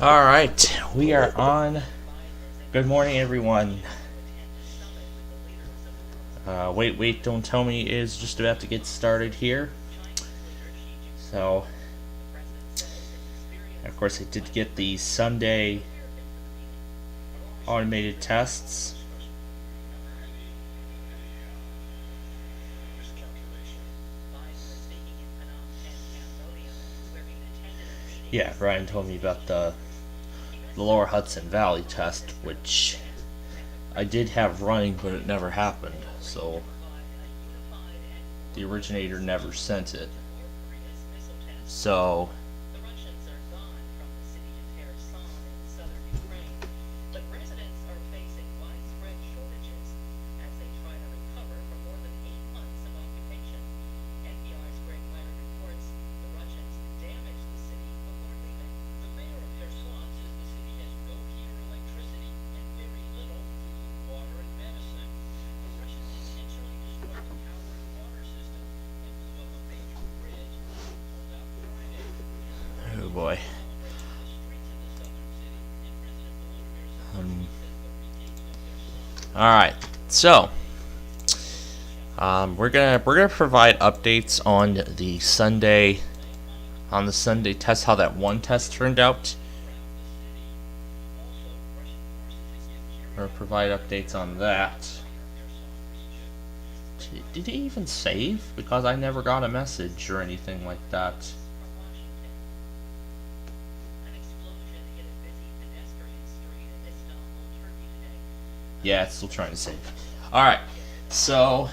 Alright, we are on. Good morning, everyone. Wait, don't tell me is just about to get started here. So, of course, I did get the Sunday automated tests. Yeah, Brian told me about the Lower Hudson Valley test, which I did have running, but it never happened. So the originator never sent it. So oh boy. All right, so we're gonna provide updates on the Sunday test, how that one test turned out. We're gonna provide updates on that. Did it even save? Because I never got a message or anything like that. Yeah, it's still trying to save. Alright, so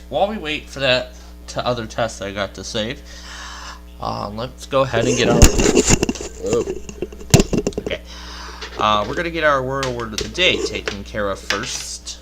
while we wait for that other test I got to save, let's go ahead and get our... Okay. We're going to get our word of the day taken care of first.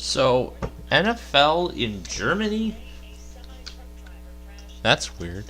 So, NFL in Germany? That's weird.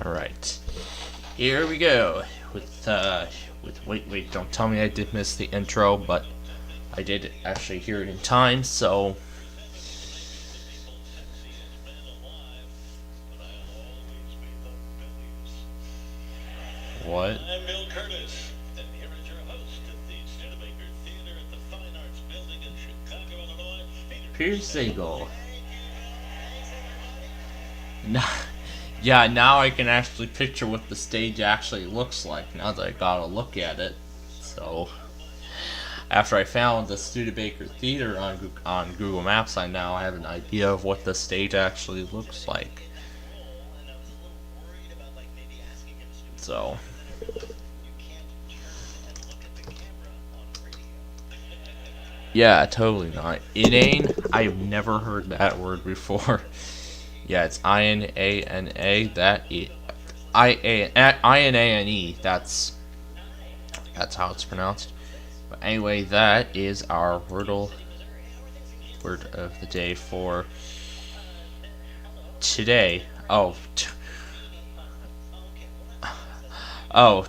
Alright, here we go with wait, don't tell me I did miss the intro, but I did actually hear it in time, so what? I'm Bill Curtis, and here is your host of the Studebaker Theater at the Fine Arts Building in Chicago, Illinois, Peter Sagal. Yeah, now I can actually picture what the stage actually looks like now that I got a look at it. So after I found the Studebaker Theater on Google Maps, I now have an idea of what the stage actually looks like. So, yeah, totally not. Inane? I've never heard that word before. Yeah, it's I-N-A-N-A. That I-N-A-N-E. That's how it's pronounced. But anyway, that is our word of the day for today. Oh,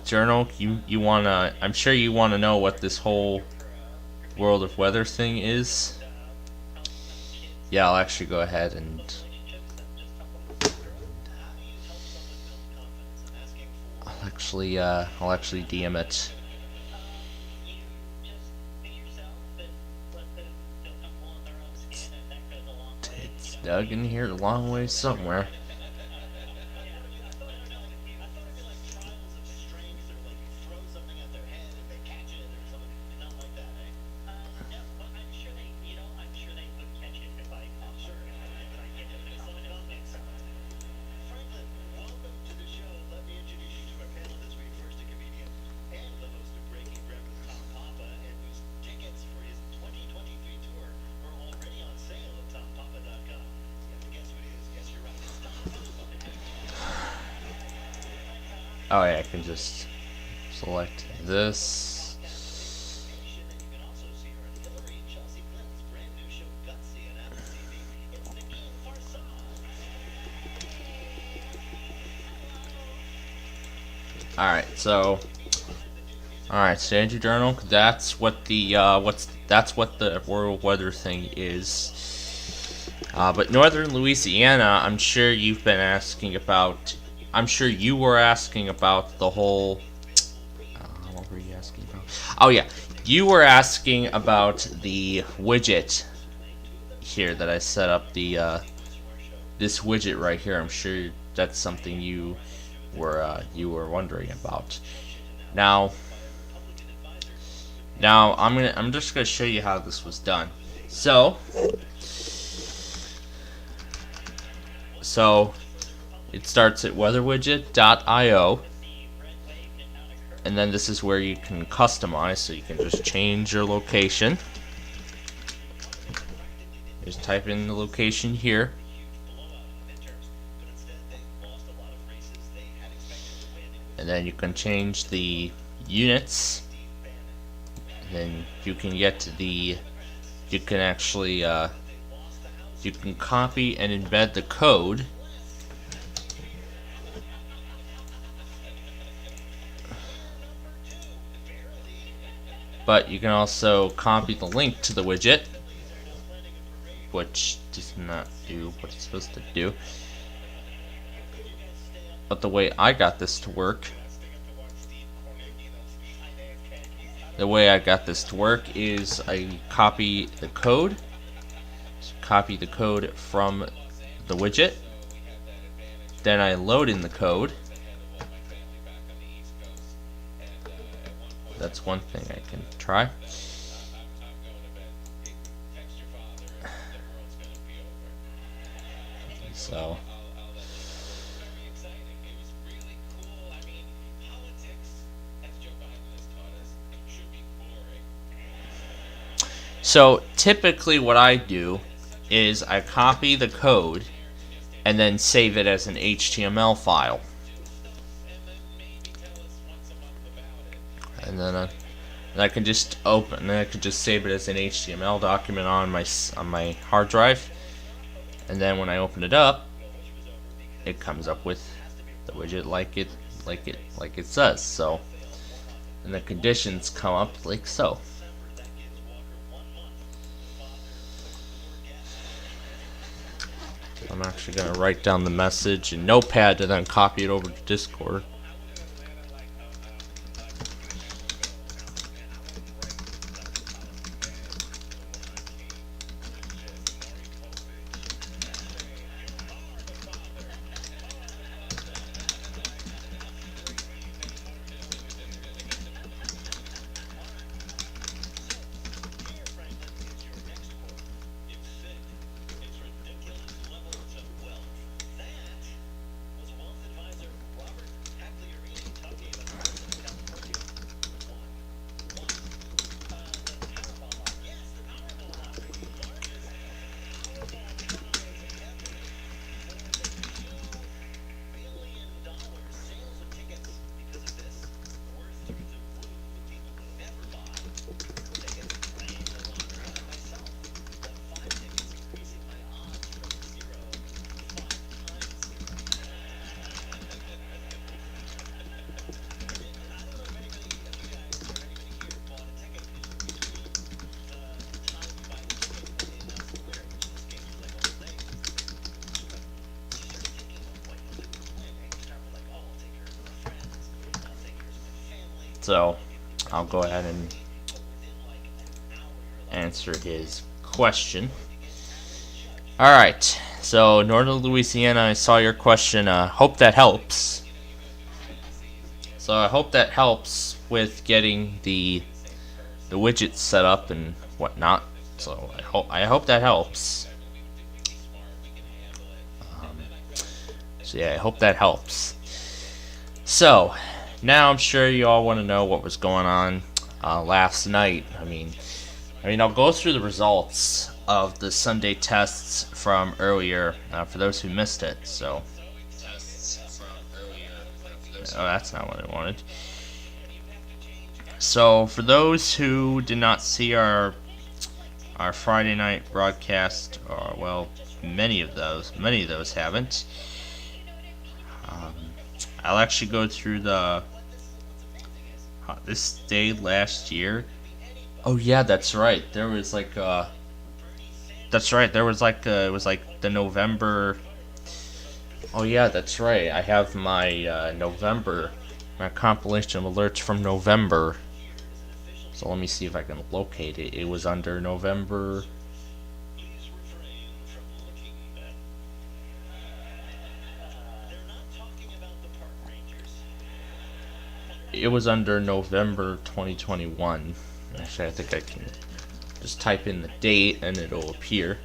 Journal, you wanna? I'm sure you wanna know what this whole world of weather thing is. Yeah, I'll actually go ahead and I'll actually DM it. It's dug in here a long way somewhere. Oh yeah, I can just select this. Alright, so Standard Journal, that's what the world weather thing is. But Northern Louisiana, I'm sure you've been asking about. I'm sure you were asking about the whole. What were you asking about? Oh yeah, you were asking about the widget here that I set up. This widget right here. I'm sure that's something you were wondering about. Now I'm just gonna show you how this was done. So it starts at weatherwidget.io, and then this is where you can customize, so you can just change your location. Just type in the location here. And then you can change the units. And then you can get you can actually you can copy and embed the code. But you can also copy the link to the widget, which does not do what it's supposed to do. But the way I got this to work is I copy the code. Copy the code from the widget. Then I load in the code. That's one thing I can try. So typically what I do is I copy the code and then save it as an HTML file. And then I can just save it as an HTML document on my hard drive. And then when I open it up, it comes up with the widget like it says. So, and the conditions come up like so. I'm actually going to write down the message in Notepad and then copy it over to Discord. So I'll go ahead and answer his question. Alright, so Northern Louisiana, I saw your question. Hope that helps. So I hope that helps with getting the widgets set up and whatnot. So I hope that helps. So yeah, I hope that helps. So now I'm sure you all want to know what was going on last night. I mean, I'll go through the results of the Sunday tests from earlier for those who missed it. So, oh, that's not what I wanted. So, for those who did not see our Friday night broadcast, or well, many of those haven't. I'll actually go through this day last year. Oh yeah, that's right. There was like it was like the November. Oh yeah, that's right. I have my my compilation of alerts from November. So let me see if I can locate it. It was under November. It was under November 2021. Actually, I think I can just type in the date and it'll appear.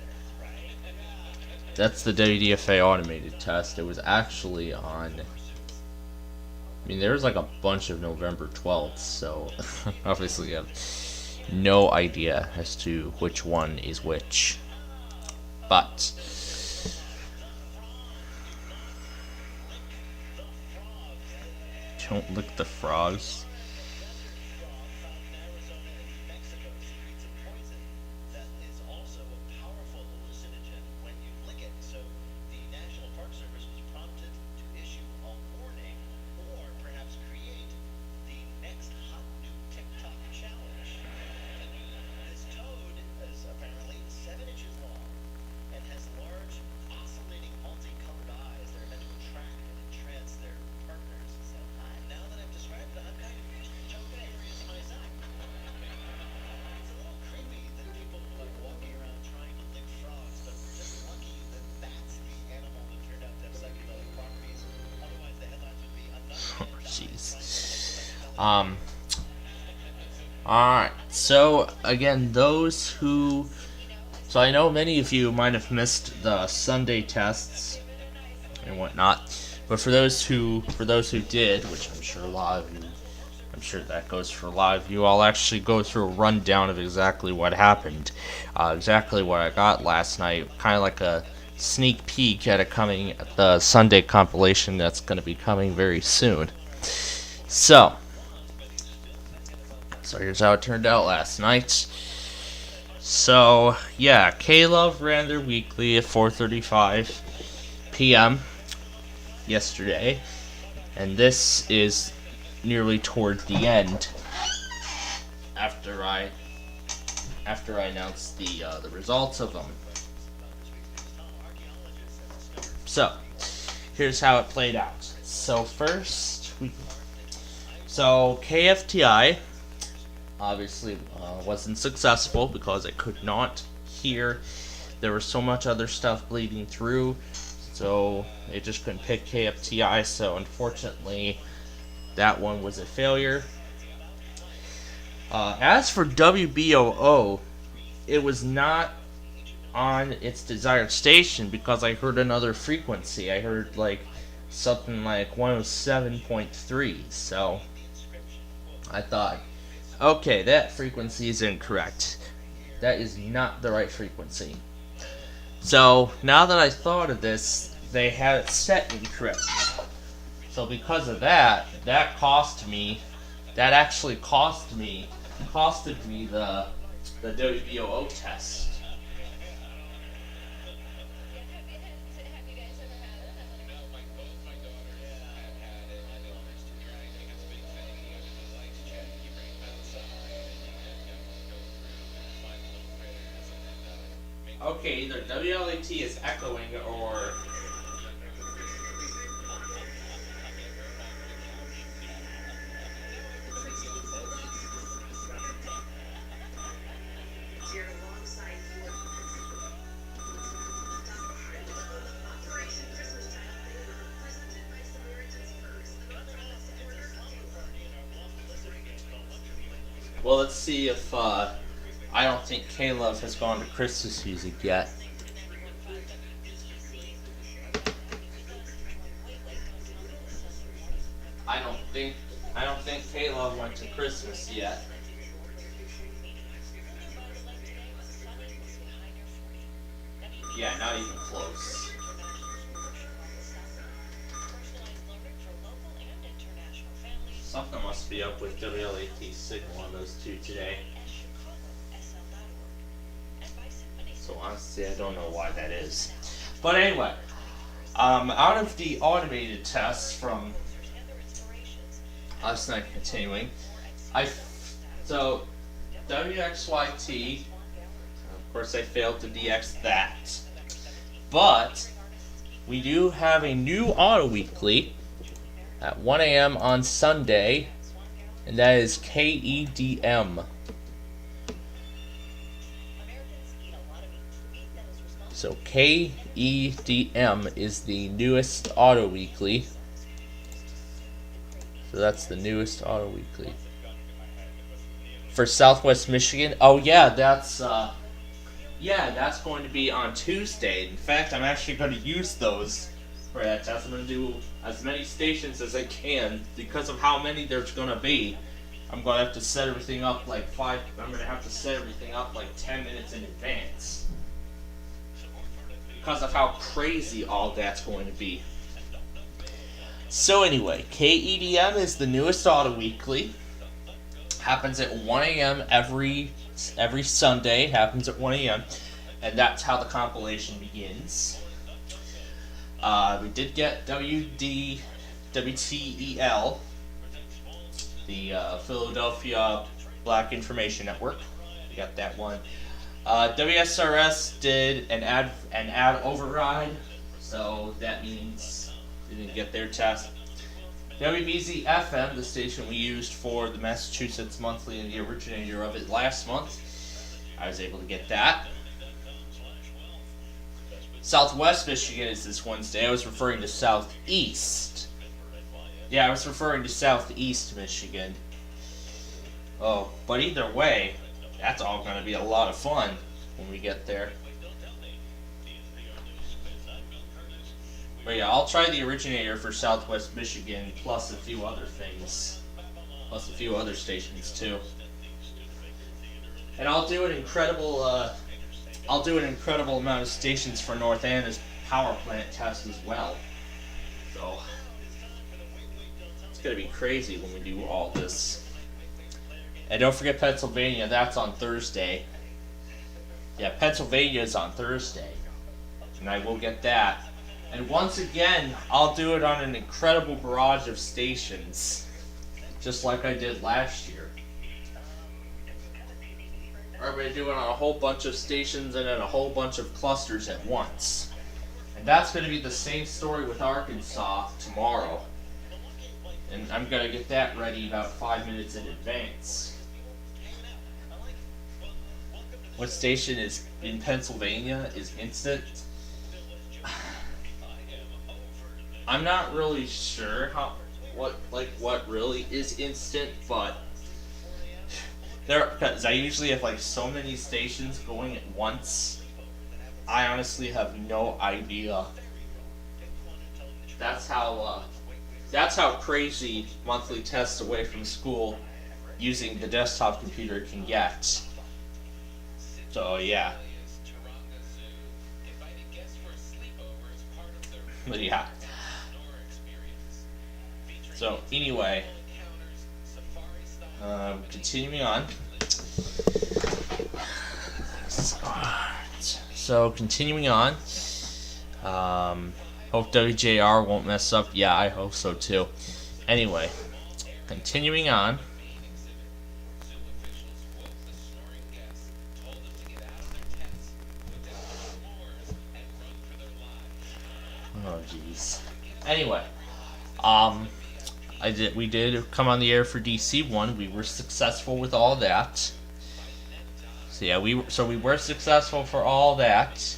That's the WDFA automated test. It was actually on. There was like a bunch of November 12th, so obviously I have no idea as to which one is which. But don't lick the frogs. Alright, so again, so I know many of you might have missed the Sunday tests and whatnot, but for those who did, which I'm sure a lot of you, I'm sure that goes for a lot of you, I'll actually go through a rundown of exactly what happened, exactly what I got last night, kind of like a sneak peek at the Sunday compilation that's going to be coming very soon. So here's how it turned out last night. So yeah, K-Love ran their weekly at 4:35 p.m. yesterday, and this is nearly toward the end. After I announced the results of them. So here's how it played out. So first, KFTI obviously wasn't successful because I could not hear. There was so much other stuff bleeding through, so they just couldn't pick KFTI. So unfortunately, that one was a failure. As for WBOO, it was not on its desired station because I heard another frequency. I heard like something like 107.3. So I thought, okay, that frequency is incorrect. That is not the right frequency. So now that I thought of this, they had it set incorrectly. So because of that, that actually costed me the WBOO test. Okay, either WLAT is echoing or Well, let's see if I don't think Caleb has gone to Christmas music yet. I don't think Caleb went to Christmas yet. Yeah, not even close. Something must be up with WLAT signal on those two today. So honestly, I don't know why that is. But anyway, out of the automated tests from last night, continuing, so WXYT, of course I failed to DX that, but we do have a new auto weekly at 1 a.m. on Sunday, and that is KEDM. So KEDM is the newest auto weekly. So that's the newest auto weekly for Southwest Michigan. Oh yeah, that's going to be on Tuesday. In fact, I'm actually going to use those for that test. I'm going to do as many stations as I can because of how many there's going to be. I'm going to have to set everything up like 10 minutes in advance because of how crazy all that's going to be. So anyway, KEDM is the newest auto weekly. Happens at 1 a.m. every Sunday. Happens at 1 a.m. and that's how the compilation begins. We did get WTEL, the Philadelphia Black Information Network. We got that one. WSRS did an ad override, so that means they didn't get their test. WBZ FM, the station we used for the Massachusetts Monthly and the originator of it last month, I was able to get that. Southwest Michigan is this Wednesday. I was referring to Southeast. Yeah, I was referring to Southeast Michigan. Oh, but either way, that's all going to be a lot of fun when we get there. But yeah, I'll try the originator for Southwest Michigan, plus a few other things. Plus a few other stations, too. And I'll do an incredible amount of stations for North Anna's power plant test as well. So, it's going to be crazy when we do all this. And don't forget Pennsylvania, that's on Thursday. Yeah, Pennsylvania is on Thursday. And I will get that. And once again, I'll do it on an incredible barrage of stations. Just like I did last year. I'm going to do it on a whole bunch of stations and in a whole bunch of clusters at once. And that's going to be the same story with Arkansas tomorrow. And I'm going to get that ready about 5 minutes in advance. What station is in Pennsylvania is instant? I'm not really sure what really is instant, but because I usually have like so many stations going at once, I honestly have no idea. That's how crazy monthly tests away from school using the desktop computer can get. So yeah. But yeah. So anyway, continuing on. So continuing on. Hope WJR won't mess up. Yeah, I hope so too. Anyway, continuing on. Oh jeez. Anyway, we did come on the air for DC1. We were successful with all that. So yeah, we were successful for all that.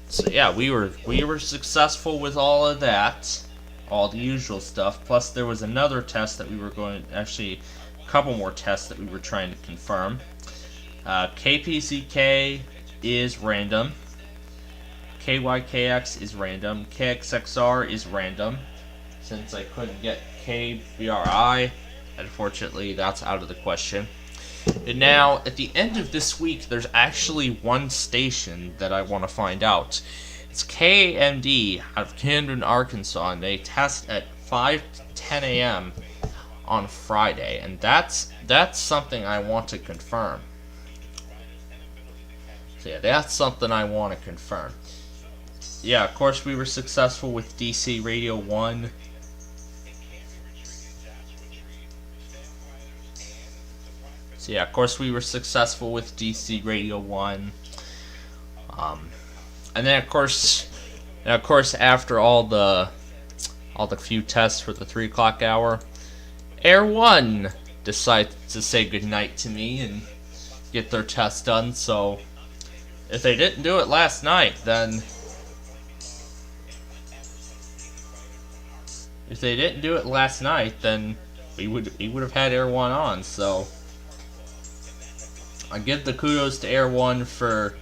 So yeah, we were successful with all of that. all the usual stuff. Plus, there was another test that we were going, actually, a couple more tests that we were trying to confirm. KPZK is random. KYKX is random. KXXR is random. Since I couldn't get KBRI, unfortunately, that's out of the question. And now, at the end of this week, there's actually one station that I want to find out. It's KMD out of Camden, Arkansas, and they test at 5 to 10 a.m. on Friday, and that's something I want to confirm. So yeah, that's something I want to confirm. Yeah, of course we were successful with DC Radio 1. So yeah, of course we were successful with DC Radio 1. And then of course after all the few tests for the 3 o'clock hour, Air 1 decides to say goodnight to me and get their test done. So if they didn't do it last night, then we would have had Air 1 on. So I give the kudos to Air 1 for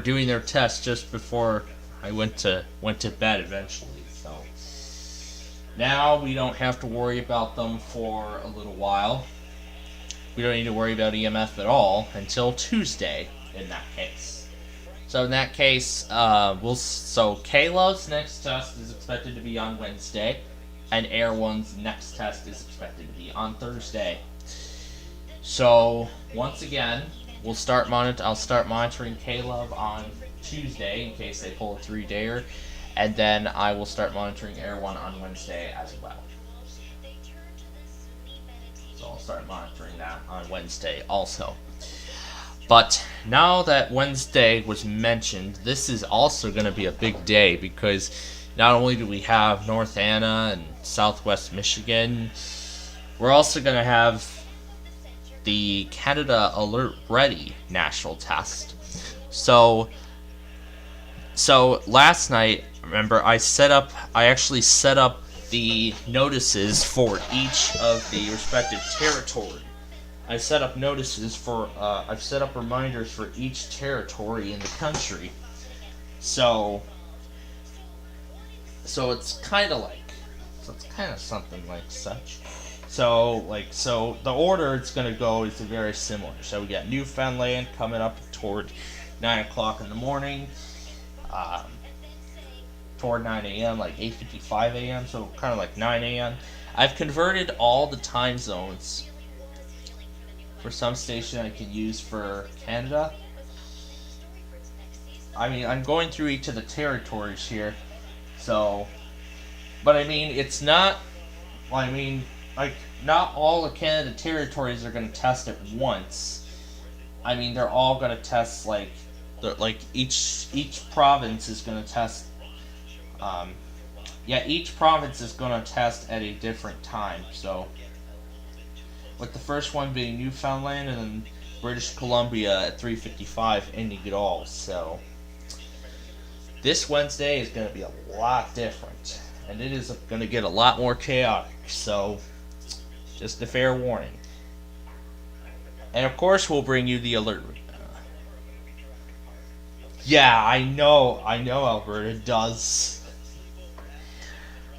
doing their test just before I went to bed eventually. So now we don't have to worry about them for a little while. We don't need to worry about EMF at all until Tuesday in that case. So in that case, Kayla's next test is expected to be on Wednesday, and Air 1's next test is expected to be on Thursday. So once again, I'll start monitoring Caleb on Tuesday in case they pull a 3-dayer, and then I will start monitoring Air 1 on Wednesday as well. So I'll start monitoring that on Wednesday also. But now that Wednesday was mentioned, this is also going to be a big day because not only do we have North Anna and Southwest Michigan, we're also going to have the Canada Alert Ready national test. So last night, remember, I actually set up the notices for each of the respective territory. I've set up reminders for each territory in the country. So it's kind of something like such. So the order it's going to go is very similar. So we got Newfoundland coming up toward 9 o'clock in the morning, toward 9 a.m., like 8:55 a.m., so kind of like 9 a.m. I've converted all the time zones for some station I can use for Canada. I mean, I'm going through each of the territories here, but I mean, it's not, like, not all the Canada territories are going to test at once. I mean, they're all going to test, each province is going to test, each province is going to test at a different time, so, with the first one being Newfoundland and then British Columbia at 3:55 ending it all. So this Wednesday is going to be a lot different, and it is going to get a lot more chaotic, so just a fair warning. And of course we'll bring you the alert. Yeah, I know Alberta does.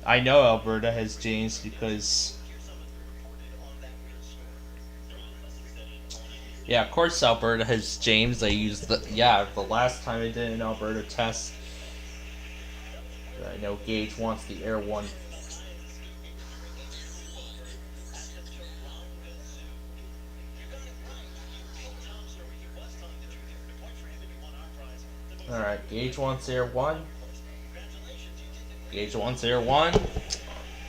I know Alberta has James because, yeah, of course Alberta has James. They used the last time I did an Alberta test. I know Gage wants the Air 1. Alright, Gage wants Air 1. Gage wants Air 1.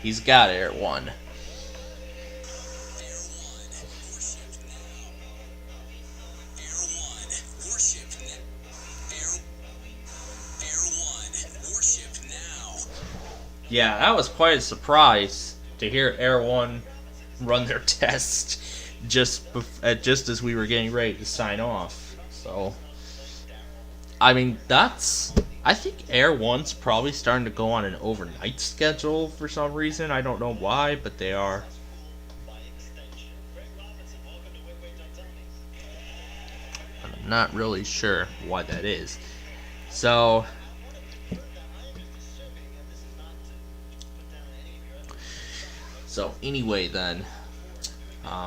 He's got Air 1. Yeah, that was quite a surprise to hear Air 1 run their test just as we were getting ready to sign off. So, I mean, that's I think Air 1's probably starting to go on an overnight schedule for some reason. I don't know why, but they are. I'm not really sure why that is. So anyway then,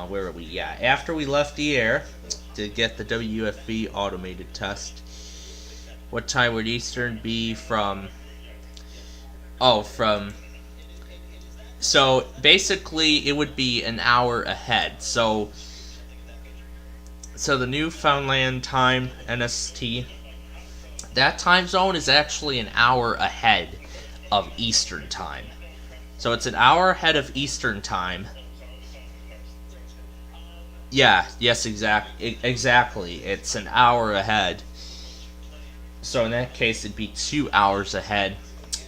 where are we? Yeah, after we left the air to get the WFB automated test, what time would Eastern be from? So basically it would be an hour ahead. So the Newfoundland time, NST, that time zone is actually an hour ahead of Eastern time. So it's an hour ahead of Eastern time. Yeah, yes, exactly. It's an hour ahead. So in that case, it'd be 2 hours ahead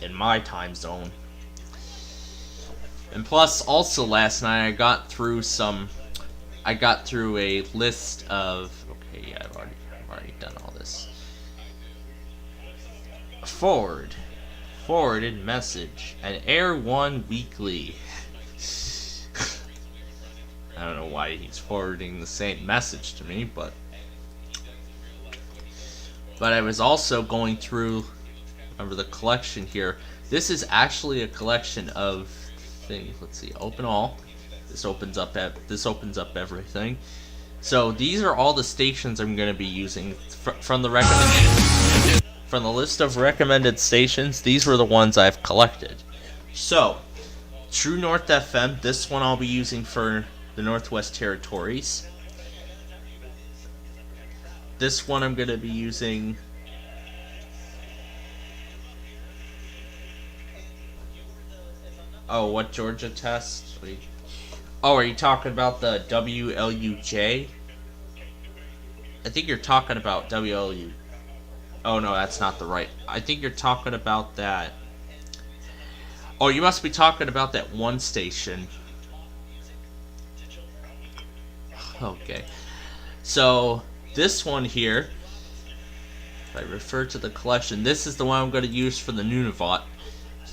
in my time zone. And plus, also last night I got through a list of. Okay, yeah, I've already done all this. Forwarded message, an Air 1 weekly. I don't know why he's forwarding the same message to me, but I was also going through, remember, the collection here. This is actually a collection of things. Let's see, open all. This opens up everything. So these are all the stations I'm going to be using from the list of recommended stations. These were the ones I've collected. So True North FM, this one I'll be using for the Northwest Territories. This one I'm going to be using. Oh, what Georgia test? Oh, are you talking about the WLUJ? I think you're talking about WLU. Oh no, that's not the right. I think you're talking about that. Oh, you must be talking about that one station. Okay. So this one here, if I refer to the collection, this is the one I'm going to use for the Nunavut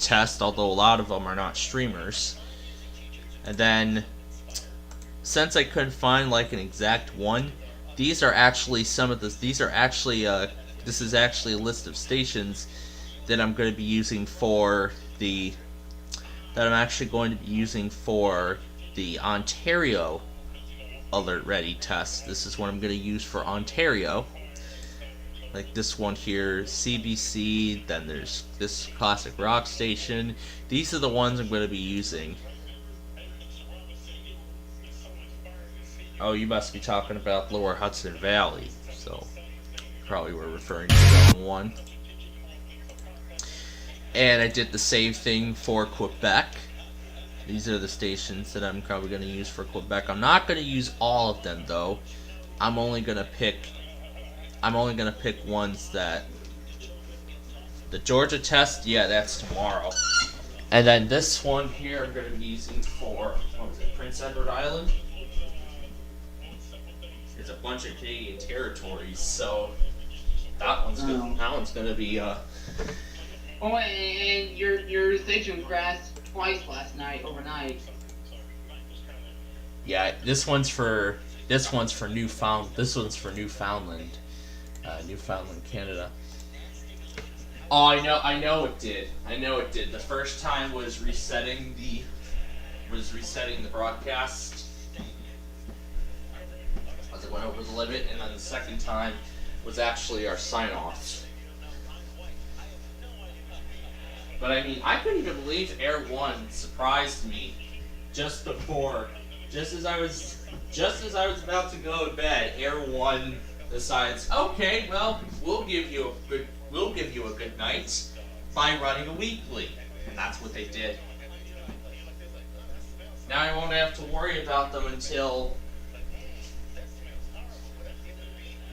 test, although a lot of them are not streamers. And then, since I couldn't find like an exact one, these are actually some of this. These are actually this is actually a list of stations that I'm going to be using for the Ontario Alert Ready test. This is what I'm going to use for Ontario. Like this one here, CBC, then there's this classic rock station. These are the ones I'm going to be using. Oh, you must be talking about Lower Hudson Valley, so probably we're referring to that one. And I did the same thing for Quebec. These are the stations that I'm probably going to use for Quebec. I'm not going to use all of them though. I'm only going to pick ones that. The Georgia test, yeah, that's tomorrow. And then this one here I'm going to be using for, what was it, Prince Edward Island? There's a bunch of Canadian territories, so that one's gonna be Oh, and your station crashed twice last night, overnight. Yeah, this one's for Newfoundland. This one's for Newfoundland, Canada. Oh, I know it did. The first time was resetting the broadcast as it went over the limit, and then the second time was actually our sign-offs. But I mean, I couldn't even believe Air 1 surprised me just as I was about to go to bed. Air 1 decides, okay, well, we'll give you a good night by running a weekly, and that's what they did. Now I won't have to worry about them until.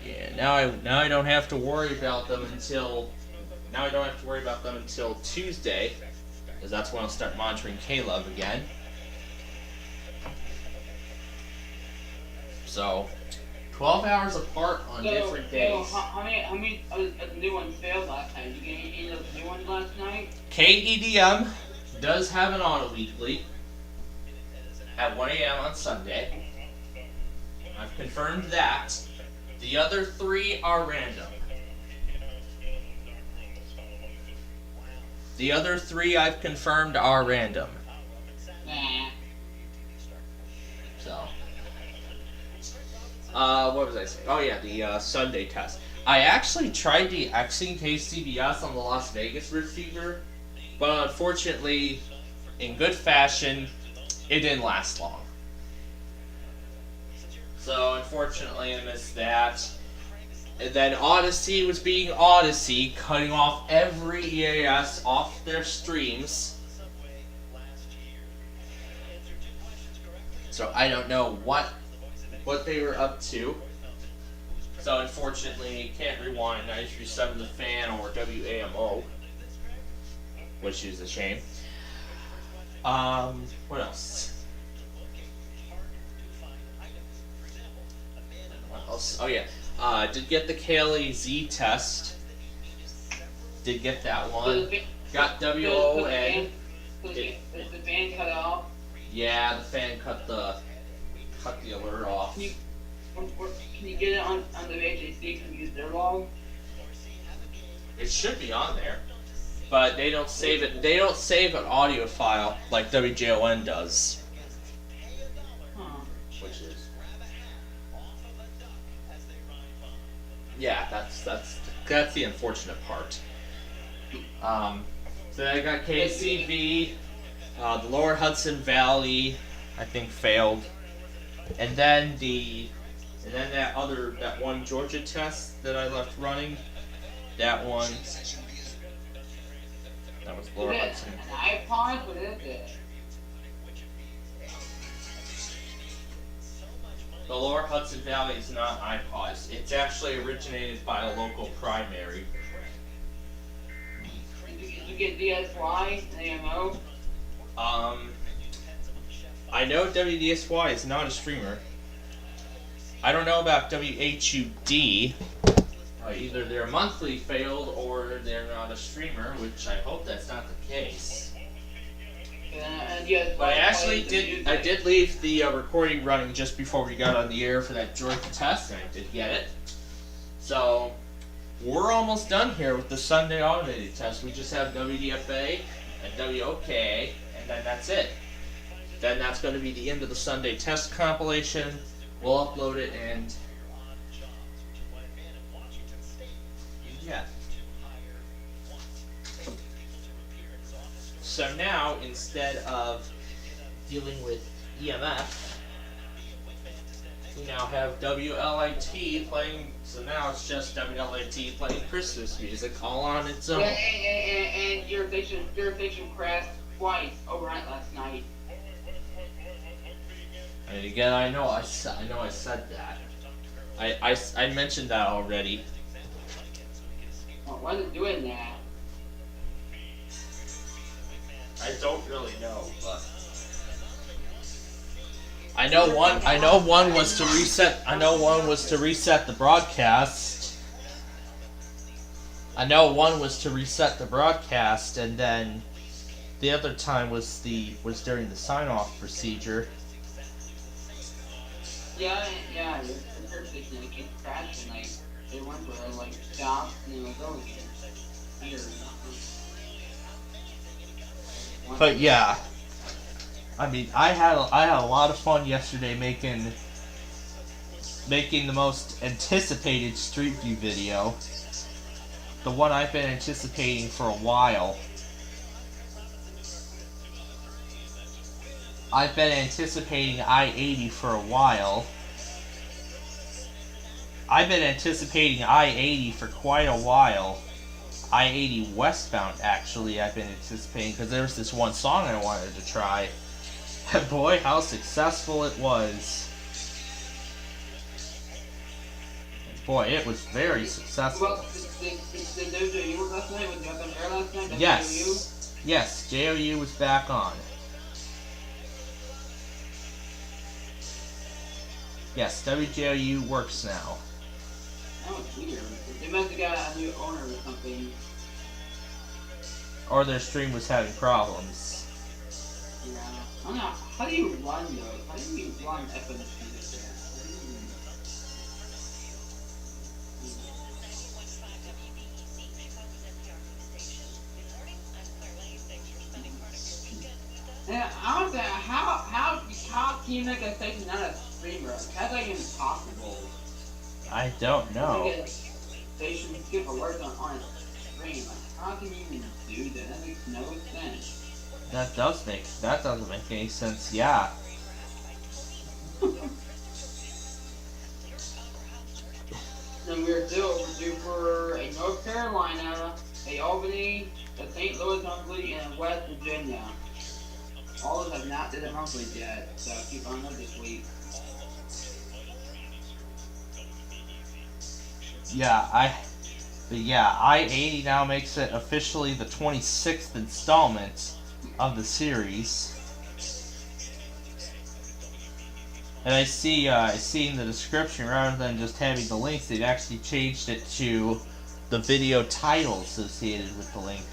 Yeah, now I don't have to worry about them until. Now I don't have to worry about them until Tuesday, because that's when I'll start monitoring Caleb again. 12 hours apart on different days. How many of the new ones failed last night? Did you get any of the new ones last night? KEDM does have an auto weekly at 1 a.m. on Sunday. I've confirmed that. The other 3 are random. The other 3 I've confirmed are random. Nah. So, what was I saying? Oh yeah, the Sunday test. I actually tried the Xing KCBS on the Las Vegas receiver, but unfortunately, in good fashion, it didn't last long. So unfortunately, I missed that. And then Odyssey was being Odyssey, cutting off every EAS off their streams. So I don't know what they were up to. So unfortunately, you can't rewind 93.7 The Fan or WAMO, which is a shame. What else? What else? Oh yeah, did get the KLAZ test. Did get that one. Got WON. Was the fan cut off? Yeah, the fan cut the alert off. Can you get it on the HAC? Can you use their log? It should be on there, but they don't save it. They don't save an audio file like WJON does, Huh. which is that's the unfortunate part. So I got KCB, the Lower Hudson Valley, I think failed, and then that one Georgia test that I left running, that one. That was Lower Is it Hudson. an iPod? What is it? The Lower Hudson Valley is not iPods. It's actually originated by a local primary. Did you get DSY and AMO? I know WDSY is not a streamer. I don't know about WHUD. Either they're monthly failed or they're not a streamer, which I hope that's not the case. Yes, But I actually did leave the recording running just before we got on the air for that Georgia test, and I did get it. So, we're almost done here with the Sunday automated test. We just have WDFA and WOKA, and then that's it. Then that's going to be the end of the Sunday test compilation. We'll upload it, and yeah. So now, instead of dealing with EMF, we now have WLIT playing. So now it's just WLIT playing Christmas music all on its own. Yeah, and your station crashed twice overnight last night. And again, I know I said that. I mentioned that already. Oh, why is it doing that? I don't really know, but I know one was to reset. I know one was to reset the broadcast. I know one was to reset the broadcast, and then the other time was during the sign-off procedure. Yeah, the first station they kept crashing, like, they went for it, like, stopped, and they would go again. Weird. But yeah, I mean, I had a lot of fun yesterday making the most anticipated Street View video, the one I've been anticipating for a while. I've been anticipating I-80 for a while. I've been anticipating I-80 for quite a while. I-80 westbound, actually, I've been anticipating, because there was this one song I wanted to try. And boy, how successful it was. Boy, it was very successful. Well, did WJU work last night? Was you up on air last night? Yes. Yes, JOU was back on. Yes, WJOU works now. That was weird. They must have got a new owner or something. Or their stream was having problems. Yeah. I don't know. How do you run those? How do you run FMC like that? Yeah, I don't know how can you make a station not a streamer? How's that even possible? I don't know. You get a station skip alerts on a stream. Like, how can you even do that? That makes no sense. That doesn't make any sense. Yeah. And we're still overdue for a North Carolina, a Albany, a St. Louis monthly, and a West Virginia. All of them have not did a monthly yet, so keep on up this week. Yeah, I-80 now makes it officially the 26th installment of the series. And I see in the description, rather than just having the links, they've actually changed it to the video title associated with the link,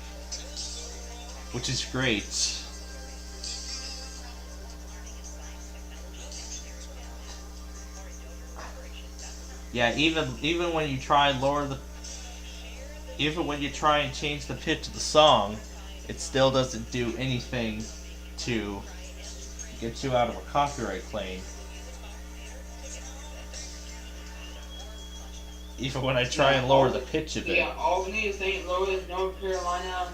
which is great. Yeah, even when you try and try and change the pitch of the song, it still doesn't do anything to get you out of a copyright claim. Even when I try and lower the pitch of it. Yeah, Albany, St. Louis, North Carolina,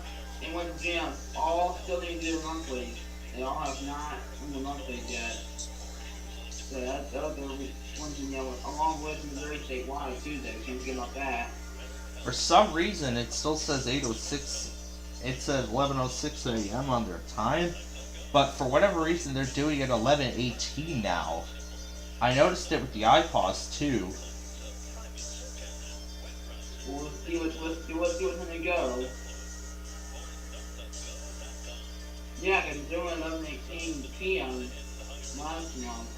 and West Virginia all still need to do a monthly. They all have not done the monthly yet. So that's the other ones, you know, along with Missouri statewide too, though. Can't forget about that. For some reason, it still says 8:06. It says 11:06 a.m. on their time, but for whatever reason, they're doing it 11:18 now. I noticed it with the iPods too. We'll see what time they go. Yeah, because it's doing 11:18 p.m. last month.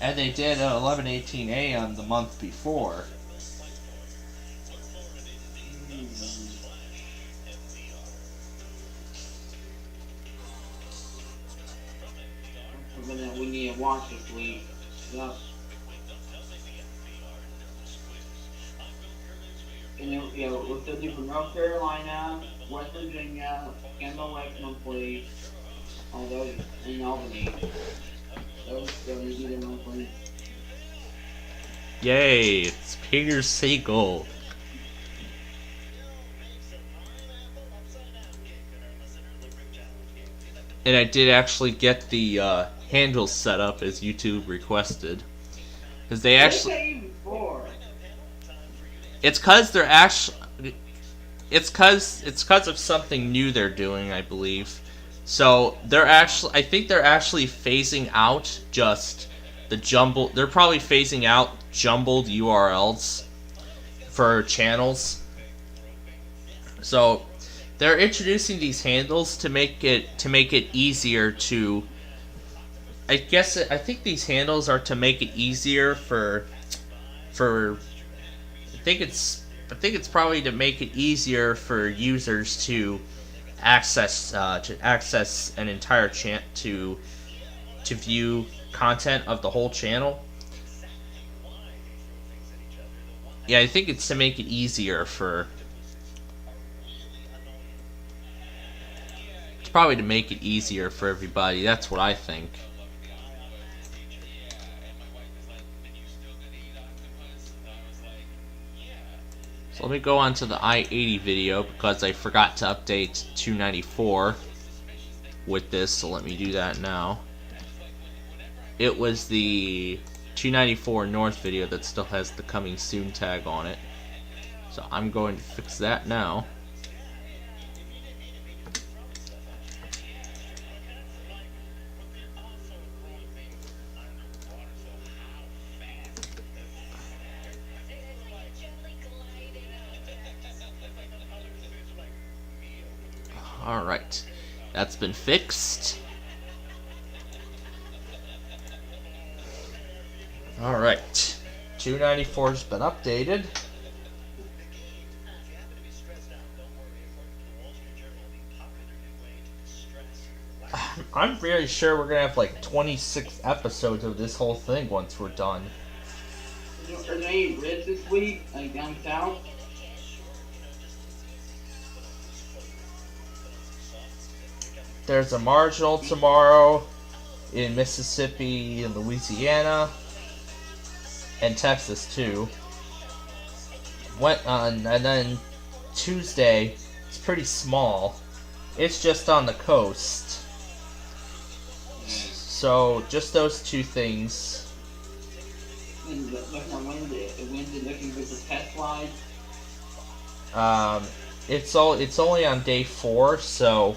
And they did 11:18 a.m. the month before. We need to watch this week. Yep. And then, yeah, we'll still do for North Carolina, West Virginia, Campbell West monthly, all those in Albany. Those still need to do their monthly. Yay! It's Peter Siegel. And I did actually get the handles set up as YouTube requested, because they actually. It's cause they're actually. It's cause of something new they're doing, I believe. So they're actually. I think they're actually phasing out just the jumble. They're probably phasing out jumbled URLs for channels. So they're introducing these handles to make it easier to. I think these handles are to make it easier for. I think it's probably to make it easier for users to access an entire channel to view content of the whole channel. Yeah, I think it's to make it easier for. It's probably to make it easier for everybody. That's what I think. So let me go on to the I-80 video because I forgot to update 294 with this, so let me do that now. It was the 294 North video that still has the coming soon tag on it. So I'm going to fix that now. Alright, that's been fixed. Alright. 294's been updated. I'm very sure we're gonna have like 26 episodes of this whole thing once we're done. Are there any reds this week, like down south? There's a marginal tomorrow in Mississippi and Louisiana and Texas too. And then Tuesday, it's pretty small. It's just on the coast. So just those two things. And looking on Wednesday, looking good for test flies. It's only on day 4, so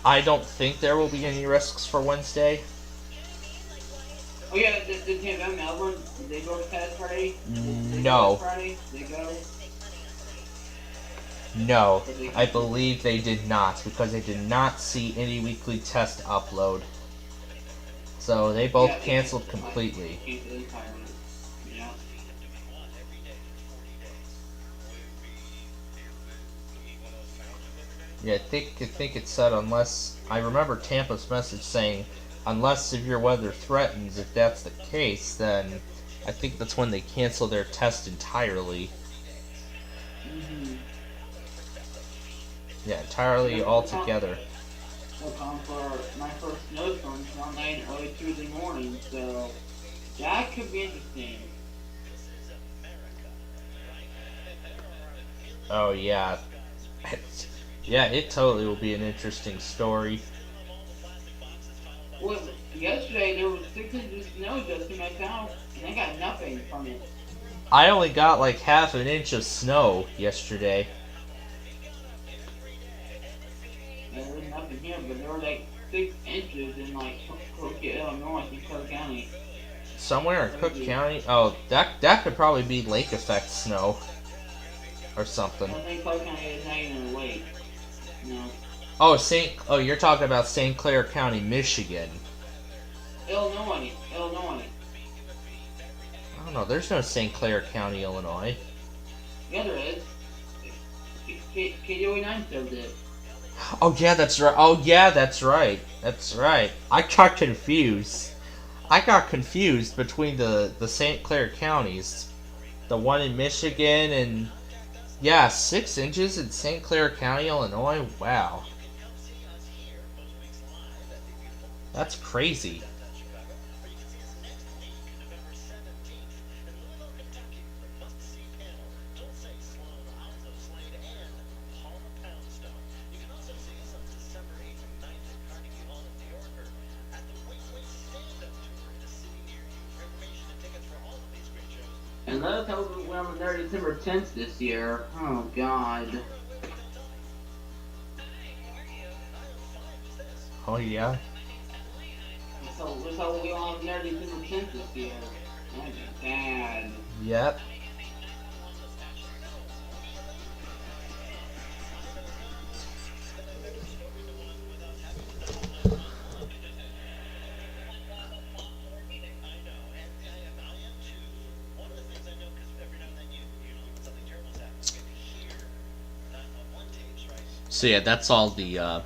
I don't think there will be any risks for Wednesday. Oh yeah, the Tampa Melbourne, did they go to test Friday? No. Friday? Did they go? No, I believe they did not, because they did not see any weekly test upload. So they both canceled completely. Yeah. Yeah, I think it said unless, I remember Tampa's message saying, unless severe weather threatens. If that's the case, then I think that's when they cancel their test entirely. Mm-hmm. Yeah, entirely altogether. So come for my first snowstorm tomorrow night and early Tuesday morning, so that could be interesting. Oh yeah. Yeah, it totally will be an interesting story. Well, yesterday there was 6 inches of snow just in my house, and I got nothing from it. I only got like half an inch of snow yesterday. Yeah, there was nothing here, but there were like 6 inches in like Cook, Illinois, in Cook County. Somewhere in Cook County? Oh, that could probably be lake effect snow. Or something. I think Cook County is not even a lake. No. Oh, you're talking about St. Clair County, Michigan. Illinois. I don't know, there's no St. Clair County, Illinois. Yeah, there is. KDOE9 says it. Oh yeah, that's right. Oh yeah, that's right. That's right. I got confused. Between the St. Clair counties. The one in Michigan and... Yeah, 6 inches in St. Clair County, Illinois. Wow. That's crazy. And let us hope we're on there December 10th this year. Oh, God. Oh yeah. Let's hope we're on there December 10th this year. That'd be bad. Yep. So yeah, that's all the,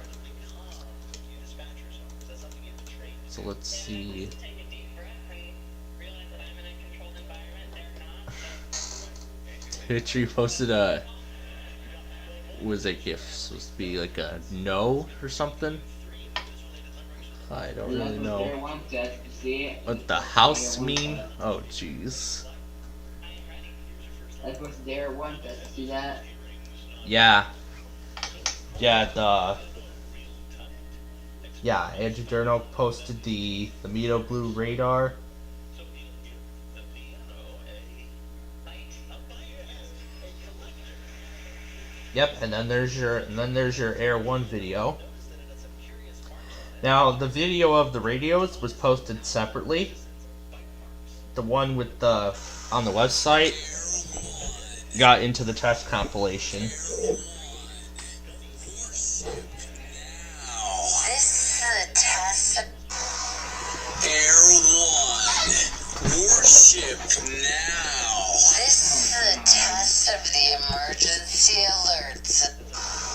so let's see. Tree posted a, was it GIF? Supposed to be like a no or something? I don't really know. What the house meme? Oh jeez. That's what's there one to see that. Yeah. Yeah, Andrew Durno posted the Meadow Blue radar. Yep, and then there's your Air 1 video. Now the video of the radios was posted separately. The one with the on the website got into the test compilation. This is a test. Air 1.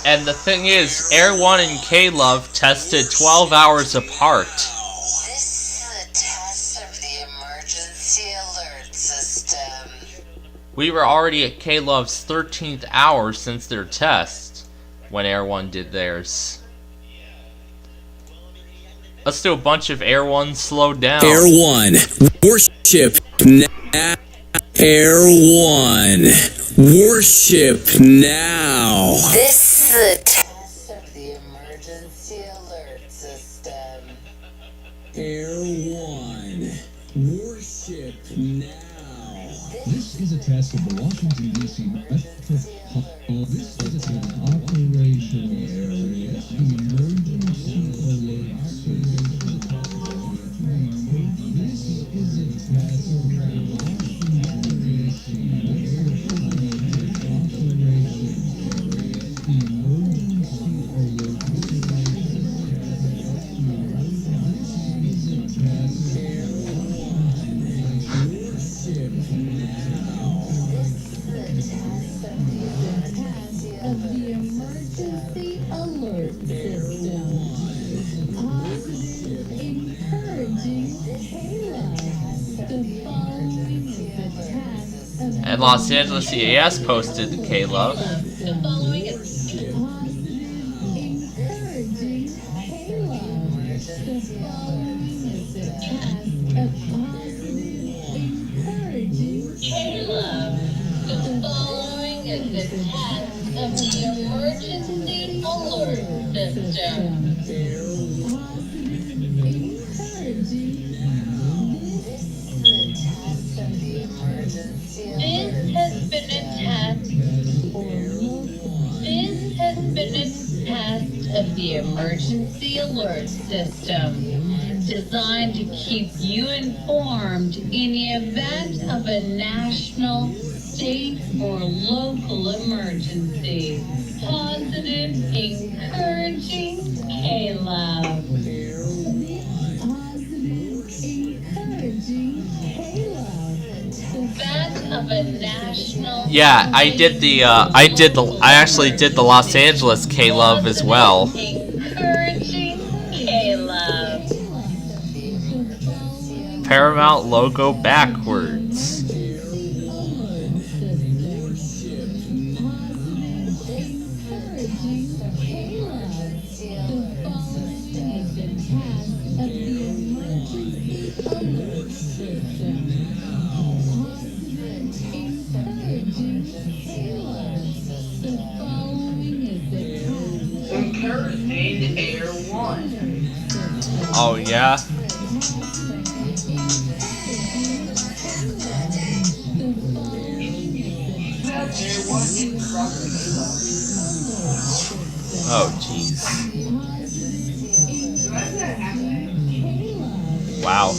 And the thing is, Air 1 and K-Love tested 12 hours apart. This is a test of the emergency alert system. We were already at K-Love's 13th hour since their test when Air 1 did theirs. Let's do a bunch of Air 1 slowed down. Air 1, worship now. Air 1, worship now. This is a test of the emergency alert system. Air 1, worship now. This is a test of the Washington, D.C. This is an operational area. The emergency alert system. This is a test of the Washington, D.C. Operation area. The emergency alert system. This is a test of the emergency alert system. Encouraging Kayla. The following is a task of And Los Angeles EAS posted to K-Love. the following is encouraging Kayla. The following is a task of encouraging Kayla. The following is a task of the emergency alert system. This has been a test. This has been a test of the emergency alert system, designed to keep you informed in the event of a national, state, or local emergency. Positive, encouraging K-Love. That of a national. Yeah, I actually did the Los Angeles K-Love as well. Encouraging K-Love. Paramount logo backwards. Encouraging Air 1. Oh yeah? Air 1 is Oh jeez. Wow.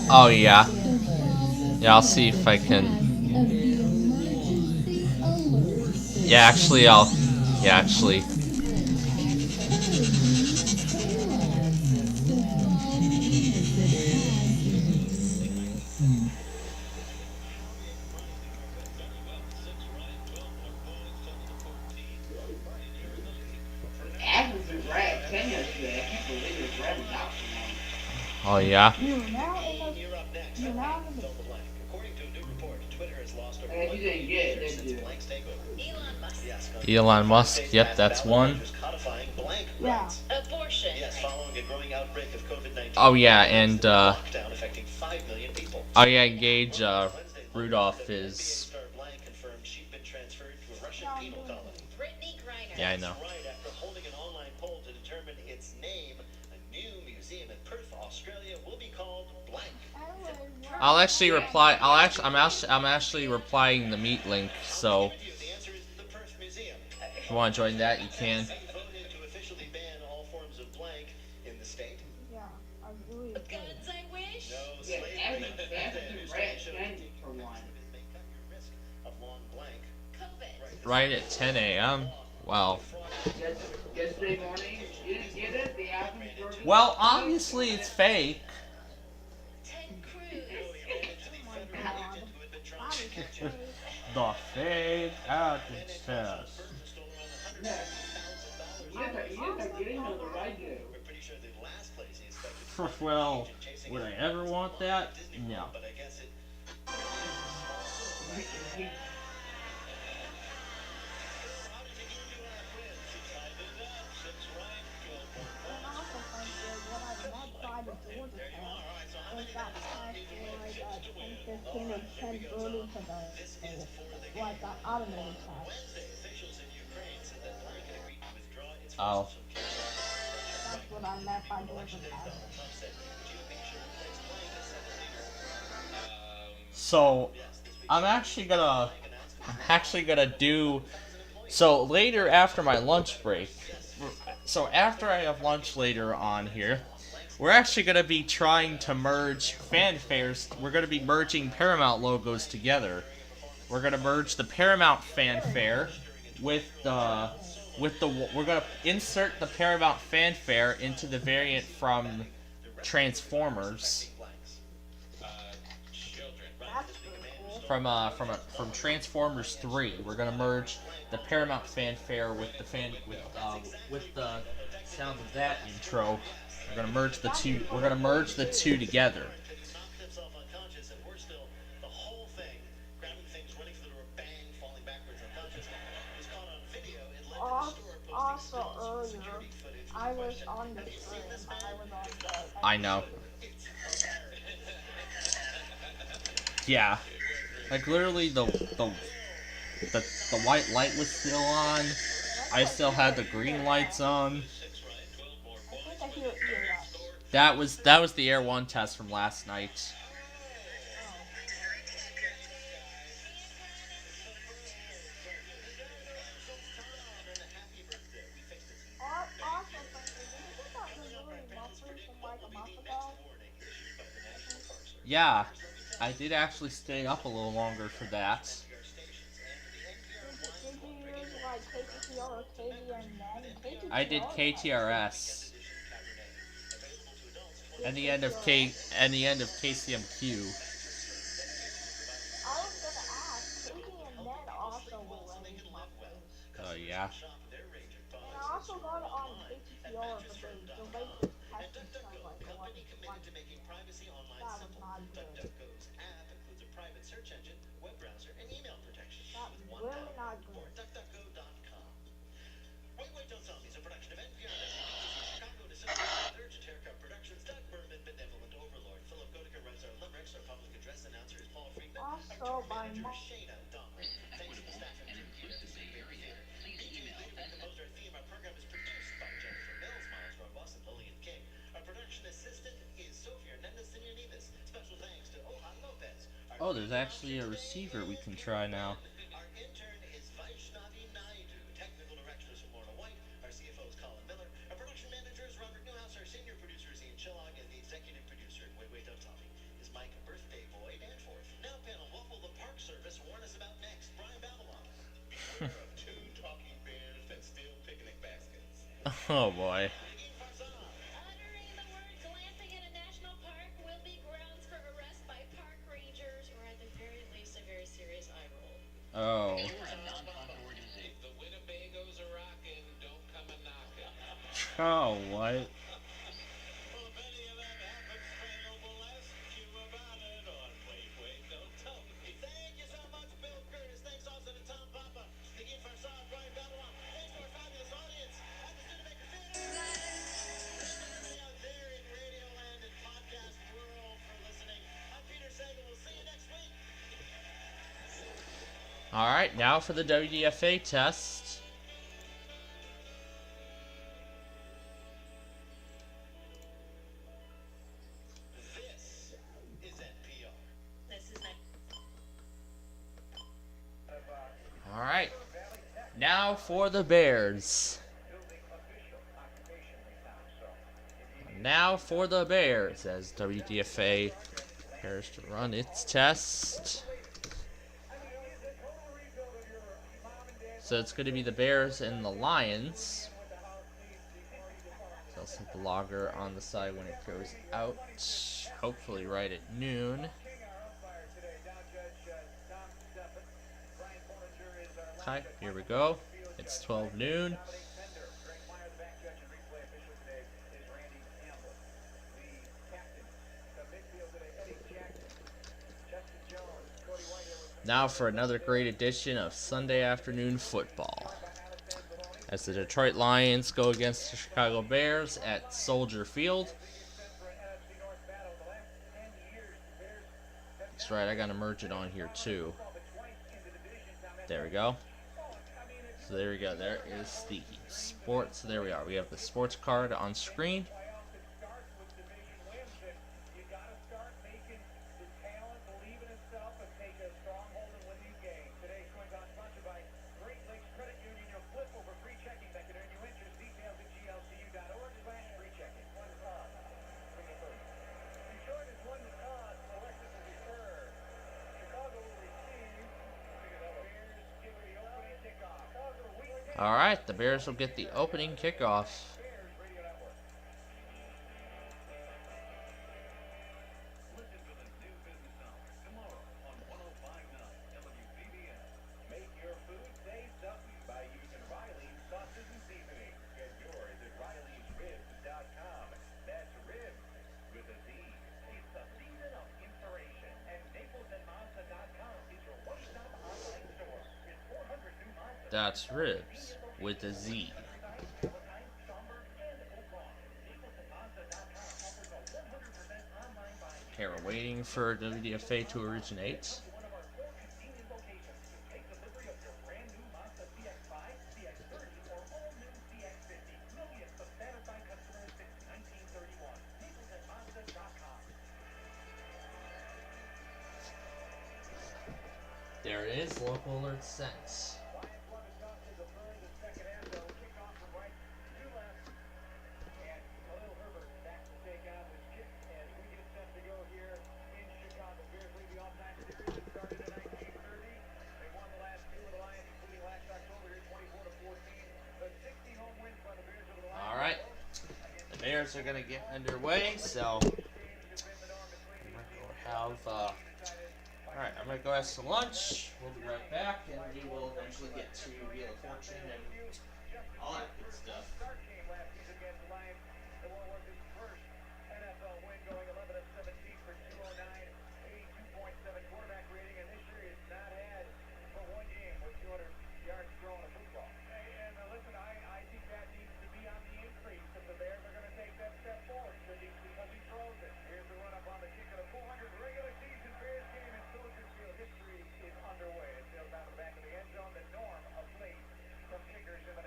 Oh yeah. Yeah, I'll see if I can. Yeah, actually. the rat 10 yesterday. I can't believe it. Rat was out for one. Oh yeah. You're now in the. You're up next. You're now in the. Fill the blank. According to a new report, Twitter has lost over And if 1 you didn't million get it, users did since you? blank's takeover. Elon Musk. Yes, Elon Musk. Yep, that's one. Codifying blank Yeah. rights. Abortion. Yes, following a growing outbreak of COVID-19. Oh yeah, and lockdown affecting 5 million people. oh yeah, Gage Wednesday, Rudolph the NBA is. star blank confirmed she'd been transferred to a Russian penal colony. Brittany Griner. Yeah, I know. Right after holding an online poll to determine its name, a new museum in Perth, Australia, will be called blank. I'll actually reply. I'm actually replying the meet link. So The answer is the Perth Museum. if you want to join that, you can. They voted to officially ban all forms of blank in the state. Yeah, I believe. Guns, I wish. No Yeah, slavery. African rat 10 for one. May cut your risk of long blank. COVID. Right at 10 a.m. Wow. Yesterday morning, you didn't get it? The African version? Well, obviously it's fake. Ted Cruz. The fake attitude test. You guys are getting those what I do. We're pretty sure the last place he expected Well, would I ever want that? No. but I guess it And also think that what I might try to do with it is that test where I got 10, 15, and 10 voting for the like the automated test. Oh. That's what I meant by doing the test. So I'm actually gonna do. So later after my lunch break. So after I have lunch later on here, we're actually gonna be trying to merge fanfares. We're gonna be merging Paramount logos together. We're gonna merge the Paramount fanfare with the we're gonna insert the Paramount fanfare into the variant from Transformers. From Transformers 3, we're gonna merge the Paramount fanfare with the sound of that intro. We're gonna merge the two. We're gonna merge the two together. knocked himself unconscious and worse still, the whole thing, grabbing things, running for the door, bang, falling backwards unconscious, was caught on video. It led to the store posting Also stills earlier, security footage. I was on the screen. I was on the. I know. Yeah, like literally the white light was still on. I still had the green lights on. I think I hear EAS. That was the Air 1 test from last night. Also, did you get that Missouri muffler from like a month ago? Yeah, I did actually stay up a little longer for that. Did you use like KTTR or KTRN? I did KTRS. And the end of KCMQ. I was gonna ask, KTRN also will raise mufflers. Oh yeah. And I also got it on KTTR for the latest testing stuff like the one. That was not good. DuckDuckGo's app includes a private search engine, web browser, and email protection. That was really not good. DuckDuckGo.com. Wait, don't tell me. It's a production of NPR, Chicago, December 3rd, Jaterka Productions, Doug Berman, Benevolent Overlord, Philip Goedeke writes our limericks, our public address announcer is Paul Friedman, our Also tour by manager Mark. is Shayna Donald. Thanks to the staff of inclusive Bay Area. Please email composed our theme. Our program is produced by Jennifer Mills, Miles Rombos, and Lillian King. Our production assistant is Sophia Hernandez Senior-Nevis. Special thanks to Ohan Lopez. Oh, there's actually a receiver we can try now. Our intern is Vaishnavi Naidu. Technical director is Lorna White. Our CFO is Colin Miller. Our production manager is Robert Newhouse. Our senior producer is Ian Chillog. And the executive producer, wait, don't tell me, is Mike Birthday Boy Danforth. Now, panel, what will the Park Service warn us about next? Brian Babylon. Beware of two talking bears that steal picnic baskets. Oh boy. Uttering the word glamping in a national park will be grounds for arrest by park rangers, or at the very least a very serious eye roll. Oh. The Winnebagoes are rocking. Don't come a knocking. Oh, what? Well, if any of that happens, Phantom will ask you about it on Wait, Don't Tell Me. Thank you so much, Bill Curtis. Thanks also to Tom Papa, the Gift for Saw, Brian Babylon. Thanks to our fabulous audience at the Studebaker Theater. Thanks to everybody out there in Radio Land and Podcast World for listening. I'm Peter Sagal. We'll see you next week. Alright, now for the WDFA test. This is NPR. This is Alright, now for the Bears. Now for the Bears, as WDFA prepares to run its test. So it's going to be the Bears and the Lions. So I'll set the logger on the side when it goes out, hopefully right at noon. Okay, here we go. It's 12 noon. Now for another great edition of Sunday afternoon football, as the Detroit Lions go against the Chicago Bears at Soldier Field. That's right, I gotta merge it on here too. There we go. So there we go, there is the sports. There we are, we have the sports card on screen. Alright, the Bears will get the opening kickoff. That's ribs with a Z. Okay, we're waiting for WDFA to originate. There it is, local alert sent. Alright, the Bears are going to get underway, so alright, I'm going to go have some lunch. We'll be right back, and we will eventually get to Wheel of Fortune and all that good stuff. Underway. It's out the back of the end zone. The norm of late from kickers of an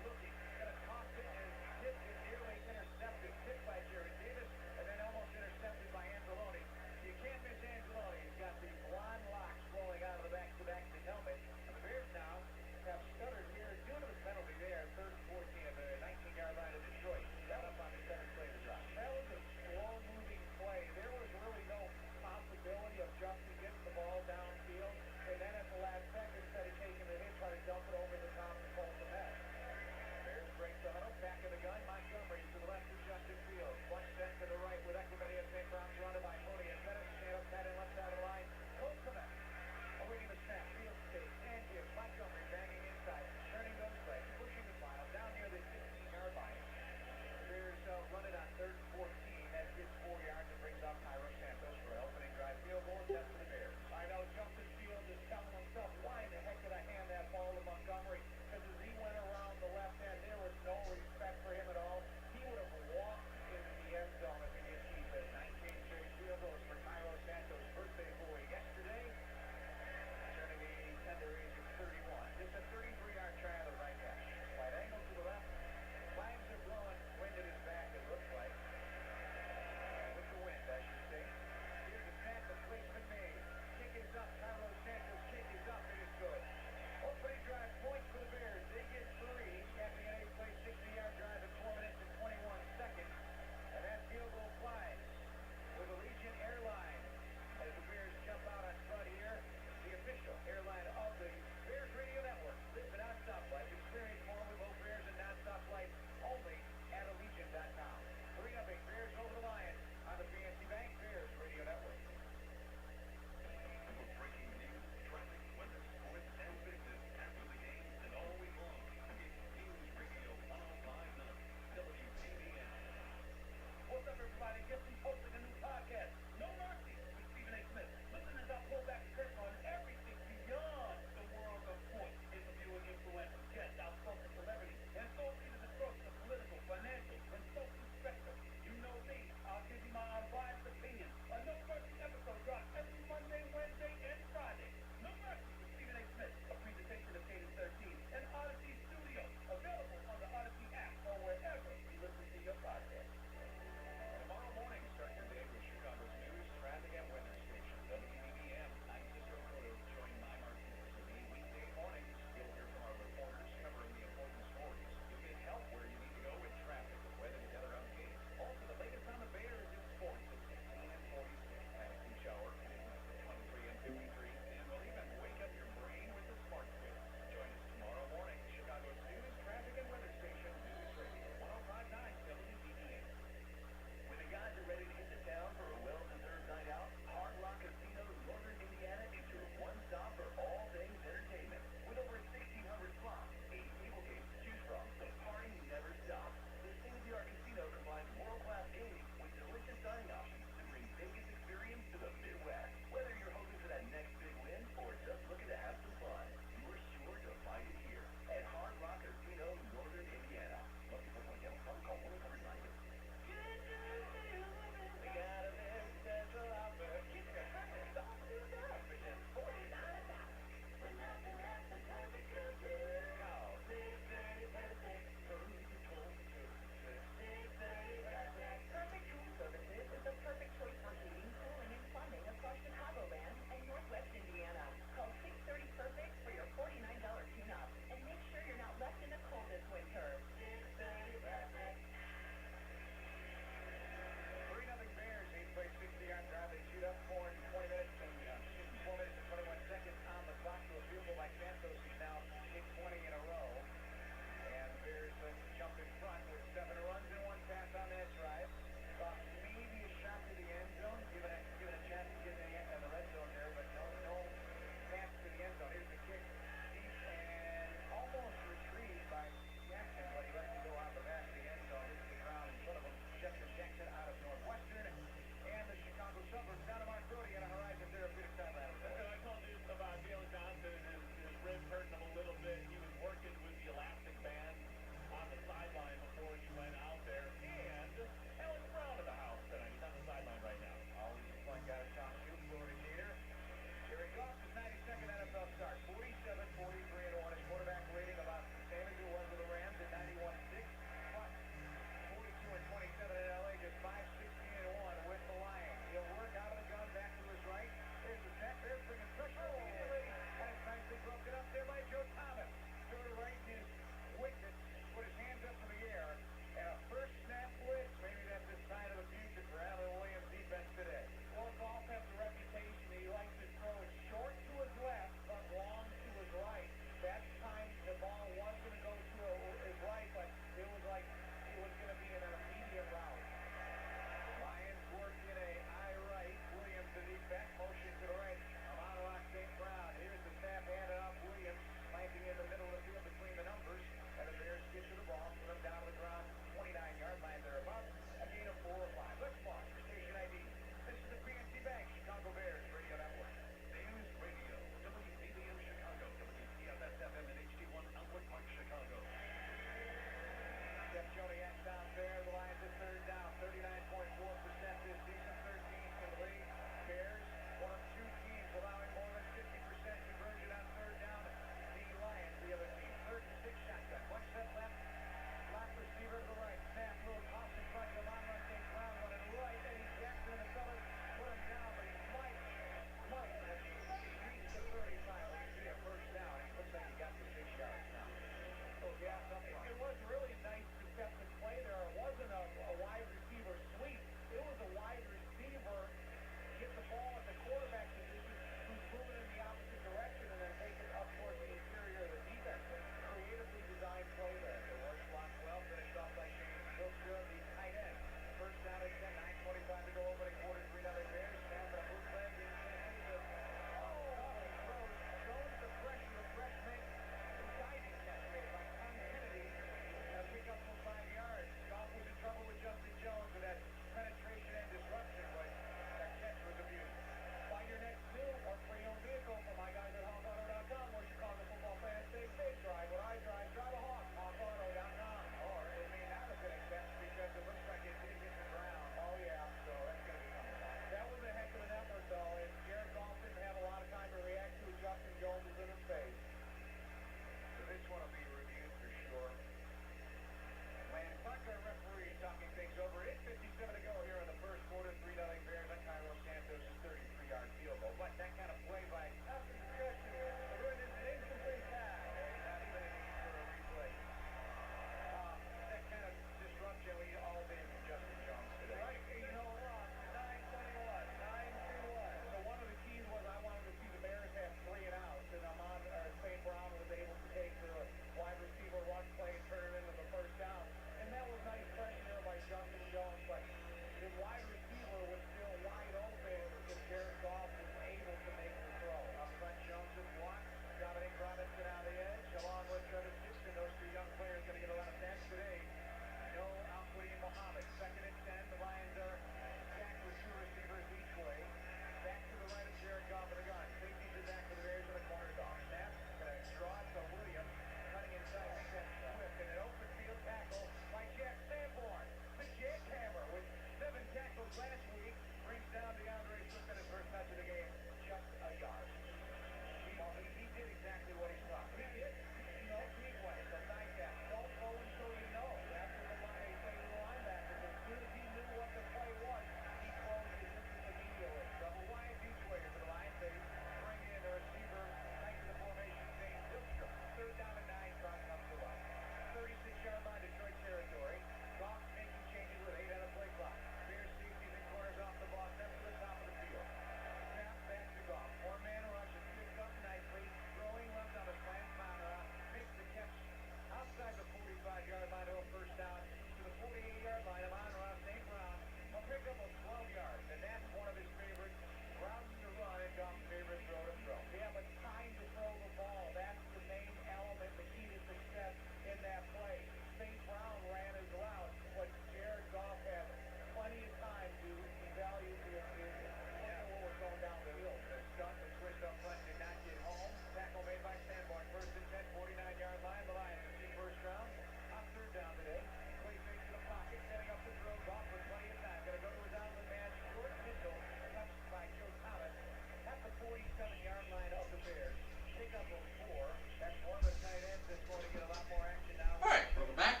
Alright, welcome back.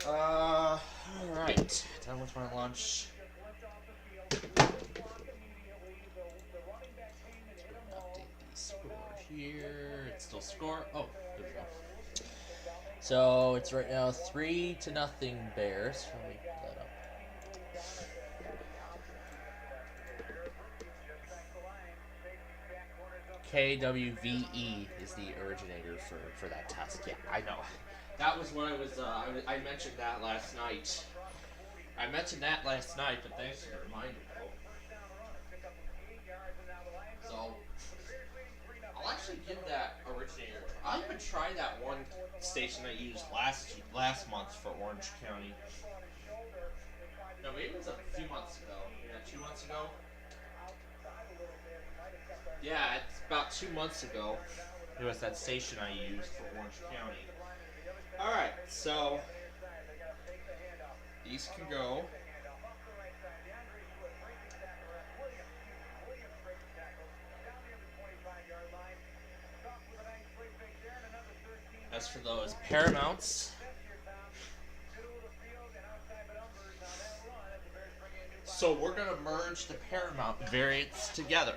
Alright, done with my lunch. Update the score here. It's still score. Oh, there we go. So it's right now 3-0 Bears. Let me pull that up. KWVE is the originator for that test. Yeah, I know. That was what I mentioned that last night. I mentioned that last night, but thanks for the reminder, though. So, I'll actually give that originator. I'll even try that one station I used last month for Orange County. No, maybe it was a few months ago. Yeah, 2 months ago. Yeah, it's about 2 months ago. It was that station I used for Orange County. Alright, so these can go. As for those Paramounts, so we're going to merge the Paramount variants together.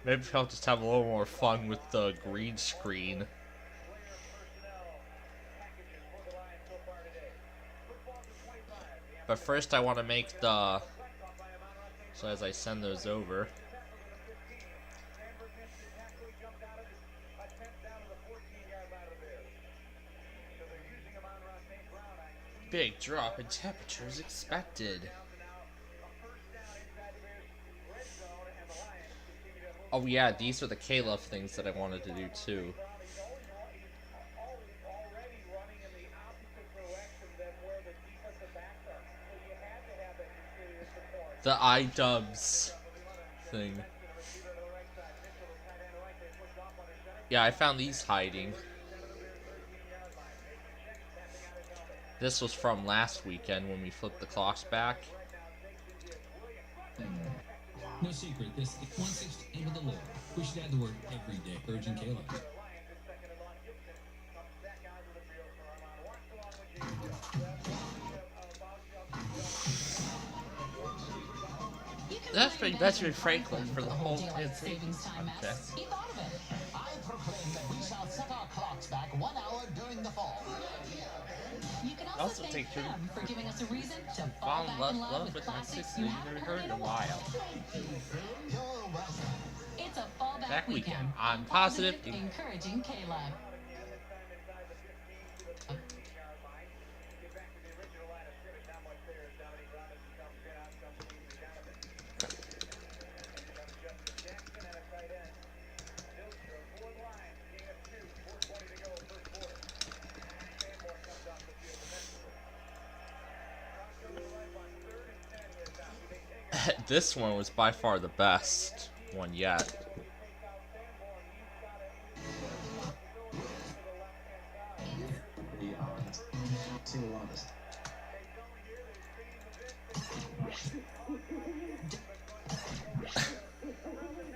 Maybe I'll just have a little more fun with the green screen. But first I want to make the... So as I send those over... Big drop in temperatures expected. Oh yeah, these are the K-Love things that I wanted to do too. The iDubbbz thing. Yeah, I found these hiding. This was from last weekend when we flipped the clocks back. No secret, this is 1/6 of the Lord. We should add the word every day, urging Caleb. That's pretty Benjamin Franklin for the whole savings time masks. He thought of it. I proclaim that we shall set our clocks back 1 hour during the fall. You can also thank them for giving us a reason to fall back in love with classics you haven't heard in a while. You're welcome. It's a fallback Back weekend. weekend on Positive Encouraging K-Lab. This one was by far the best one yet.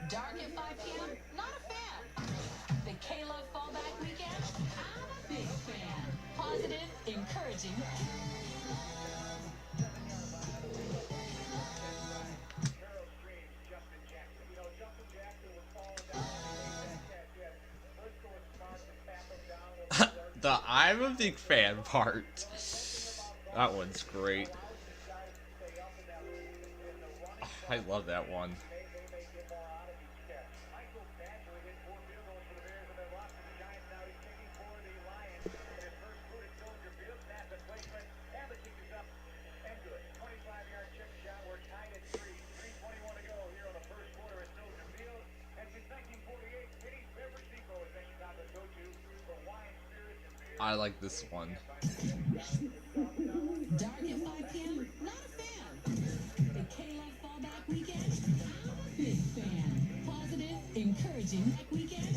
Dark at 5 p.m.? Not a fan. The K-Love fallback weekend? I'm a big fan. Positive, encouraging. The I'm a big fan part. That one's great. I love that one. I like this one. Dark at 5 p.m.? Not a fan. The K-Love fallback weekend? I'm a big fan. Positive, encouraging weekend?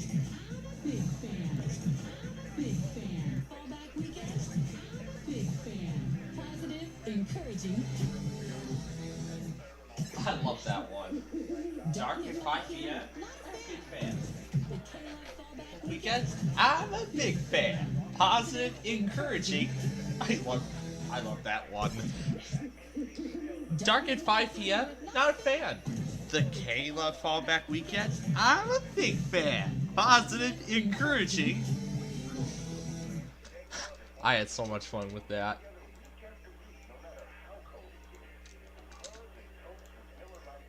I'm a big fan. I'm a big fan. Fallback weekend? I'm a big fan. Positive, encouraging Dark at 5 p.m. Not I'm a a big fan. fan. The K-Love fallback Weekends, I'm a big fan. Positive, encouraging. I love that one. Dark at 5 p.m. Not a fan. The Kayla fallback weekend. I'm a big fan. Positive, encouraging. I had so much fun with that.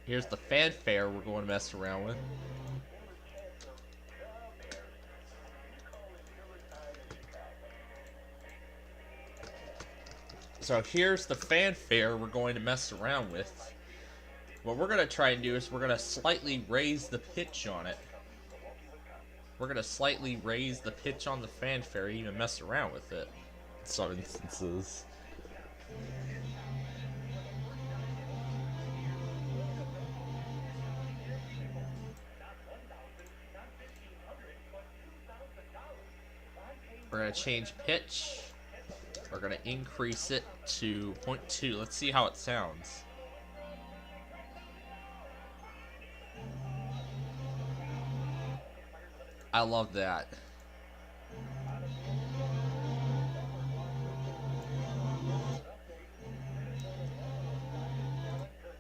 Here's the fanfare we're going to mess around with. So here's the fanfare we're going to mess around with. What we're going to try and do is we're going to slightly raise the pitch on it. We're going to slightly raise the pitch on the fanfare and even mess around with it in some instances. We're going to change pitch. We're going to increase it to 0.2. Let's see how it sounds. I love that.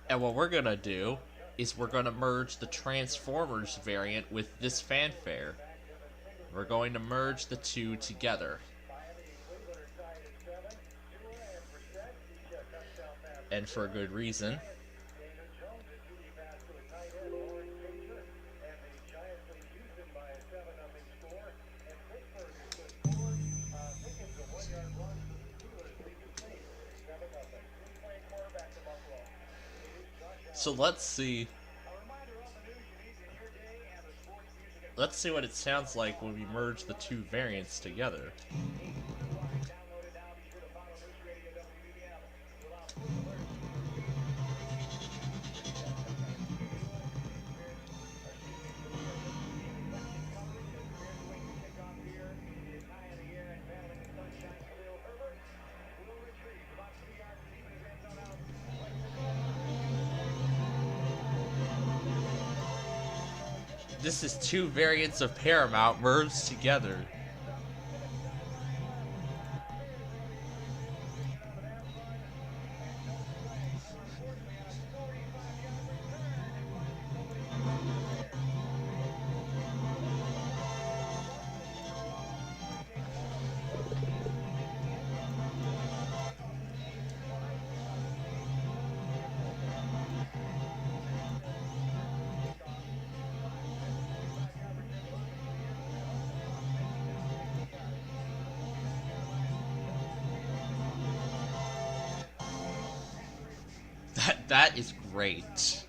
And what we're going to do is we're going to merge the Transformers variant with this fanfare. We're going to merge the two together. And for a good reason. So let's see what it sounds like when we merge the two variants together. This is two variants of Paramount merged together. That is great.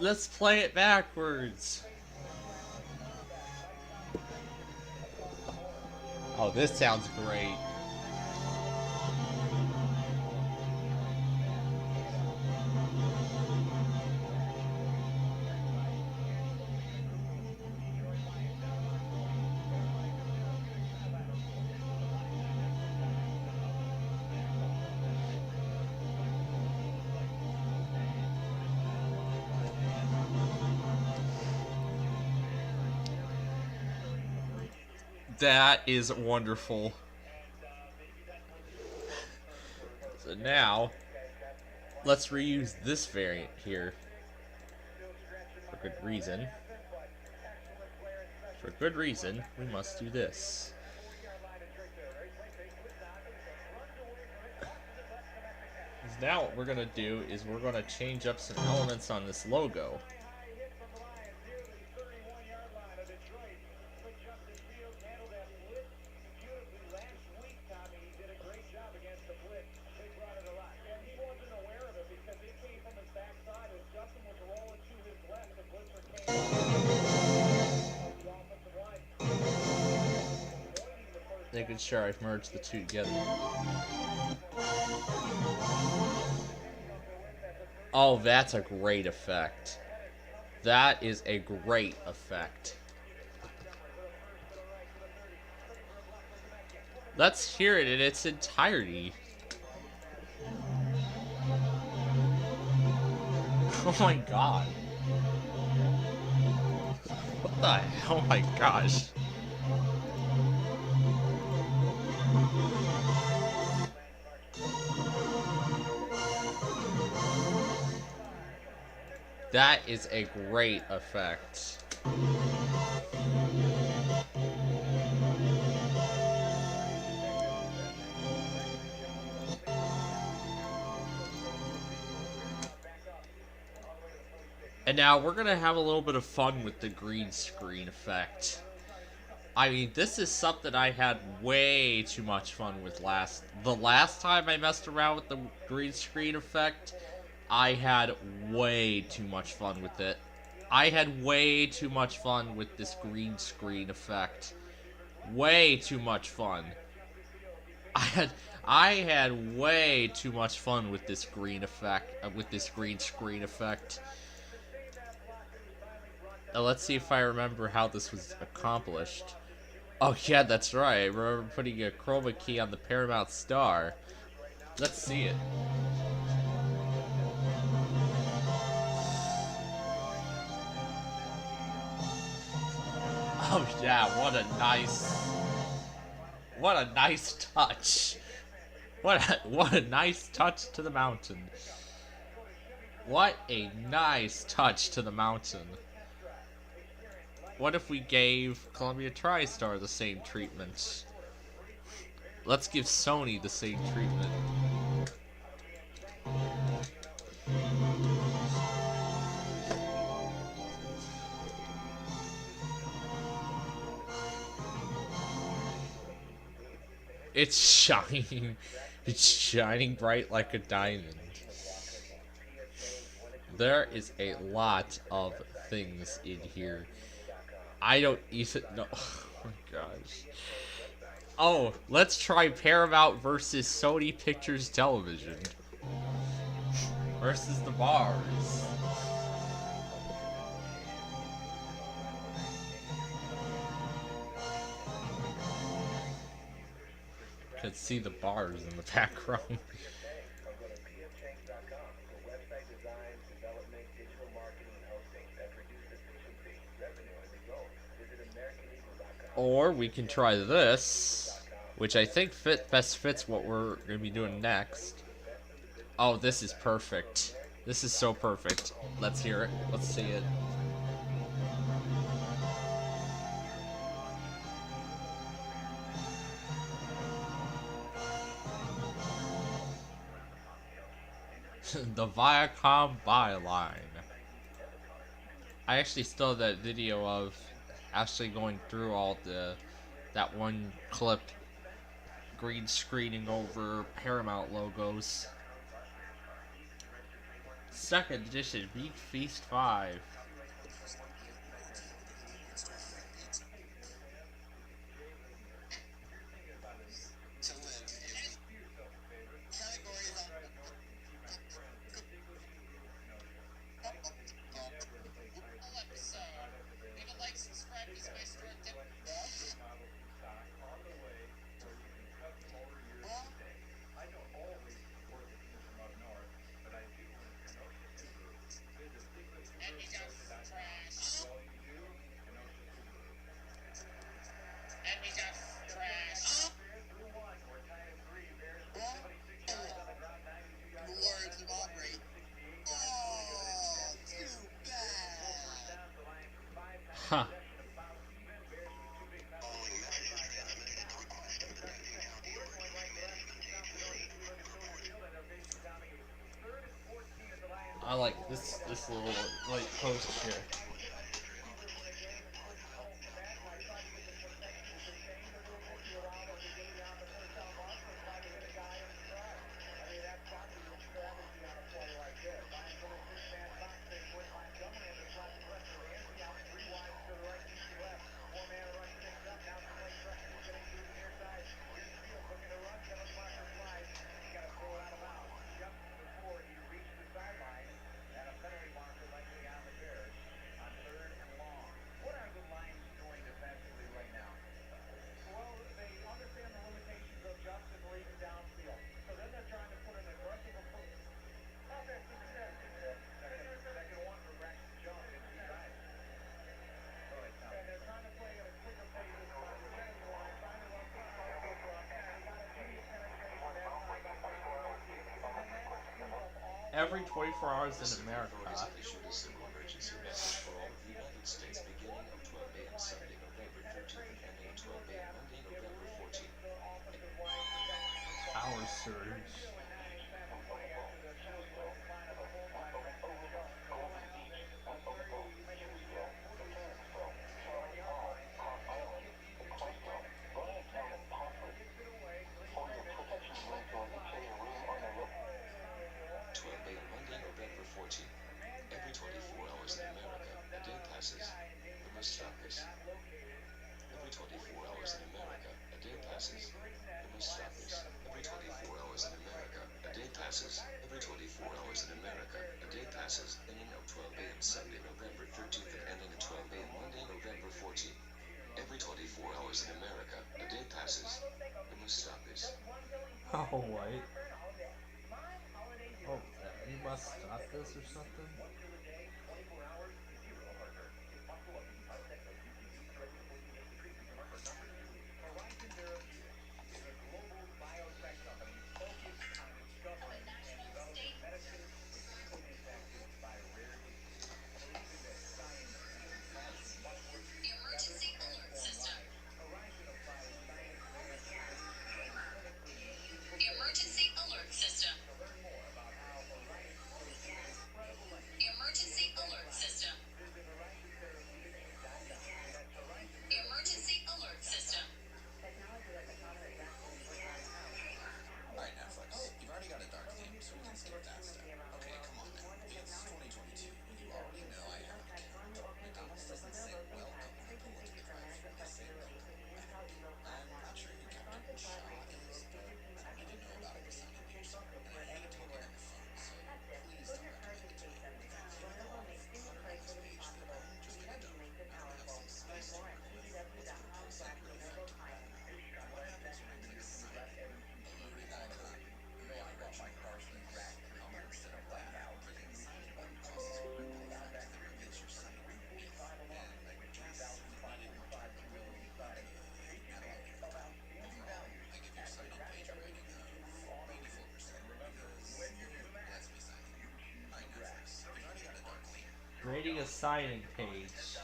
Let's play it backwards. Oh, this sounds great. That is wonderful. So now, let's reuse this variant here. For good reason. For good reason, we must do this. Now what we're going to do is we're going to change up some elements on this logo. making sure I've merged the two together. Oh, that's a great effect. That is a great effect. Let's hear it in its entirety. Oh my god. What the hell? Oh my gosh. That is a great effect. And now we're gonna have a little bit of fun with the green screen effect. I mean, this is something I had way too much fun with the last time I messed around with the green screen effect. I had way too much fun with it. I had way too much fun with this green screen effect. Way too much fun. I had way too much fun with this green effect, with this green screen effect. Now let's see if I remember how this was accomplished. Oh yeah, that's right. I remember putting a chroma key on the Paramount Star. Let's see it. Oh yeah, what a nice touch. What a nice touch to the mountain. What a nice touch to the mountain. What if we gave Columbia TriStar the same treatment? Let's give Sony the same treatment. It's shining. It's shining bright like a diamond. There is a lot of things in here. I don't even know. Oh my gosh. Oh, let's try Paramount versus Sony Pictures Television. Versus the bars. Could see the bars in the background. Or we can try this, which I think best fits what we're going to be doing next. Oh, this is perfect. This is so perfect. Let's hear it. Let's see it. The Viacom byline. I actually still have that video of actually going through all that one clip, green screening over Paramount logos. Second edition, Meat Feast 5. Huh. I like this little like post here. every 24 hours in America. Has issued a civil emergency message for all of the United States beginning at 12 a.m. Sunday, November 13th and ending at 12 a.m. Monday, November 14th. Power surge. 12 a.m. Monday, November 14th. Every 24 hours in America, a day passes. We must stop this. Every 24 hours in America, a day passes. We must stop this. Every 24 hours in America, a day passes. Every 24 hours in America, a day passes. Beginning at 12 a.m. Sunday, November 13th and ending at 12 a.m. Monday, November 14th. Every 24 hours in America, a day passes. We must stop this. Oh, wait. Oh, you must stop this or something? Emergency alert system. Emergency alert system. Emergency alert system. Alright, Netflix, you've already got a dark theme, so we can skip that step. Okay, come on now. It's 2022, and you already know I have an account. McDonald's doesn't say welcome when I pull into the drive-thru, they say welcome. I'm not sure who Captain Shaw is, but I didn't know about it was signing news, and I hate talking on the phone, so please don't recommend it to me. In fact, if I go off on our next page, the phone just gonna dump. I don't have some space to work with. Let's go post-up really effective. What happens when I click sign in? A loading icon. May I watch my parsley rack? How about instead of that, clicking the sign in button causes a ripple effect that reveals your site underneath. And I guess you needed more time to build good analog content. Overall, I give your sign in page a rating of 94% because it lets me sign in. Alright, Netflix, you've already got a dark theme. Rating a sign-in page.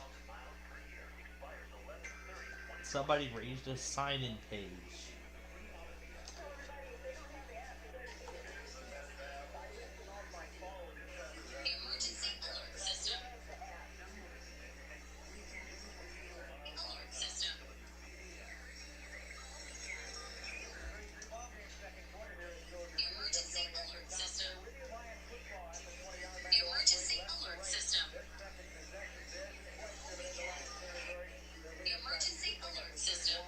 Somebody raised a sign-in page. Emergency alert system. Alert system. Emergency alert system. Emergency alert system. Emergency alert system.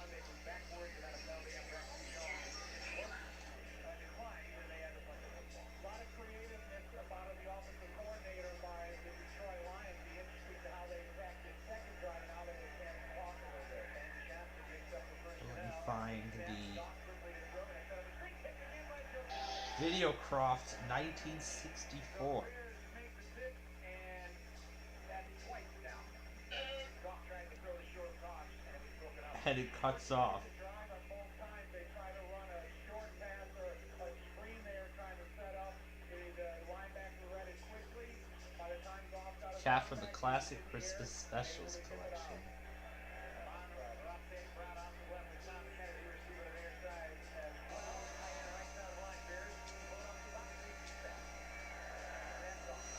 Let me find the Videocroft 1964. And it cuts off. Cat from the Classic Christmas Specials collection.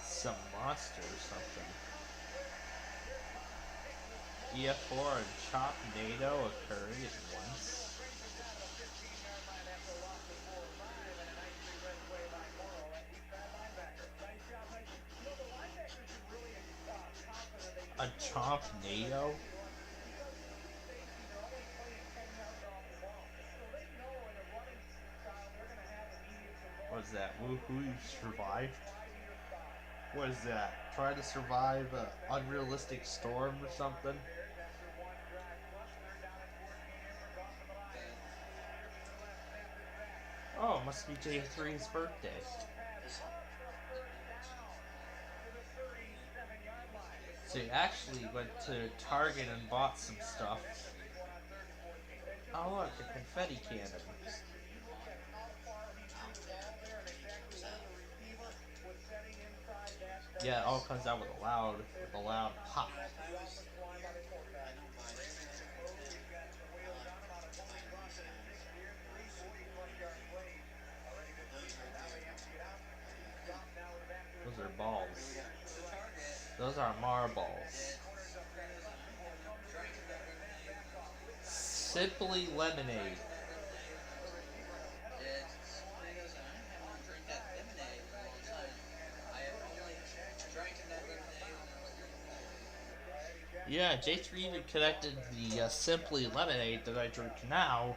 Some monster or something. EF4 and Chop NATO occurring at once. A Chomp NATO? What is that? Who survived? What is that? Try to survive an unrealistic storm or something? Oh, it must be J3's birthday. So he actually went to Target and bought some stuff. Oh look, a confetti cannon. Yeah, it all comes out with a loud pop. I don't buy just the typical 10 playing these guys or super playing thing. But those right there though, Those are balls. the target Those are marbles. that Sabrina's on, drinking that lemonade when I was like 5. Simply lemonade. Drinking that lemonade when I was like 4. That Sabrina's on. I haven't drank that lemonade in a long time. I have only drinking that lemonade when I was like 4. Yeah, J3 even connected the Simply Lemonade that I drink now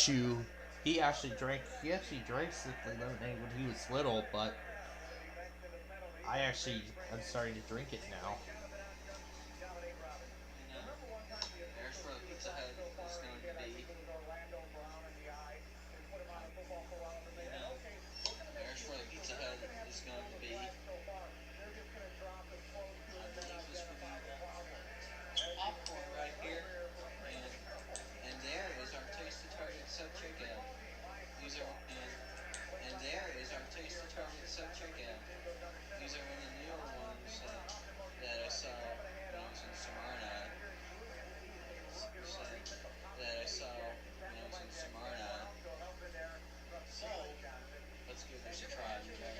to. He actually drank Simply Lemonade when he was little, but I'm starting to drink it now. I know. There's where the Pizza Hut is going to be. You know. There's where the Pizza Hut is going to be. Underneath this freaking popcorn right here. And there is our Tasty Target self-checkout. These are and there is our Tasty Target self-checkout. These are one of the newer ones that I saw when I was in Smyrna. So, let's give this a try, you guys.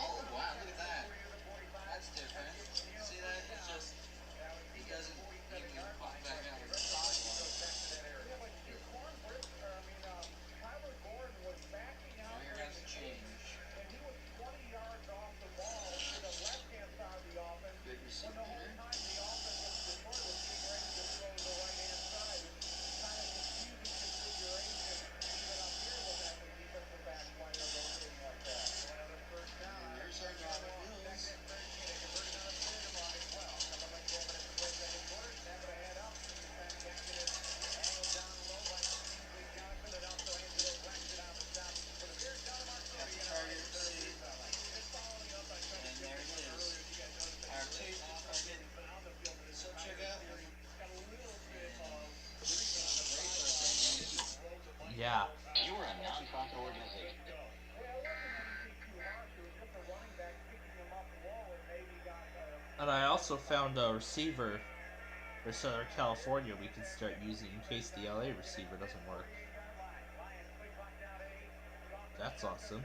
Oh, wow, look at that. That's different. See that? It's just, he doesn't even pop back out of the sideline. Now here has a change. Good receiver here. And there's our dollar bills. Got the target receipt. And there it is. Our Tasty Target self-checkout. Yeah. You are a non-profit organization. And I also found a receiver for Southern California we can start using in case the LA receiver doesn't work. That's awesome.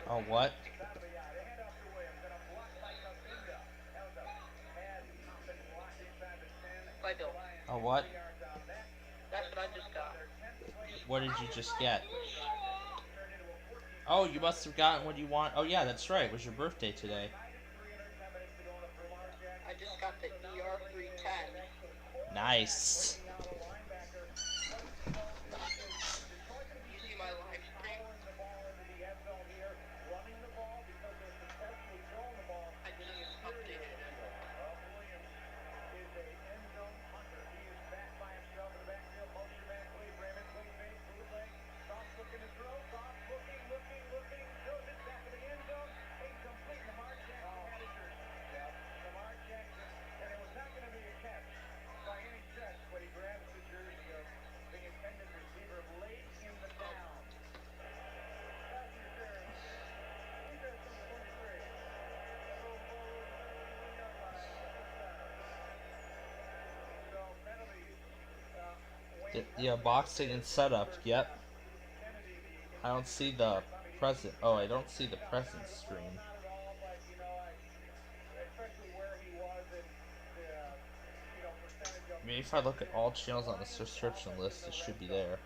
Oh, what? Oh, what? That's what I just got. What did you just get? Oh, you must have gotten what you want. Oh, yeah, that's right. It was your birthday today. I just got the ER310. Nice. You see my live stream? Yeah, boxing and setup. Yep. I don't see the present. Oh, I don't see the present stream. Maybe if I look at all channels on the subscription list, it should be there.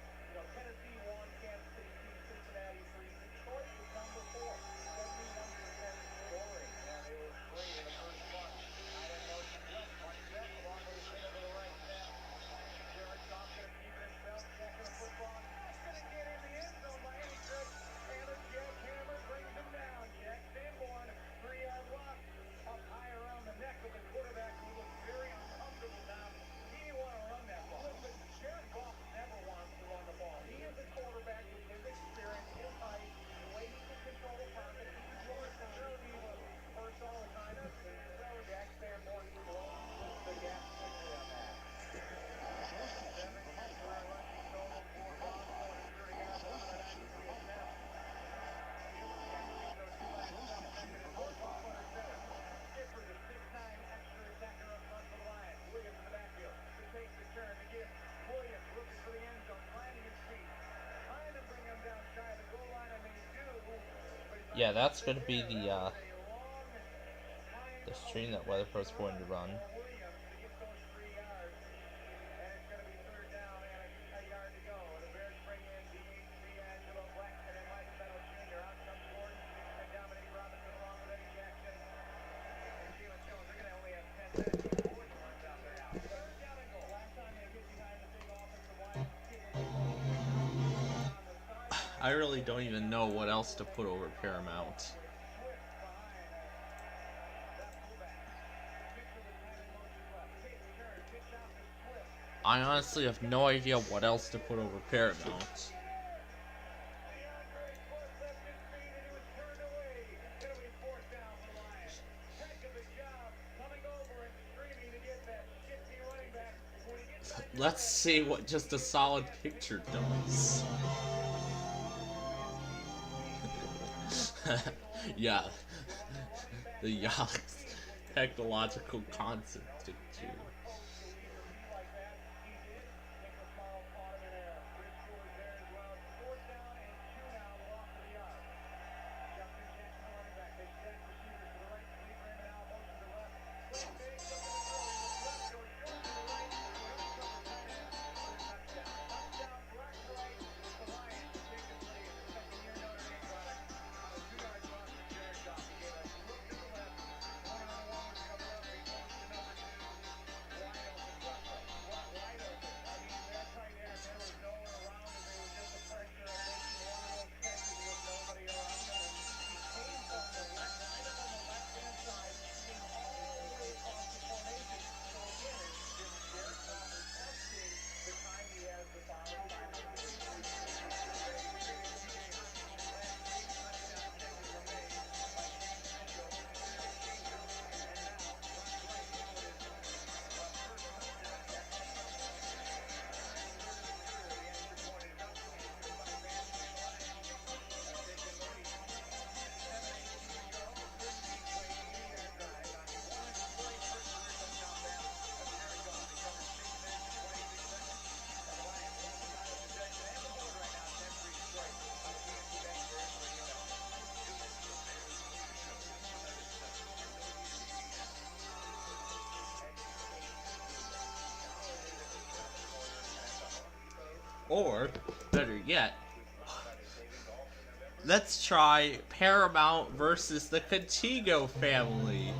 Yeah, that's going to be the stream that WeatherPro is going to run. I really don't even know what else to put over Paramount. I honestly have no idea what else to put over Paramount. Let's see what just a solid picture does. Yeah, the technological concept too. Or, better yet, let's try Paramount versus the Contigo family.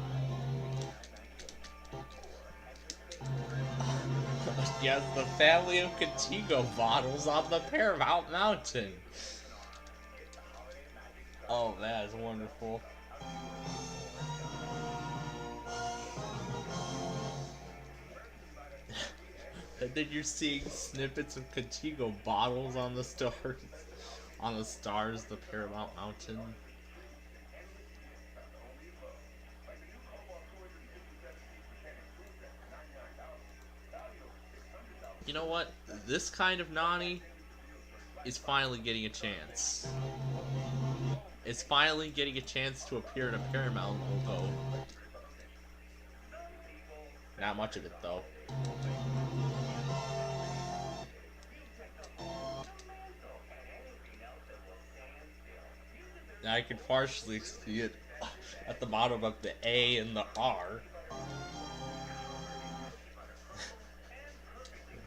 Yes, the family of Contigo bottles on the Paramount Mountain. Oh, that is wonderful. And then you're seeing snippets of Contigo bottles on the stars. On the stars, the Paramount Mountain. You know what? This kind of Nani is finally getting a chance. It's finally getting a chance to appear in a Paramount logo. Not much of it, though. I can partially see it at the bottom of the A and the R.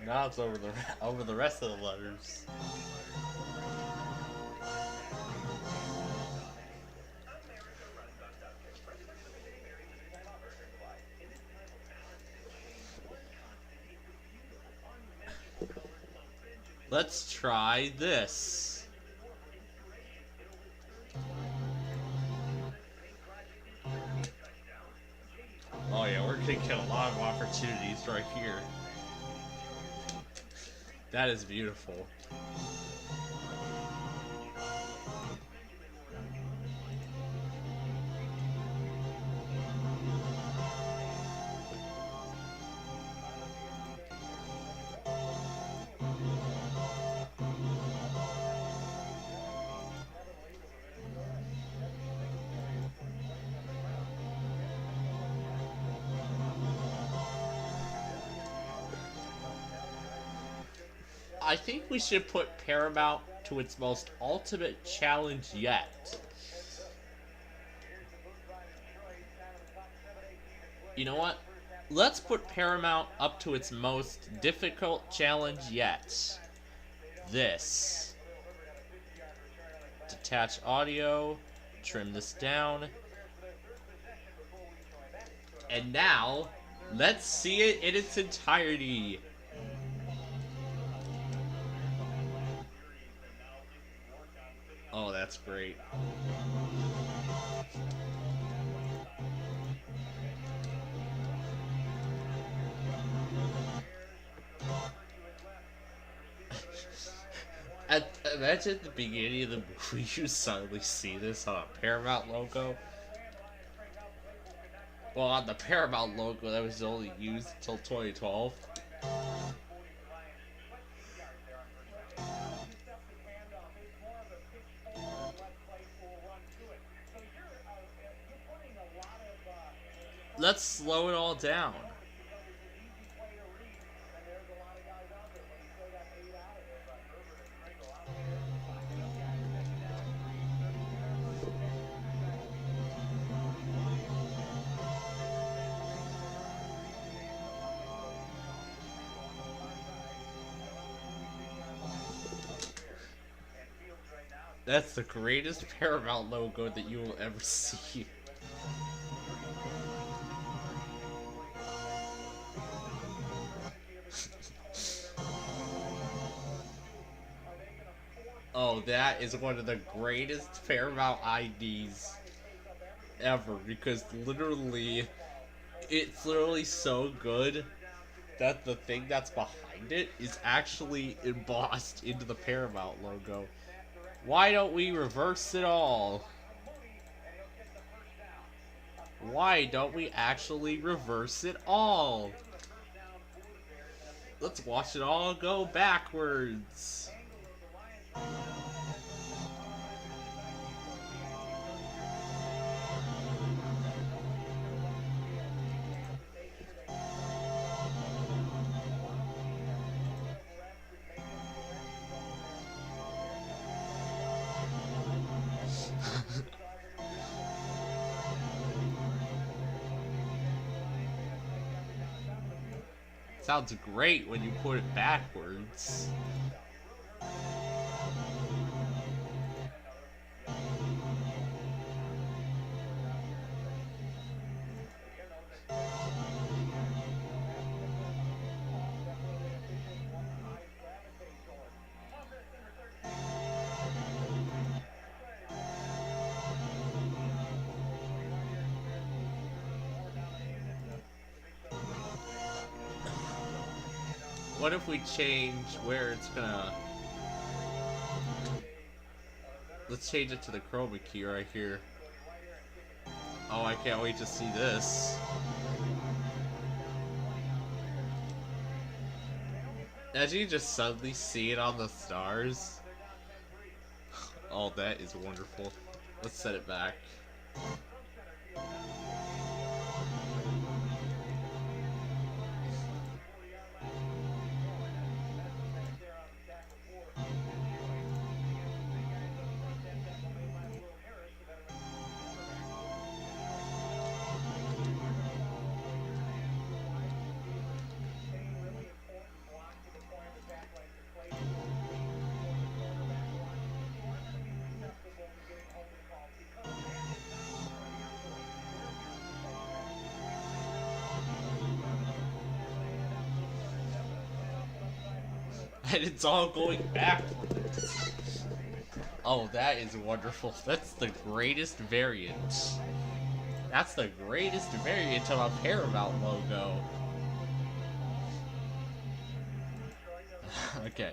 Now it's over the rest of the letters. Let's try this. Oh yeah, we're gonna get a lot of opportunities right here. That is beautiful. I think we should put Paramount to its most ultimate challenge yet. You know what? Let's put Paramount up to its most difficult challenge yet. This. Detach audio. Trim this down. And now, let's see it in its entirety. Oh, that's great. Imagine at the beginning of the movie you suddenly see this on a Paramount logo. Well, on the Paramount logo that was only used until 2012. Let's slow it all down. That's the greatest Paramount logo that you will ever see. Oh, that is one of the greatest Paramount IDs ever, because literally, it's literally so good that the thing that's behind it is actually embossed into the Paramount logo. Why don't we reverse it all? Why don't we actually reverse it all? Let's watch it all go backwards. Sounds great when you put it backwards. What if we change where it's gonna... Let's change it to the chroma key right here. Oh, I can't wait to see this. As you just suddenly see it on the stars. Oh, that is wonderful. Let's set it back. And it's all going backwards. Oh, that is wonderful. That's the greatest variant. That's the greatest variant of a Paramount logo. Okay.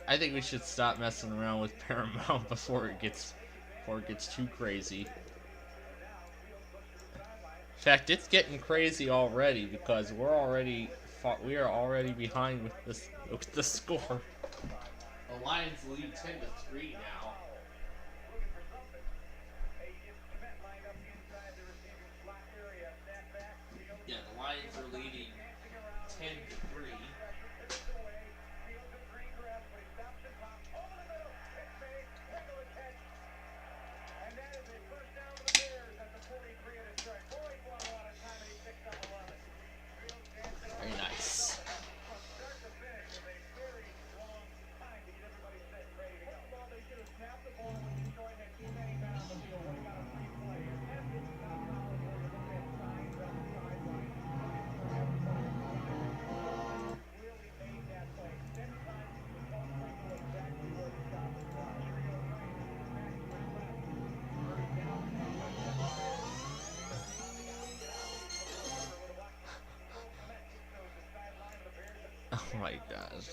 I think we should stop messing around with Paramount before it gets too crazy. In fact, it's getting crazy already because we are already behind with the score. The Lions lead 10-3 now. Yeah, the Lions are leading 10-3. Very nice. Oh my gosh.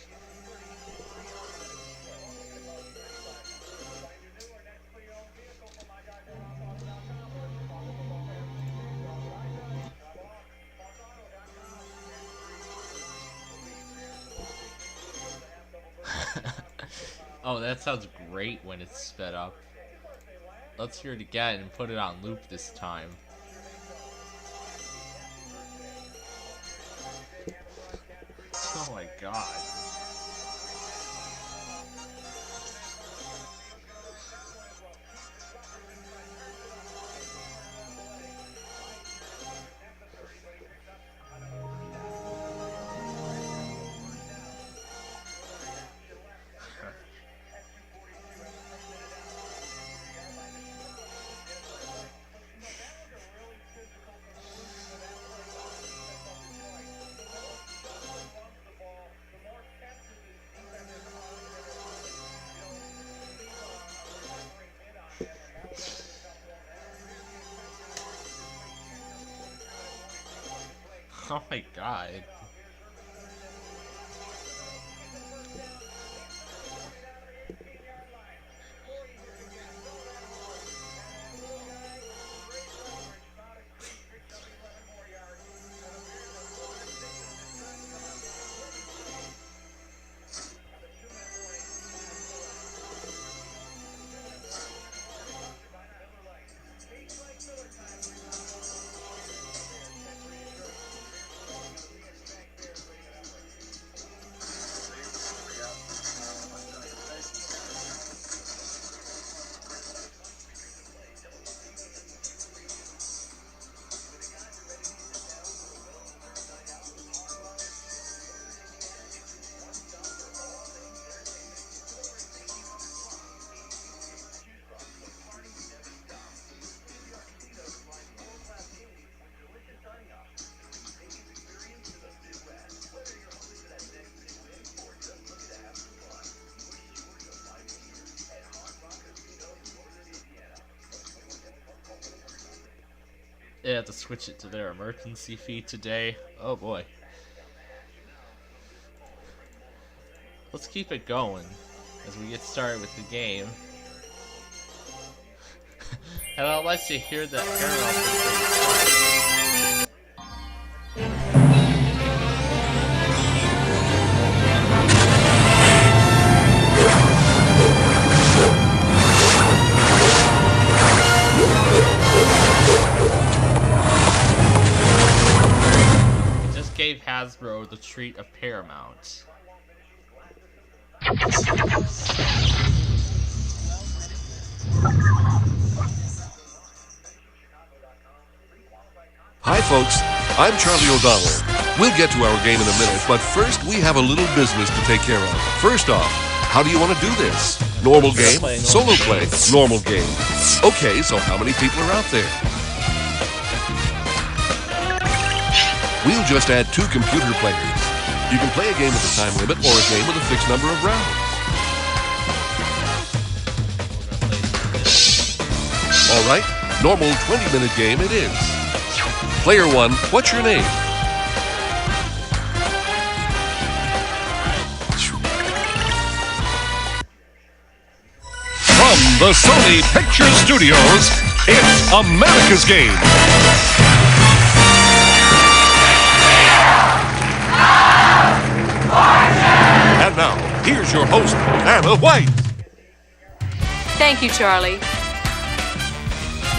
Oh, that sounds great when it's sped up. Let's hear it again and put it on loop this time. Oh my god. Oh my god. They have to switch it to their emergency feed today. Oh boy. Let's keep it going as we get started with the game. And I'll let you hear that parallel. Gave Hasbro the treat of Paramount. Hi folks, I'm Charlie O'Donnell. We'll get to our game in a minute, but first we have a little business to take care of. First off, how do you want to do this? Normal game, solo play, normal game. Okay, so how many people are out there? We'll just add 2 computer players. You can play a game with a time limit or a game with a fixed number of rounds. All right, normal 20-minute game it is. Player 1, what's your name? From the Sony Picture Studios, it's America's Game. And now, here's your host, Anna White. Thank you, Charlie.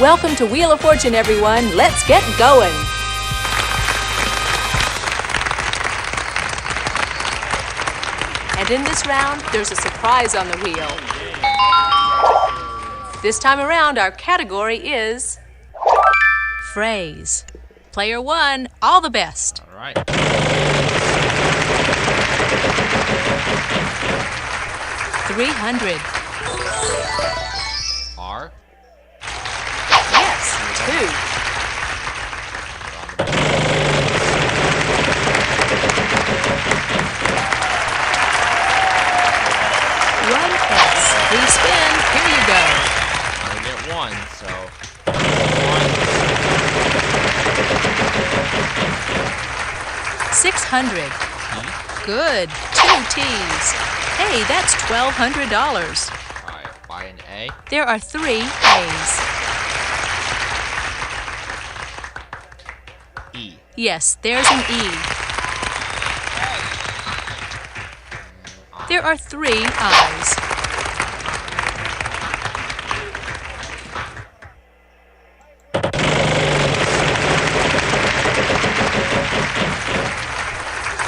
Welcome to Wheel of Fortune, everyone. Let's get going. And in this round, there's a surprise on the wheel. This time around, our category is phrase. Player 1, all the best. All right. $300. R. Yes, 2. Please spin. Here you go. I get 1, so 600. Good. 2 T's. Hey, that's $1,200. all right. Buy an A. There are 3 A's. E. Yes, there's an E. There are 3 I's.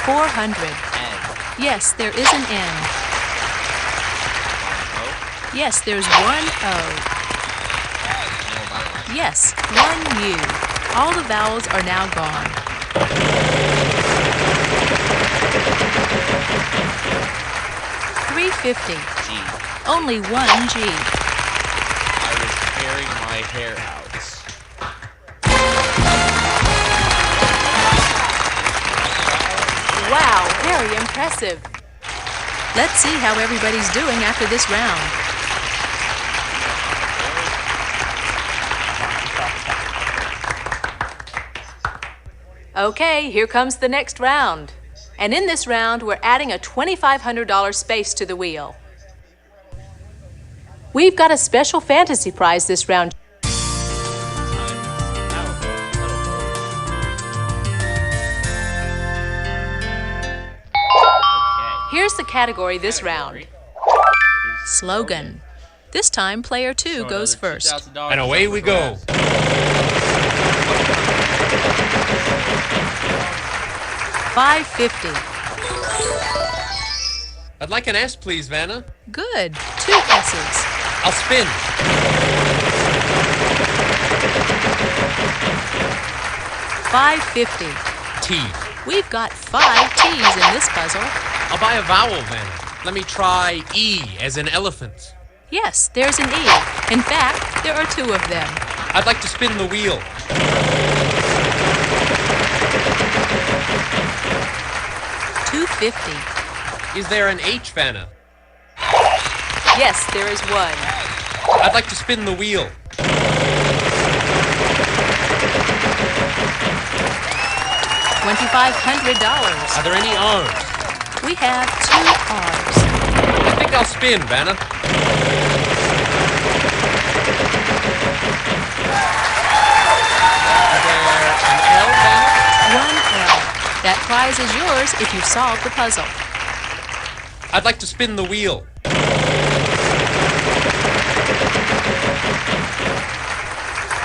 $400. N. Yes, there is an N. O. Yes, there's 1 O. Yes, 1 U. All the vowels are now gone. $350. G. Only 1 G. I was tearing my hair out. Wow, very impressive. Let's see how everybody's doing after this round. Okay, here comes the next round. And in this round, we're adding a $2,500 space to the wheel. We've got a special fantasy prize this round. Here's the category this round. Slogan. This time, player 2 goes first. And away we go. $550. I'd like an S, please, Vanna. Good. 2 S's. I'll spin. $550. T. We've got 5 T's in this puzzle. I'll buy a vowel, Vanna. Let me try E as in elephant. Yes, there's an E. In fact, there are 2 of them. I'd like to spin the wheel. $250. Is there an H, Vanna? Yes, there is 1. I'd like to spin the wheel. $2,500. Are there any R's? We have 2 R's. I think I'll spin, Vanna. Is there an L, Vanna? 1 L. That prize is yours if you solve the puzzle. I'd like to spin the wheel.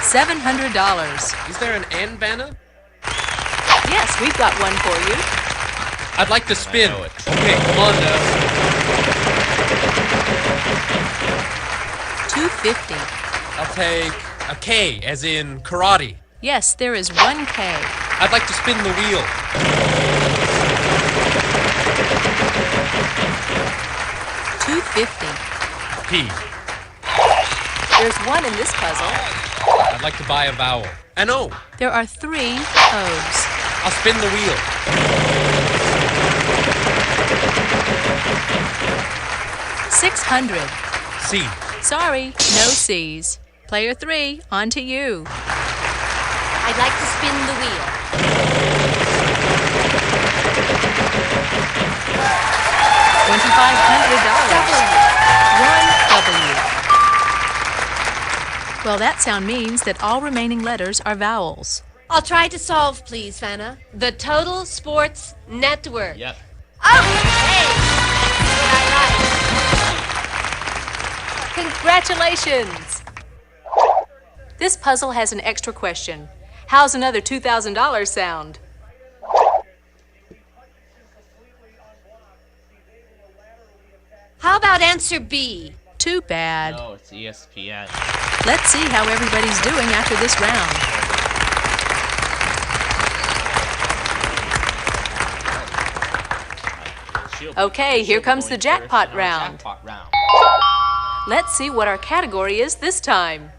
$700. Is there an N, Vanna? Yes, we've got one for you. I'd like to spin. I know it. Okay, come on now. $250. I'll take a K, as in karate. Yes, there is 1 K. I'd like to spin the wheel. $250. P. There's 1 in this puzzle. I'd like to buy a vowel. An O. There are 3 O's. I'll spin the wheel. 600. C. Sorry, no C's. Player 3, on to you. I'd like to spin the wheel. $2,500. 1 W. Well, that sound means that all remaining letters are vowels. I'll try to solve, please, Vanna. The Total Sports Network. Yep. Oh, hey! What I like. Congratulations! This puzzle has an extra question. How's another $2,000 sound? How about answer B? Too bad. No, it's ESPN. Let's see how everybody's doing after this round. Okay, here comes the jackpot round. Let's see what our category is this time.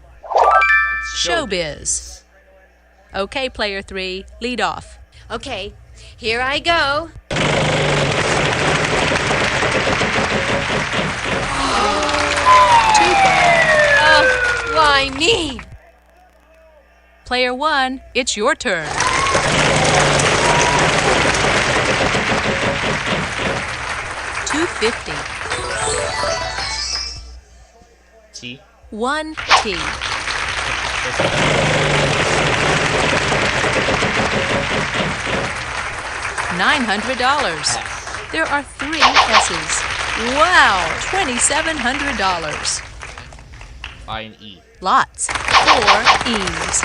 Showbiz. Okay, player 3, lead off. Okay, here I go. Oh, why me? Player 1, it's your turn. $250. T. 1 T. $900. There are 3 S's. Wow, $2,700. By an E. Lots. 4 E's.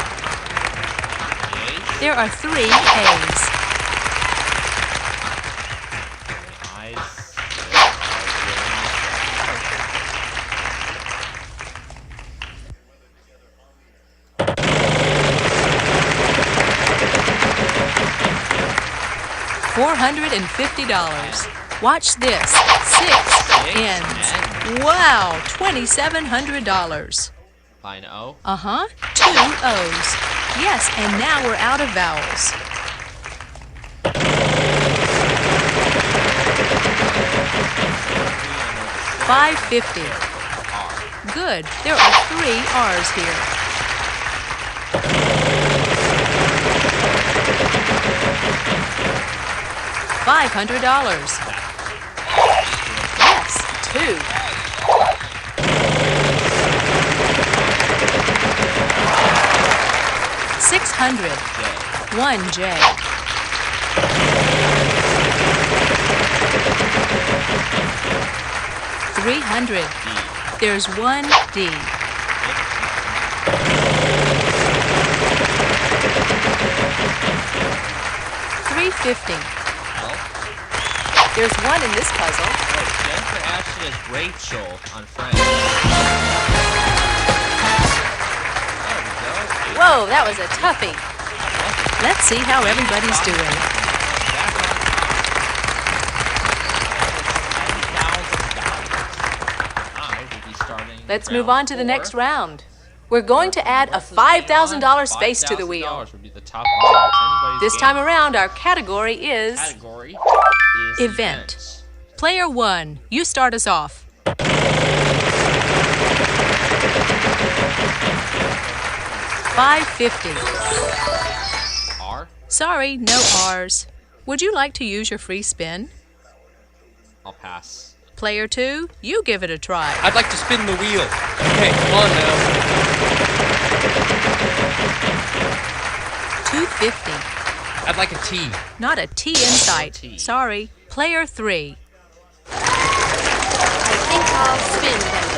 There are 3 A's. $450. Watch this. 6 N's. Wow, $2,700. By an O. 2 O's. Yes, and now we're out of vowels. $550. Good. There are 3 R's here. $500. Yes, 2. $600. 1 J. $300. There's 1 D. $350. There's 1 in this puzzle. Oh, Jennifer Ashton is Rachel on Friends. Whoa, that was a toughie. Let's see how everybody's doing. Let's move on to the next round. We're going to add a $5,000 space to the wheel. This time around, our category is Event. Player 1, you start us off. $550. R? Sorry, no R's. Would you like to use your free spin? I'll pass. Player 2, you give it a try. I'd like to spin the wheel. Okay, come on now. $250. I'd like a T. Not a T in sight. Sorry. Player 3. I think I'll spin that.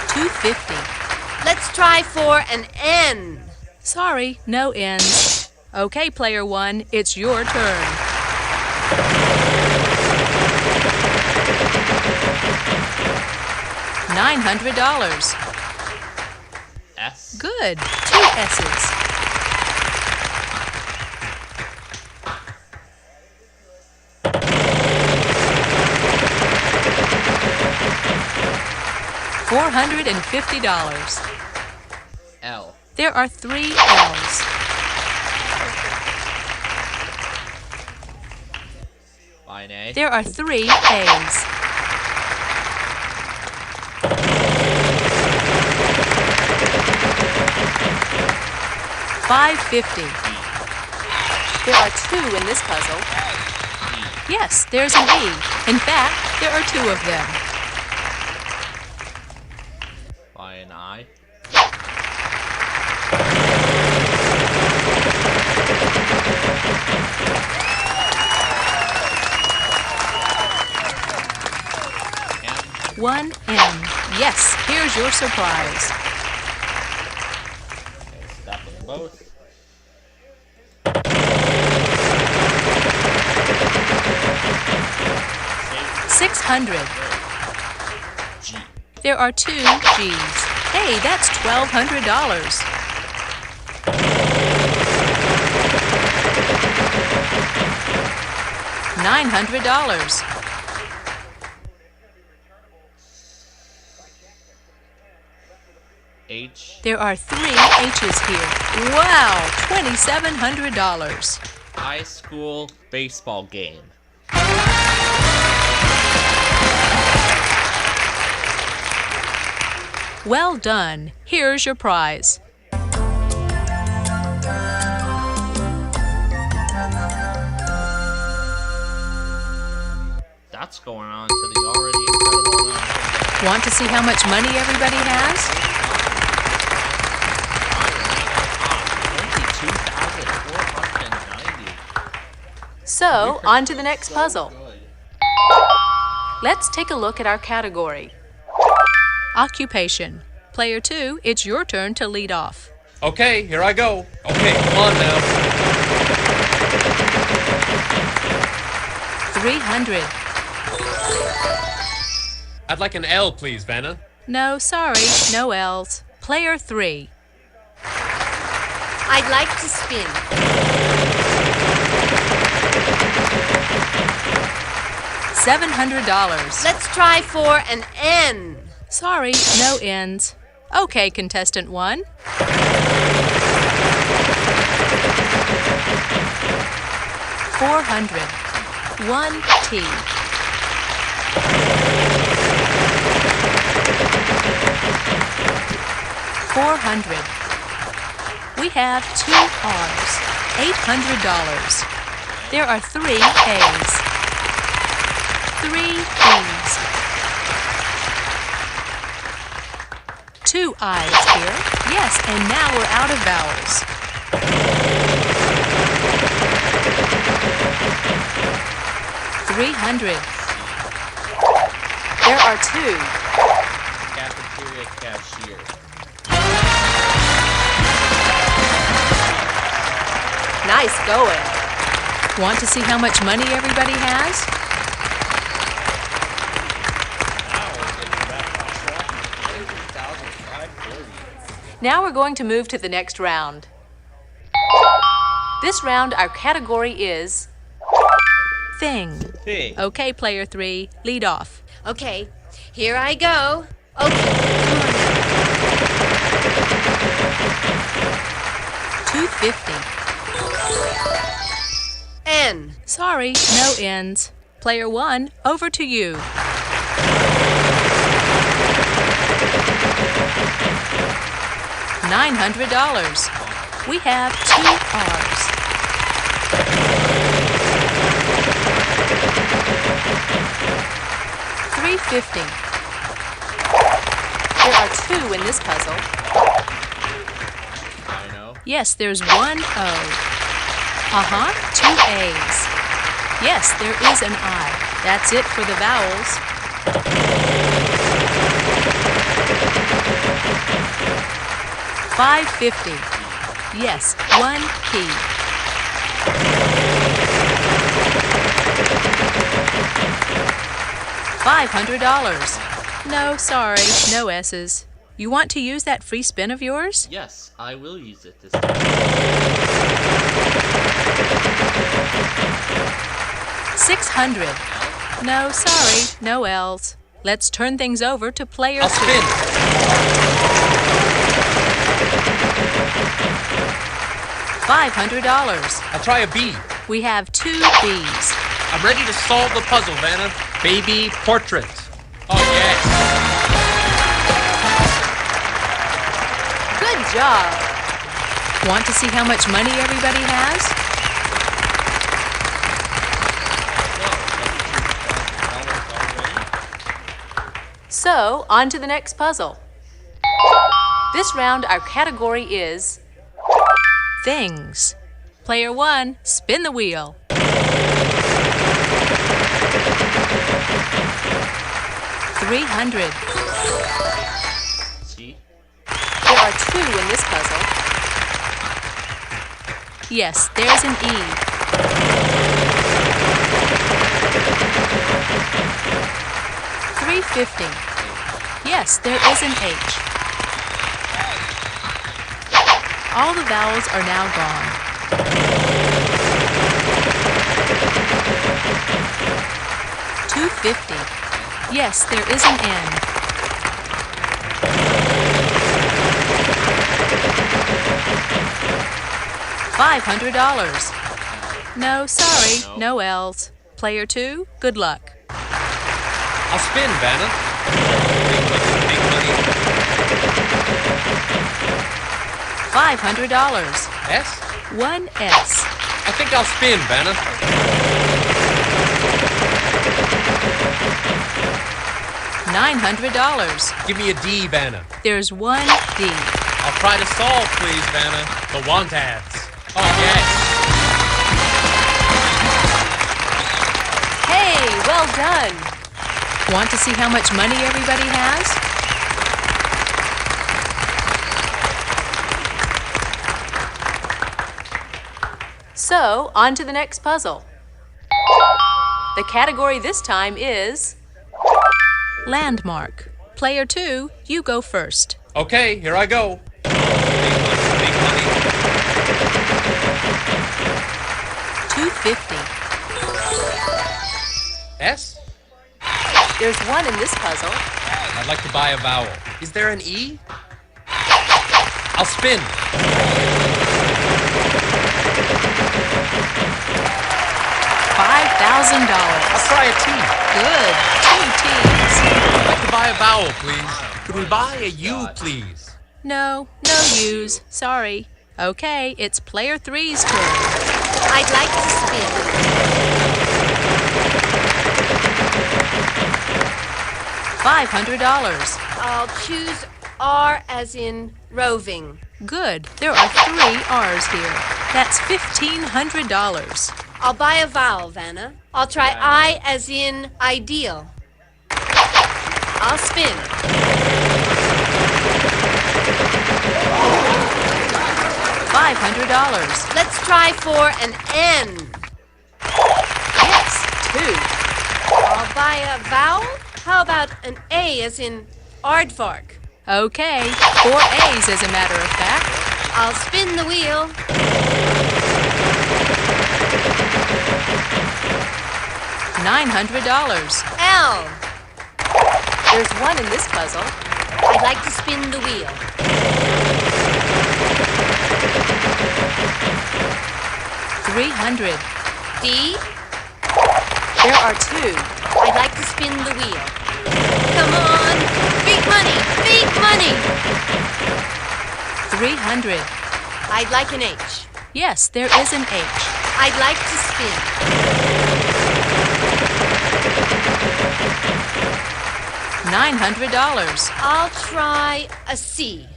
$250. Let's try for an N. Sorry, no N's. Okay, player 1, it's your turn. $900. S. Good. 2 S's. $450. L. There are 3 L's. Fine A. There are 3 A's. $5.50. There are 2 in this puzzle. Yes, there's an E. In fact, there are 2 of them. By an I. One M. Yes, here's your surprise. Okay, stop them both. $600. G. There are 2 G's. Hey, that's $1,200. $900. H. There are 3 H's here. Wow, $2,700. High school baseball game. Well done. Here's your prize. That's going on to the already incredible amount. Want to see how much money everybody has? So, on to the next puzzle. Let's take a look at our category. Occupation. Player 2, it's your turn to lead off. Okay, here I go. Okay, come on now. 300. I'd like an L, please, Vanna. No, sorry, no L's. Player 3. I'd like to spin. $700. Let's try for an N. Sorry, no N's. Okay, contestant 1. $400. 1 T. $400. We have 2 R's. $800. There are 3 A's. 3 B's. 2 I's here. Yes, and now we're out of vowels. $300. There are 2. Cafeteria cashier. Nice going. Want to see how much money everybody has? Now we're going to move to the next round. This round, our category is Thing. Thing. Okay, player 3, lead off. Okay, here I go. Okay, come on now. $250. N. Sorry, no N's. Player 1, over to you. $900. We have 2 R's. $350. There are 2 in this puzzle. I know. Yes, there's 1 O. 2 A's. Yes, there is an I. That's it for the vowels. $550. Yes, 1 P. $500. No, sorry, no S's. You want to use that free spin of yours? Yes, I will use it this time. $600. No, sorry, no L's. Let's turn things over to player 2. I'll spin. $500. I'll try a B. We have 2 B's. I I'm ready to solve the puzzle, Vanna. Baby portrait. Oh, yes. Good job. Want to see how much money everybody has? So, on to the next puzzle. This round, our category is things. Player 1, spin the wheel. 300. There are 2 in this puzzle. Yes, there's an E. 350. Yes, there is an H. All the vowels are now gone. 250. Yes, there is an N. 500. No, sorry, no L's. Player 2, good luck. I'll spin, Vanna. Big money. $500. S? 1 S. I think I'll spin, Vanna. $900. Give me a D, Vanna. There's 1 D. I'll try to solve, please, Vanna. The want ads. Oh, yes. Hey, well done. Want to see how much money everybody has? So, on to the next puzzle. The category this time is landmark. Player 2, you go first. Okay, here I go. Big money. 250. S? There's 1 in this puzzle. I'd like to buy a vowel. Is there an E? I'll spin. $5,000. I'll try a T. Good. 2 T's. I'd like to buy a vowel, please. Could we buy a U, please? No, no U's. Sorry. Okay, it's player 3's turn. I'd like to spin. $500. I'll choose R as in roving. Good. There are 3 R's here. That's $1,500. I'll buy a vowel, Vanna. I'll try I as in ideal. I'll spin. $500. Let's try for an N. Yes, 2. I'll buy a vowel. How about an A as in aardvark? Okay, 4 A's as a matter of fact. I'll spin the wheel. $900. L. There's 1 in this puzzle. I'd like to spin the wheel. $300. D. There are 2. I'd like to spin the wheel. Come on! Big money! Big money! 300. I'd like an H. Yes, there is an H. I'd like to spin. $900. I'll try a C.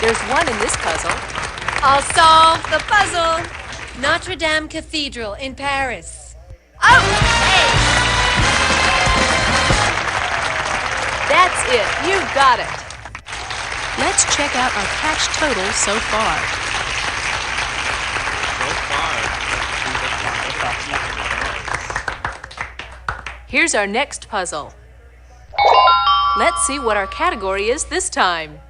There's 1 in this puzzle. I'll solve the puzzle. Notre Dame Cathedral in Paris. Oh, hey! That's it. You got it. Let's check out our cash total so far. Here's our next puzzle. Let's see what our category is this time.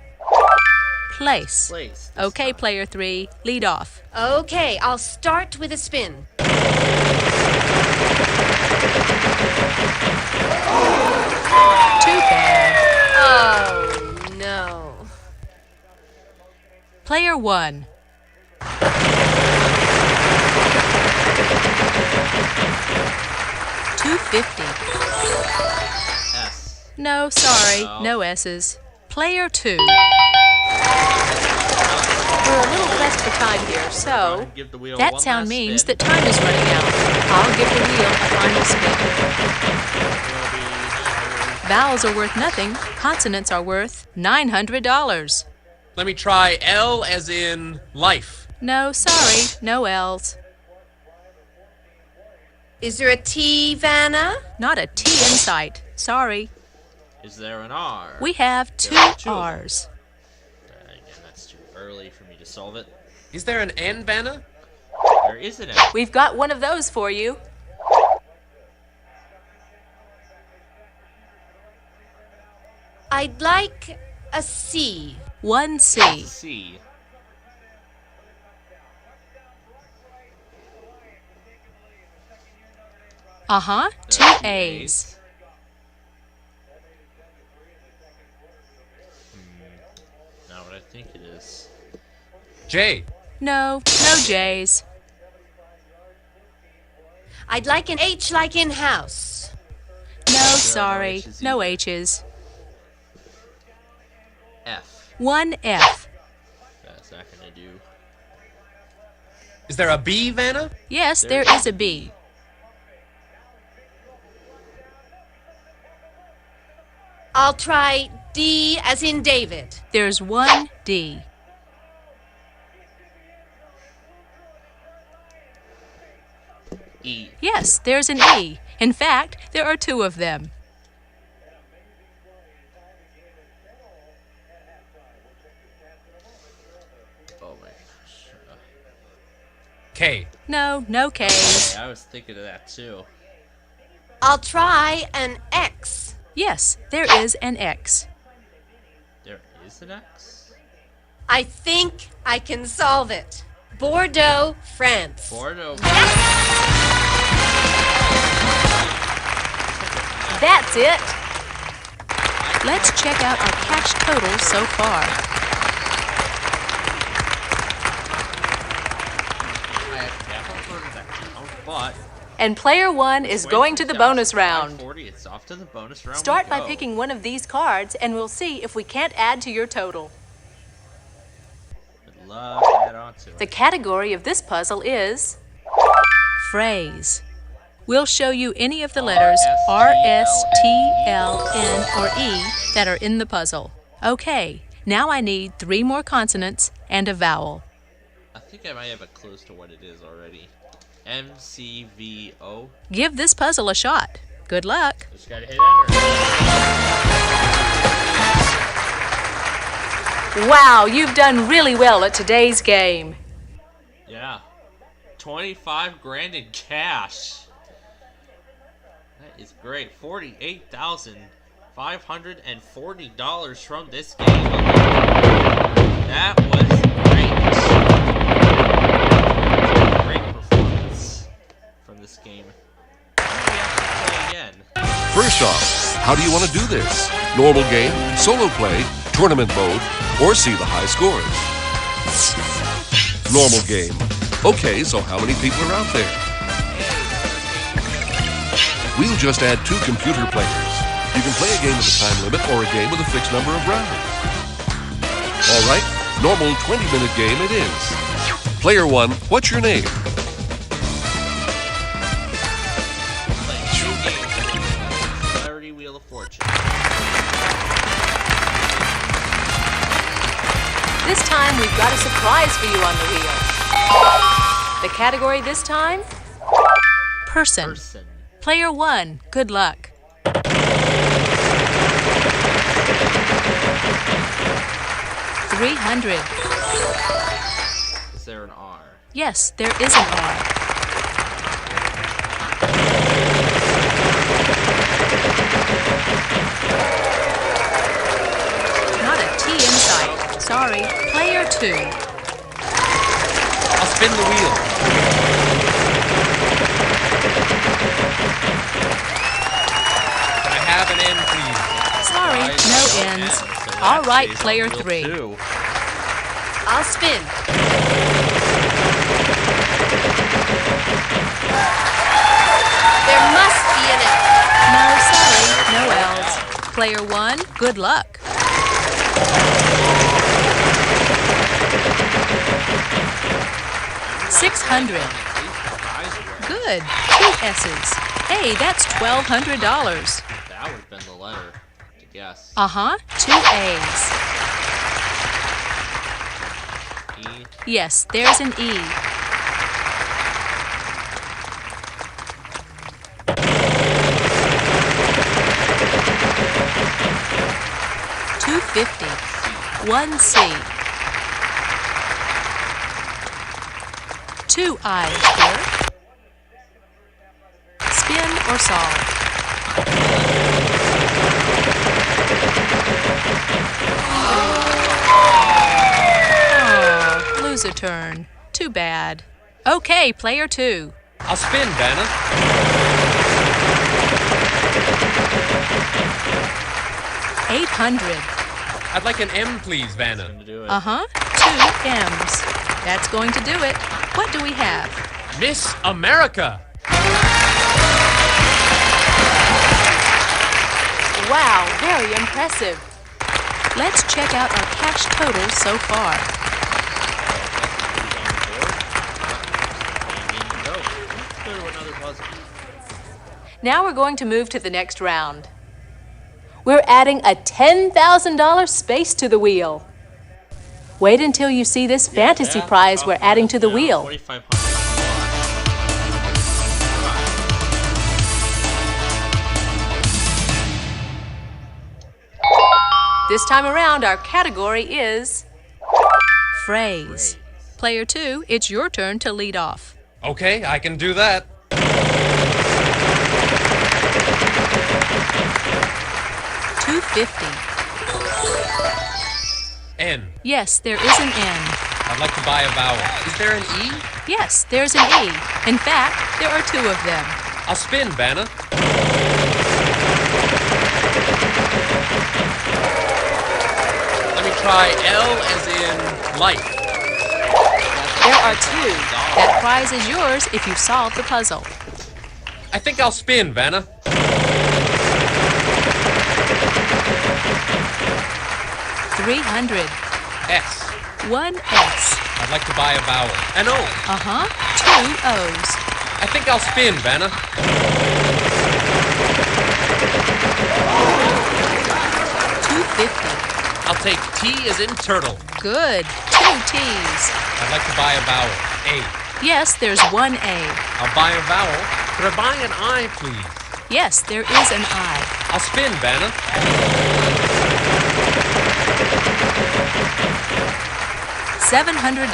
Place. Okay, player 3, lead off. Okay, I'll start with a spin. Too bad. Oh, no. Player 1. 250. S. No, sorry, No. no S's. Player 2. We're a little pressed for time here, so Give the wheel that one sound last means spin. that time is running out. I'll give the wheel a final spin. Vowels are worth nothing. Consonants are worth $900. Let me try L as in life. No, sorry, no L's. Is there a T, Vanna? Not a T in sight. Sorry. Is there an R? We have two There are two of them. R's. Again, that's too early for me to solve it. Is there an N, Vanna? There is an N. We've got one of those for you. I'd like a C. One C. C. Uh-huh, There two are two A's. Not what I think it is. J. No, no J's. I'd like an H like in-house. No, no sorry, H's no either. H's. F. One F. That's not gonna do. Is there a B, Vanna? Yes, There there is is a B. I'll try D as in David. There's one D. E. Yes, there's an E. In fact, there are two of them. Oh my gosh. K. No, no K's. I was thinking of that too. I'll try an X. Yes, there is an X. There is an X? I think I can solve it. Bordeaux, France. Bordeaux. That's it. Let's check out our cash total so far. I haven't heard of that count, but And player 1 is going to the bonus round. 40, it's off to the bonus round. Start we by go. picking one of these cards and we'll see if we can't add to your total. Would love to add on to it. The category of this puzzle is phrase. We'll show you any of the letters R, S, T, L, N, or E that are in the puzzle. Okay, now I need 3 more consonants and a vowel. I think I might have a clue as to what it is already. MCVO. Give this puzzle a shot. Good luck. Just gotta hit enter. Wow, you've done really well at today's game. Yeah. 25 grand in cash. That is great. $48,540 from this game. That was great. Great performance from this game. We have to play again. First off, how do you want to do this? Normal game, solo play, tournament mode, or see the high scores? Normal game. Okay, so how many people are out there? We'll just add 2 computer players. You can play a game with a time limit or a game with a fixed number of rounds. All right, normal 20-minute game it is. Player 1, what's your name? Playing 2 games of Celebrity Wheel of Fortune. This time we've got a surprise for you on the wheel. The category this time? Person. Player 1, good luck. $300. Is there an R? Yes, there is an R. Not a T in sight. Sorry. Player 2. I'll spin the wheel. Can I have an N, please? Sorry, no N's. All right, player 3. I'll spin. There must be an L. No, sorry, no L's. Player 1, good luck. $600. Good. 2 S's. Hey, that's $1,200. That would have been the letter to guess. 2 A's. E. Yes, there's an E. $250. 1 C. 2 I's here. Spin or solve? Oh, lose a turn. Too bad. Okay, player 2. I'll spin, Vanna. $800. I'd like an M, please, Vanna. 2 M's. That's going to do it. What do we have? Miss America. Wow, very impressive. Let's check out our cash totals so far. Now we're going to move to the next round. We're adding a $10,000 space to the wheel. Wait until you see this fantasy prize we're adding to the wheel. This time around, our category is phrase. Player 2, it's your turn to lead off. Okay, I can do that. $250. N. Yes, there is an N. I'd like to buy a vowel. Is there an E? Yes, there's an E. In fact, there are 2 of them. I'll spin, Vanna. Let me try L as in light. There are 2. That prize is yours if you solve the puzzle. I think I'll spin, Vanna. $300. S. 1 S. I'd like to buy a vowel. An O. 2 O's. I think I'll spin, Vanna. $250. I'll take T as in turtle. Good. 2 T's. I'd like to buy a vowel. A. Yes, there's 1 A. I'll buy a vowel. Could I buy an I, please? Yes, there is an I. I'll spin, Vanna. $700.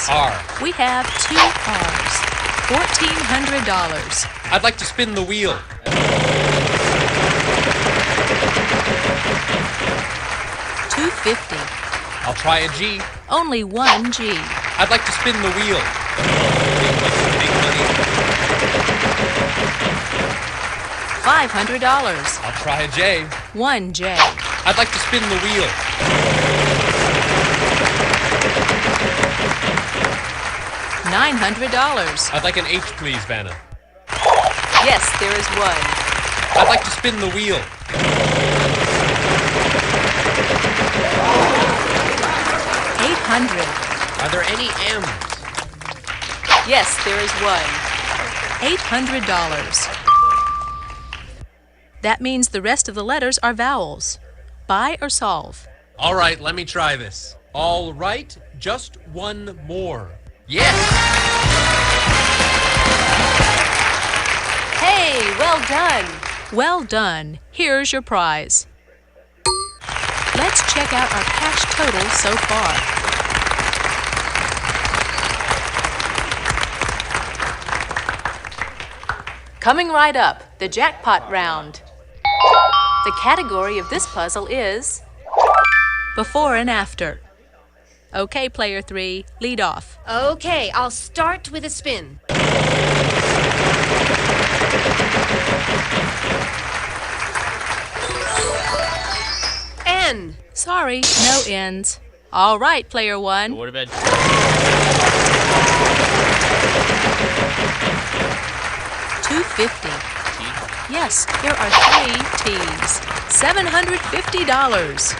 R. We have 2 R's. $1,400. I'd like to spin the wheel. $250. I'll try a G. Only 1 G. I'd like to spin the wheel. Big money. $500. I'll try a J. 1 J. I'd like to spin the wheel. $900. I'd like an H, please, Vanna. Yes, there is 1. I'd like to spin the wheel. $800. Are there any M's? Yes, there is 1. $800. That means the rest of the letters are vowels. Buy or solve? All right, let me try this. All right, just one more. Yes! Hey, well done. Well done. Here's your prize. Let's check out our cash total so far. Coming right up, the jackpot round. The category of this puzzle is before and after. Okay, player 3, lead off. Okay, I'll start with a spin. N. Sorry, no N's. All right, player 1. What about $250. Yes, there are 3 T's. $750.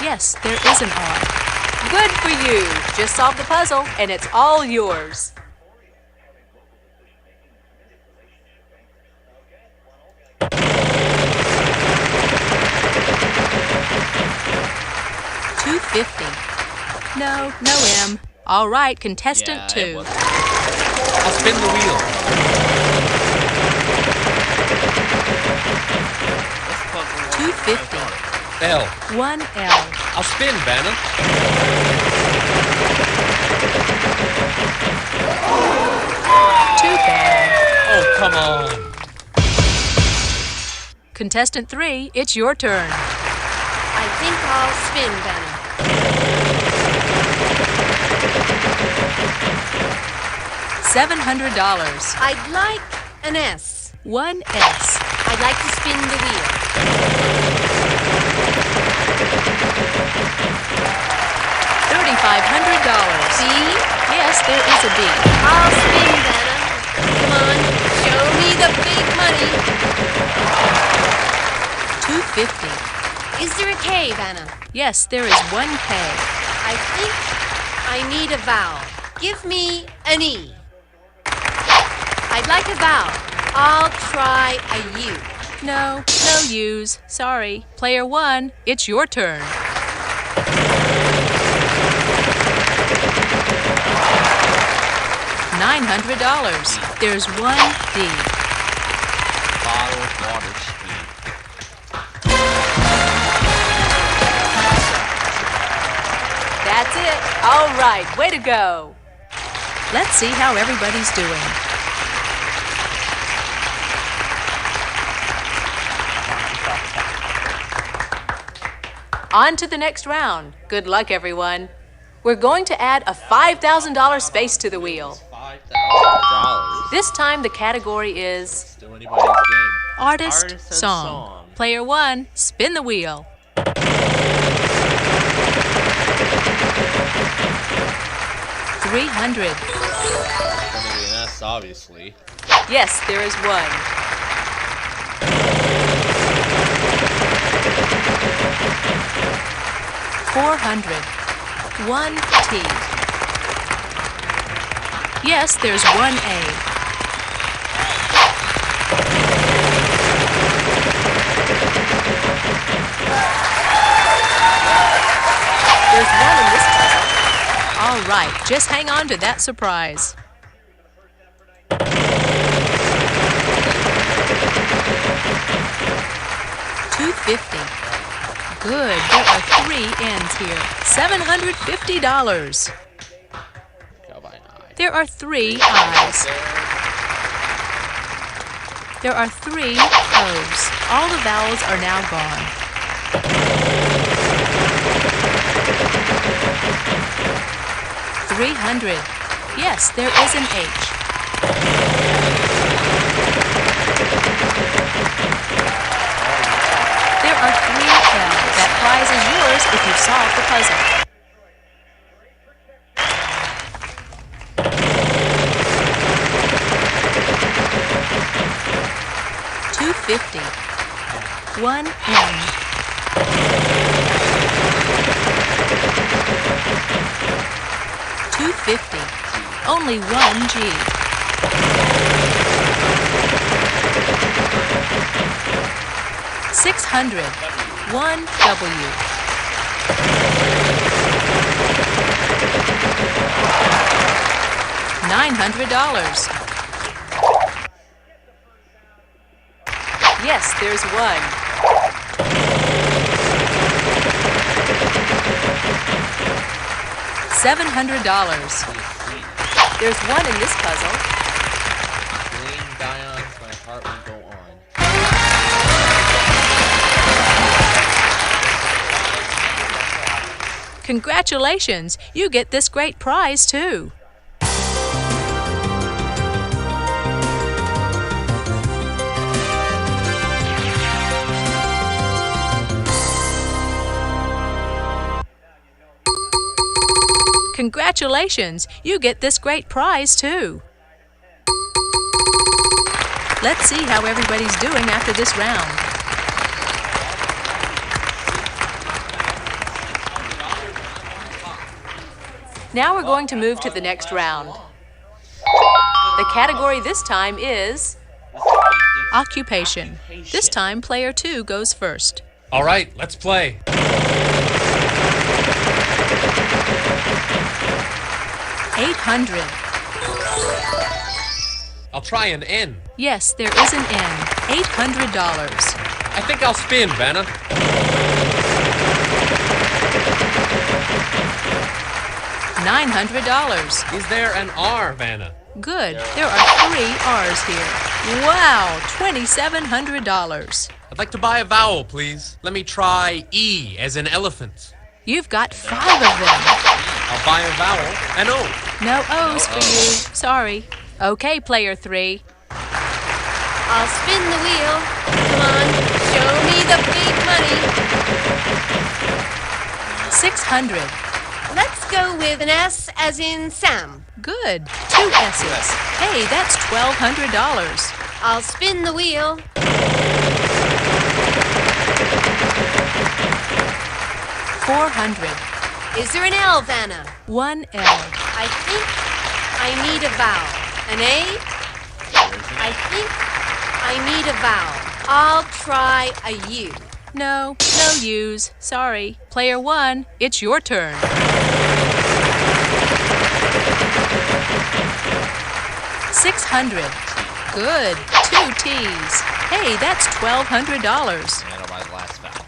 Yes, there is an R. Good for you. Just solve the puzzle, and it's all yours. $250. No M. All right, contestant 2. I'll spin the wheel. $250. L. 1L. I'll spin, Vanna. Too bad. Oh, come on. Contestant 3, it's your turn. I think I'll spin, Vanna. $700. I'd like an S. 1S. I'd like to spin the wheel. $3,500. B? Yes, there is a B. I'll spin, Vanna. Come on, show me the big money. $250. Is there a K, Vanna? Yes, there is 1K. I think I need a vowel. Give me an E. I'd like a vowel. I'll try a U. No U's. Sorry. Player 1, it's your turn. $900. There's 1D. Bottled water ski. That's it. All right, way to go. Let's see how everybody's doing. On to the next round. Good luck, everyone. We're going to add a $5,000 space to the wheel. $5,000. This time the category is Still anybody's game. Artist, and Song. Player 1, spin the wheel. $300. It's gonna be an S, obviously. Yes, there is one. $400. 1T. Yes, there's 1A. There's 1 in this puzzle. All right, just hang on to that surprise. $250. Good, there are 3 N's here. $750. There are 3 I's. There are 3 O's. All the vowels are now gone. $300. Yes, there is an H. There are 3 L's. That prize is yours if you solve the puzzle. $250. 1 M. $250. Only 1 G. $600. 1 W. $900. Yes, there's 1. $700. There's 1 in this puzzle. Green Dions, my heart will go on. Congratulations! You get this great prize too. Congratulations! You get this great prize, too. Let's see how everybody's doing after this round. Now we're going to move to the next round. The category this time is Occupation. This time, player 2 goes first. All right, let's play. 800. I'll try an N. Yes, there is an N. $800. I think I'll spin, Vanna. $900. Is there an R, Vanna? Good. There are 3 R's here. Wow, $2,700. I'd like to buy a vowel, please. Let me try E as in elephant. You've got 5 of them. I'll buy a vowel, an O. No O's for you. Sorry. Okay, player 3. I'll spin the wheel. Come on, show me the big money. 600. Let's go with an S as in Sam. Good. 2 S's. Hey, that's $1,200. I'll spin the wheel. 400. Is there an L, Vanna? 1 L. I think I need a vowel. An A? I think I need a vowel. I'll try a U. No U's. Sorry. Player 1, it's your turn. 600. Good. 2 T's. Hey, that's $1,200. And I'll buy the last vowel.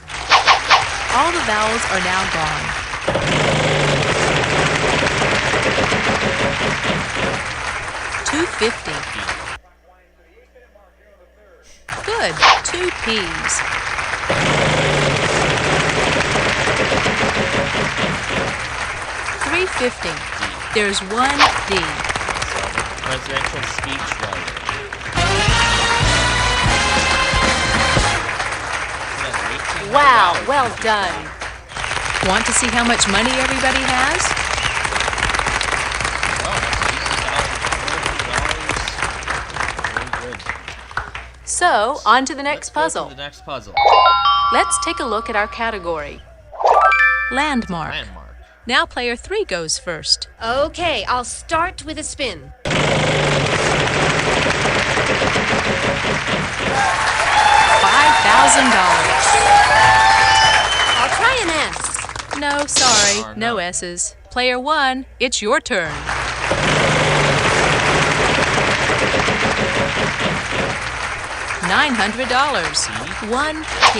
All the vowels are now gone. 250. Good. 2 P's. 350. There's 1 D. Presidential speech writer. Wow, well done. Want to see how much money everybody has? So, on to the next puzzle. The next puzzle. Let's take a look at our category. Landmark. Landmark. Now player 3 goes first. Okay, I'll start with a spin. $5,000. I'll try an S. No, sorry, no S's. Player 1, it's your turn. $900. 1 T.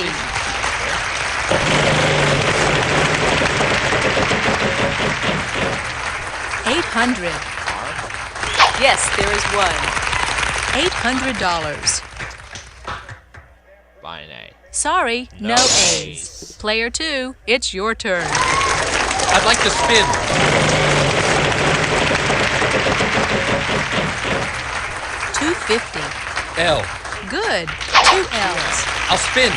800. Yes, there is 1. $800. Buy an A. Sorry, no A's. Player 2, it's your turn. I'd like to spin. $250. L. Good. 2 L's. I'll spin.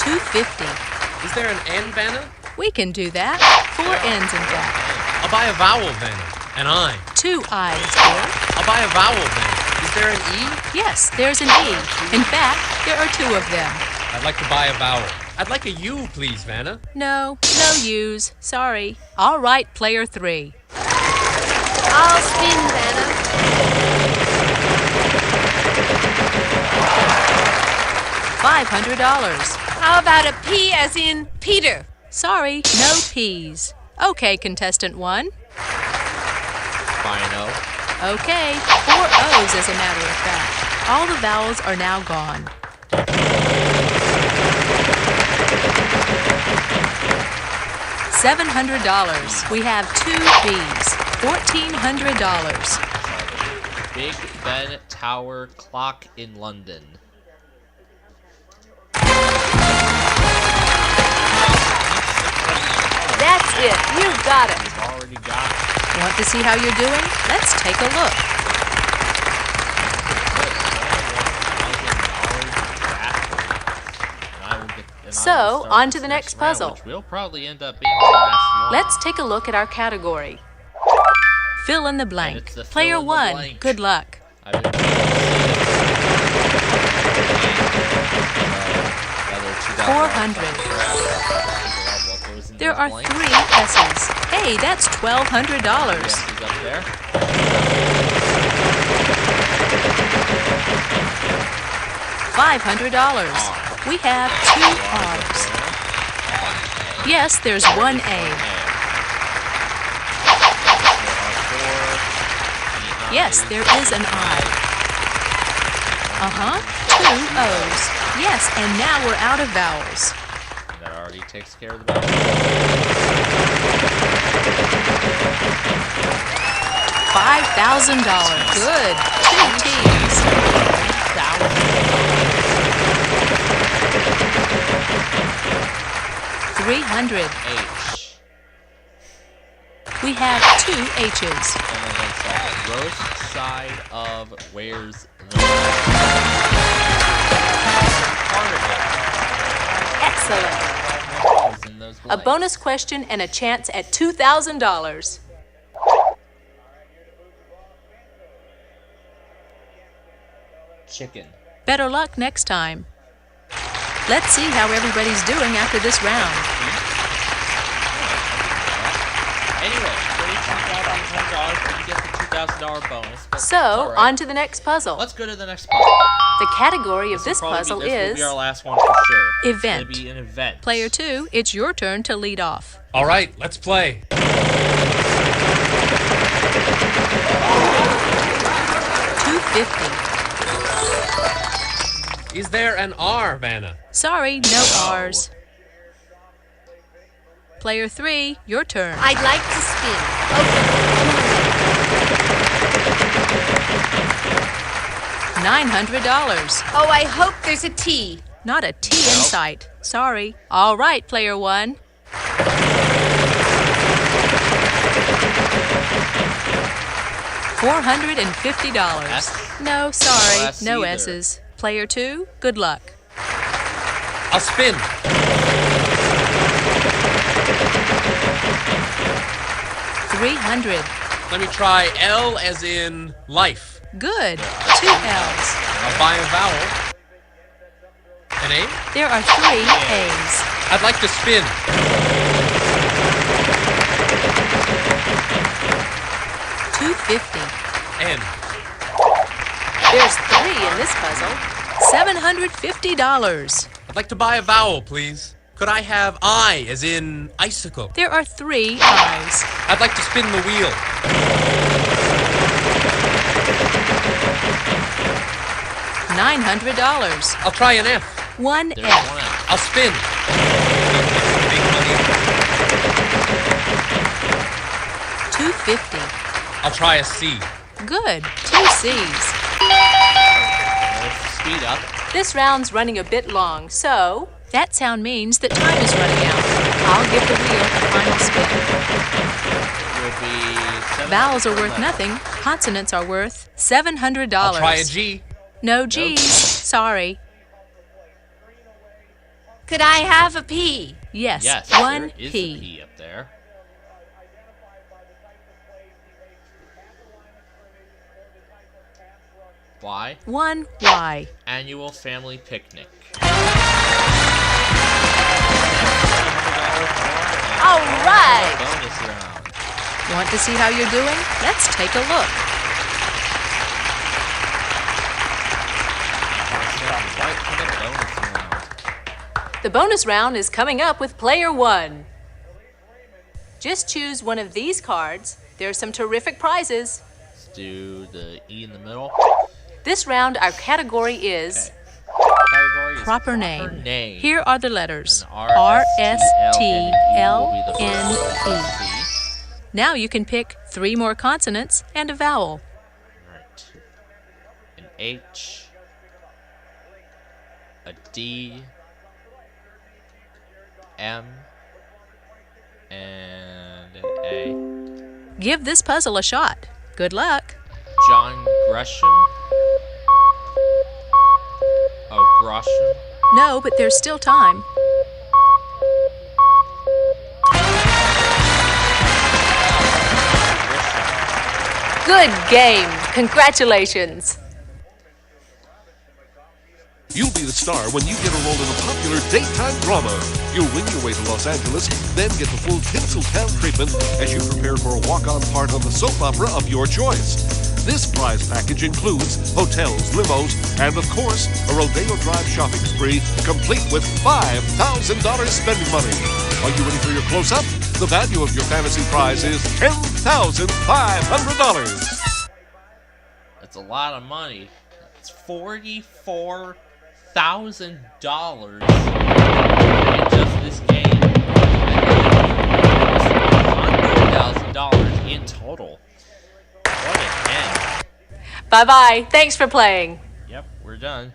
$250. Is there an N, Vanna? We can do that. 4 N's in fact. I'll buy a vowel, Vanna. An I. 2 I's here. I'll buy a vowel, Vanna. Is there an E? Yes, there's an E. In fact, there are 2 of them. I'd like to buy a vowel. I'd like a U, please, Vanna. No U's. Sorry. All right, player 3. I'll spin, Vanna. $500. How about a P as in Peter? Sorry, no P's. Okay, contestant 1. Buy an O. Okay, 4 O's as a matter of fact. All the vowels are now gone. $700. We have 2 B's. $1,400. Big Ben Tower clock in London. That's it. You got it. You've already got it. Want to see how you're doing? Let's take a look. So, on to the next puzzle. Which will probably end up being the last one. Let's take a look at our category. Fill in the blank. the Player fill in the 1, blank. good luck. I've been waiting to see this. 400. There are 3 S's. Hey, that's $1,200. Yes, he's up there. $500. We have 2 R's. Yes, there's 1 A. Yes, there is an I. 2 O's. Yes, and now we're out of vowels. That already takes care of the vowels. $5,000. Good. 2 T's. 300. H. We have 2 H's. And then it's roast side of where's the Excellent. in those A bonus question and a chance at $2,000. chicken. Better luck next time. Let's see how everybody's doing after this round. Anyway, $32,100, but you get the $2,000 bonus. But So, alright. on to the next puzzle. Let's go to the next puzzle. The category of this will probably puzzle be, this will is be our last one for sure. event. It's gonna be an event. Player 2, it's your turn to lead off. All right, let's play. $250. Is there an R, Vanna? Sorry, no R's. Player 3, your turn. I'd like to spin. $900. Oh, I hope there's a T. Not a T in sight. Sorry. All right, player 1. $450. No, sorry, No S no either. S's. Player 2, good luck. I'll spin. $300. Let me try L as in life. Good. 2 L's. I'll buy a vowel. An A? There are 3 A's. I'd like to spin. $250. N. There's 3 in this puzzle. $750. I'd like to buy a vowel, please. Could I have I as in icicle? There are 3 I's. I'd like to spin the wheel. $900. I'll try an F. 1 There's F. 1 F. I'll spin. Big money. $250. I'll try a C. Good. 2 C's. There's the speed up. This round's running a bit long, so that sound means that time is running out. I'll give the wheel a final spin. It will be Vowels are worth nothing. Consonants are worth $700. I'll try a G. No G's. Sorry. Could I have a P? Yes, Yes, 1 there is a P. P up there. Y. 1 Y. Annual family picnic. All right. Bonus round. Want to see how you're doing? Let's take a look. Right for the bonus round. The bonus round is coming up with player 1. Just choose one of these cards. There's some terrific prizes. Let's do the E in the middle. This round, our category is Category is proper name. name. Here are the letters And R-S-T-L-N-E. Now you can pick 3 more consonants and a vowel. Right. An H. A D. M. And an A. Give this puzzle a shot. Good luck. John Gresham. Oh, Gresham. No, but there's still time. Good game. Congratulations. You'll be the star when you get a role in a popular daytime drama. You'll win your way to Los Angeles, then get the full Tinseltown treatment as you prepare for a walk-on part on the soap opera of your choice. This prize package includes hotels, limos, and of course, a Rodeo Drive shopping spree, complete with $5,000 spending money. Are you ready for your close-up? The value of your fantasy prize is $10,500. That's a lot of money. It's $44,000 in just this game. $100,000 in total. What a game. Bye-bye. Thanks for playing. Yep, we're done.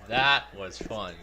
That was fun.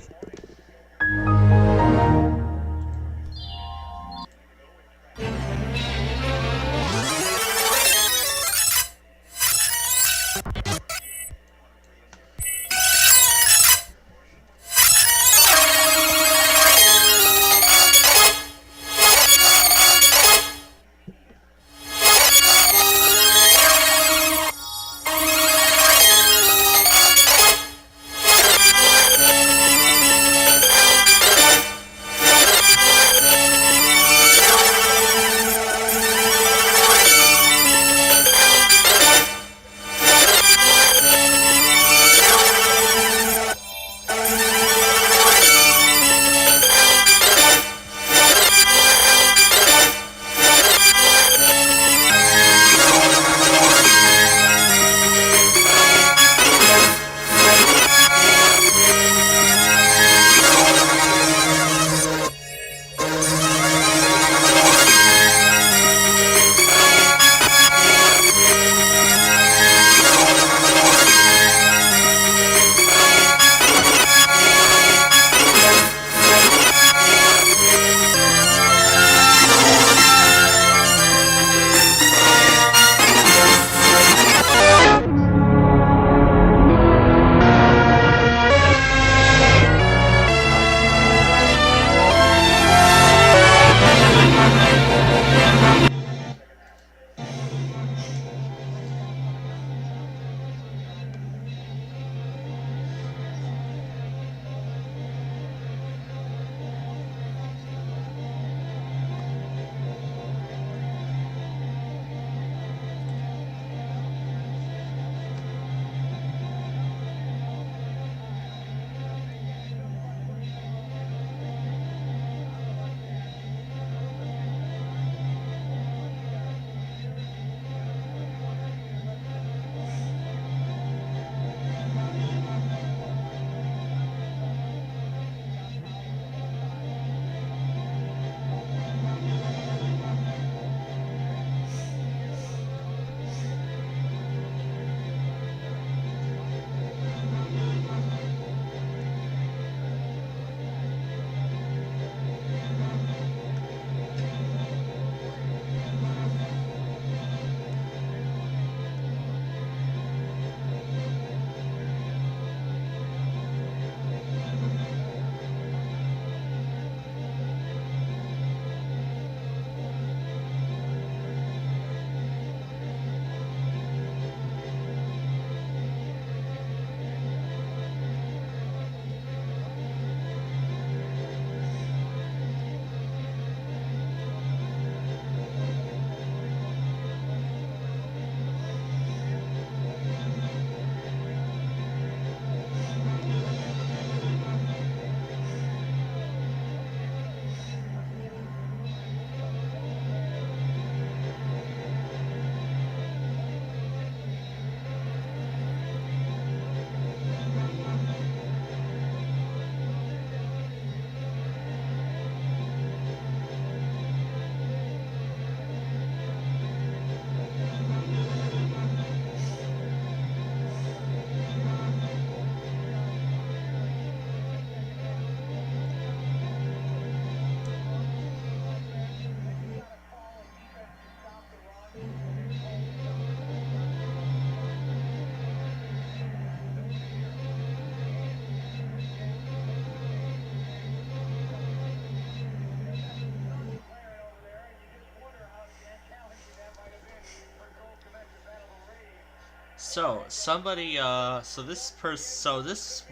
So somebody, so this person, let's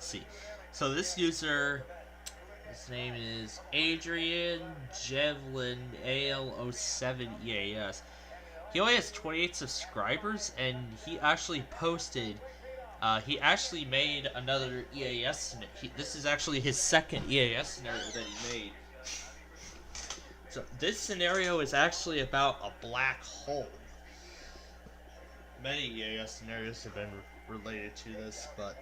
see. So this user, his name is Adrian Jevlin AL07EAS. He only has 28 subscribers, and he actually posted. He actually made another EAS. This is actually his second EAS scenario that he made. So this scenario is actually about a black hole. Many EAS scenarios have been related to this, but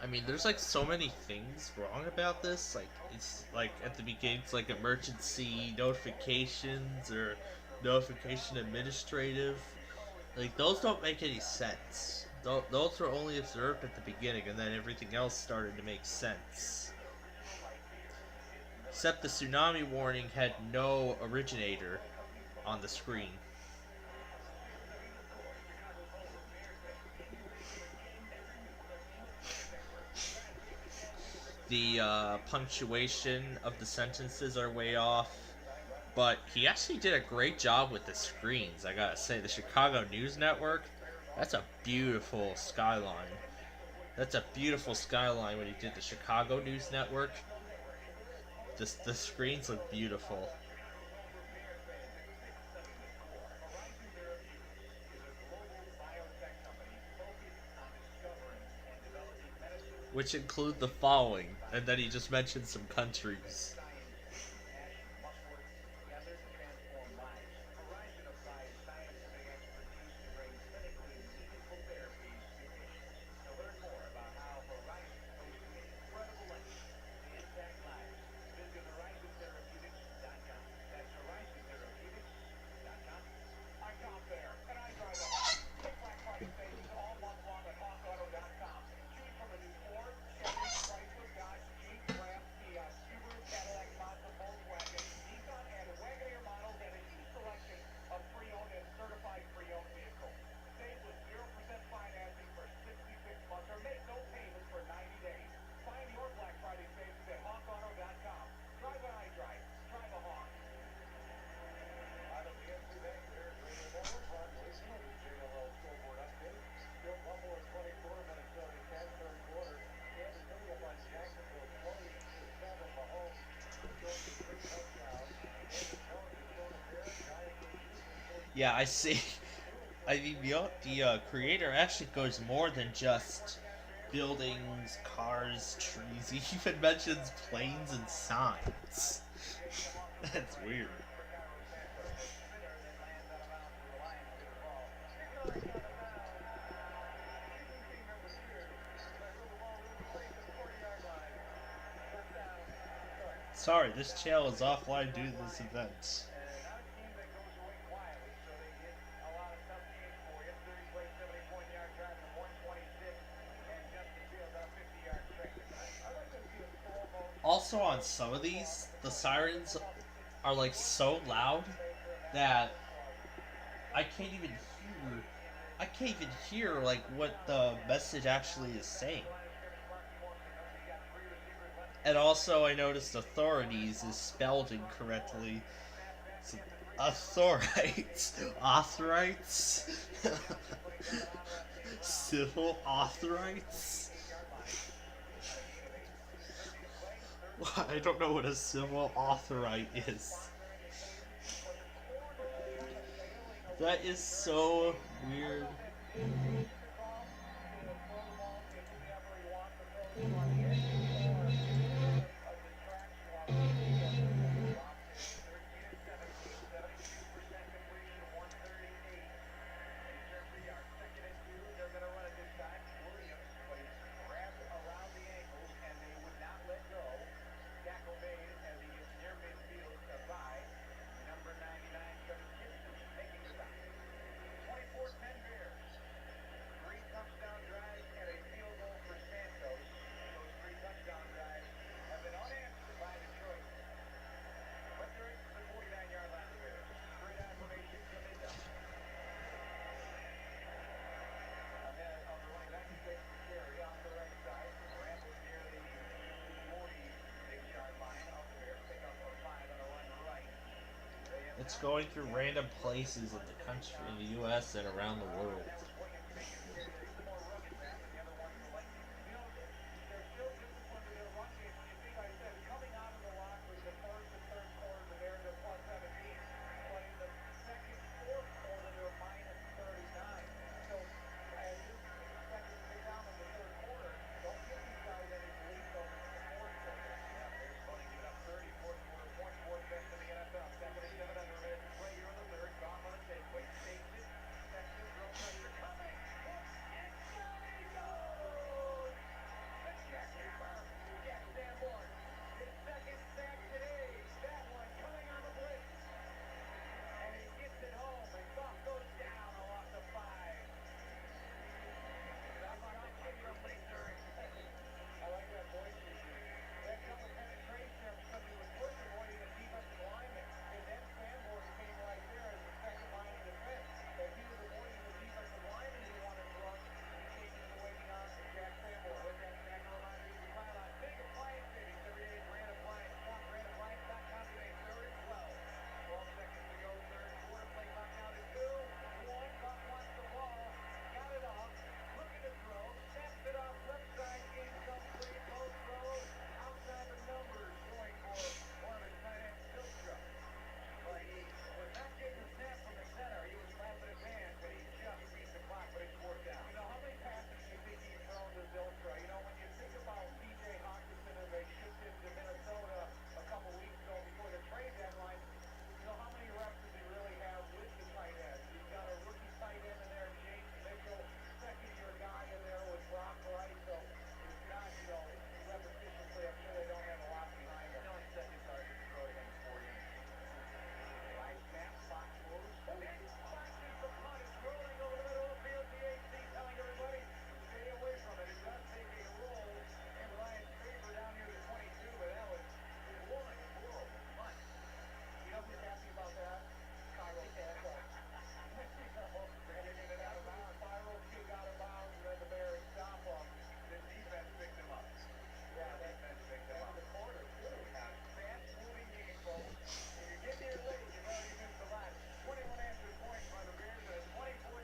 I mean, there's like so many things wrong about this. Like, it's like at the beginning, it's like emergency notifications or notification administrative. Like, those don't make any sense. Those were only observed at the beginning, and then everything else started to make sense. Except the tsunami warning had no originator on the screen. The punctuation of the sentences are way off, but he actually did a great job with the screens. I gotta say, the Chicago News Network, that's a beautiful skyline. That's a beautiful skyline when he did the Chicago News Network. The screens look beautiful. Which include the following, and then he just mentioned some countries. Yeah, I see. I mean, the creator actually goes more than just buildings, cars, trees. He even mentions planes and signs. That's weird. Sorry, this channel is offline due to this event. Also, on some of these, the sirens are like so loud that I can't even hear like what the message actually is saying. And also, I noticed authorities is spelled incorrectly. So, authorites, civil authorites. I don't know what a civil authorite is. That is so weird. It's going through random places in the country, in the U.S. and around the world.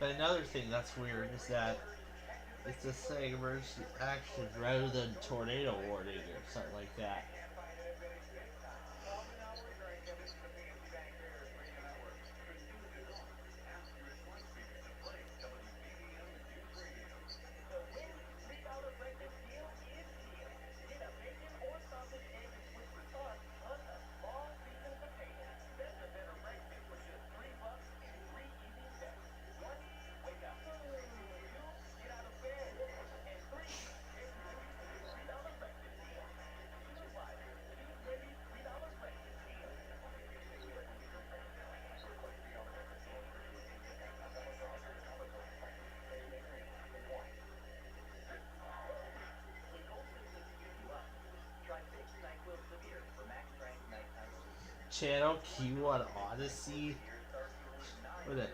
But another thing that's weird is that it's just saying emergency actions rather than tornado warning or something like that. Channel Q on Odyssey. What it?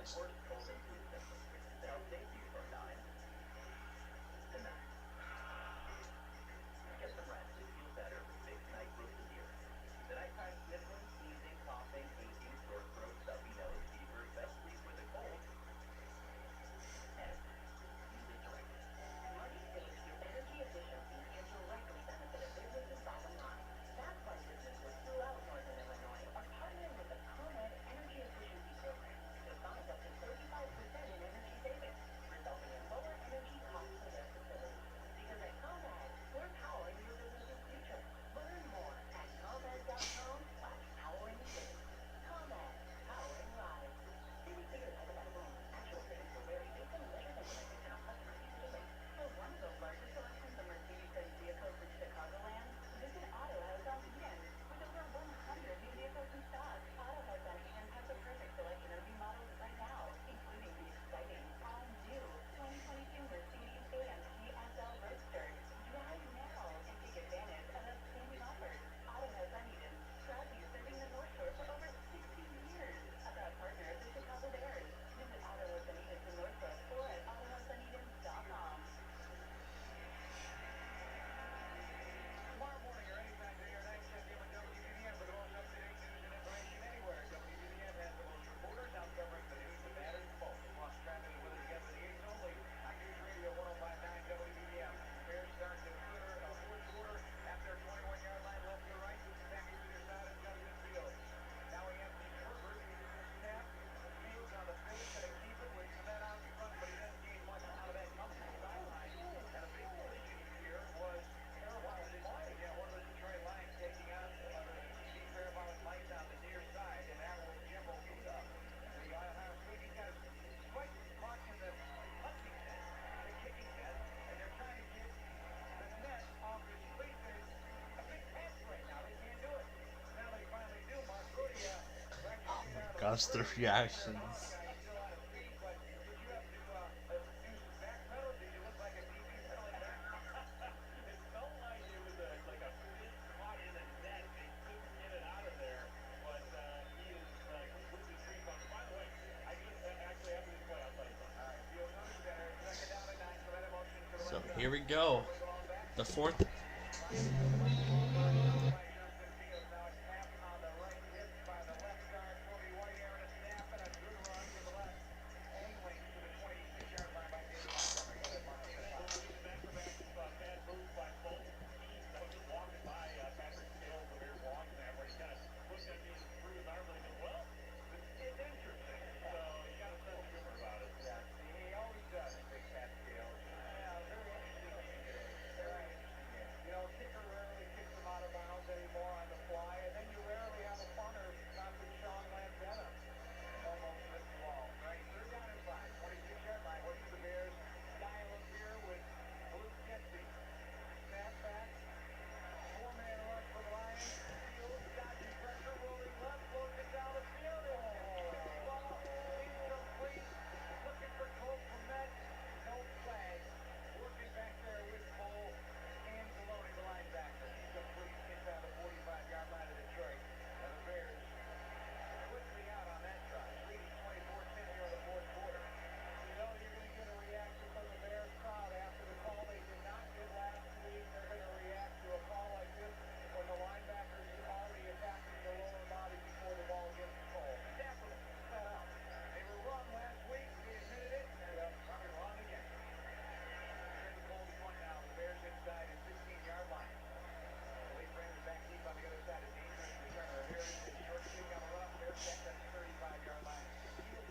How's the reactions? So here we go. The fourth.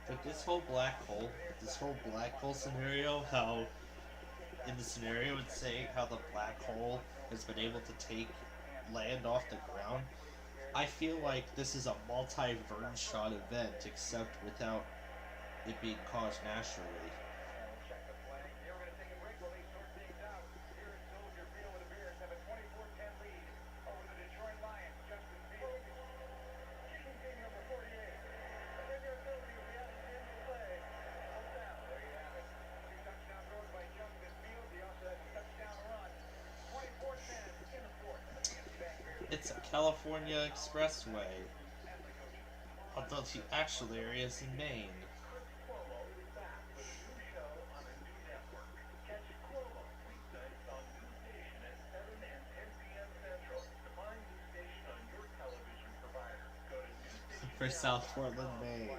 But this whole black hole scenario, how in the scenario it's saying how the black hole has been able to take land off the ground, I feel like this is a multi-vern shot event, except without it being caused naturally. It's a California expressway, although the actual area is in Maine. For South Portland, Maine.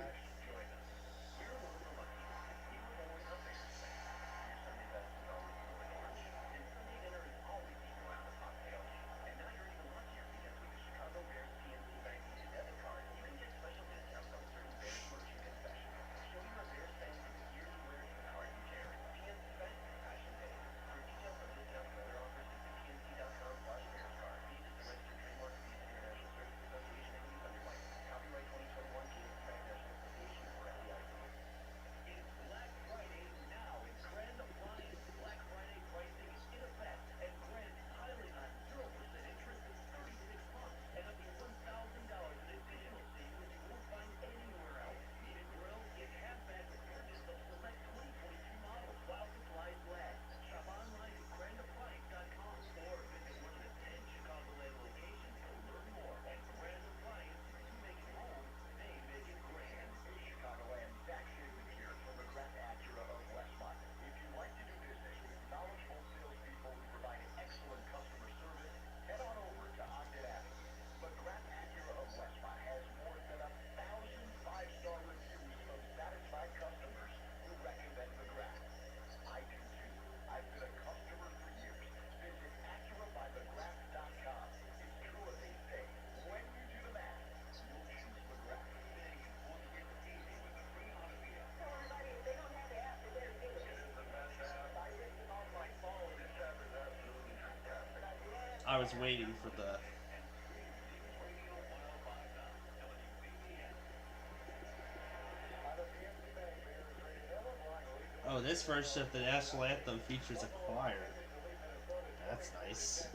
I was waiting for the... Oh, this version of the national anthem features a choir. That's nice.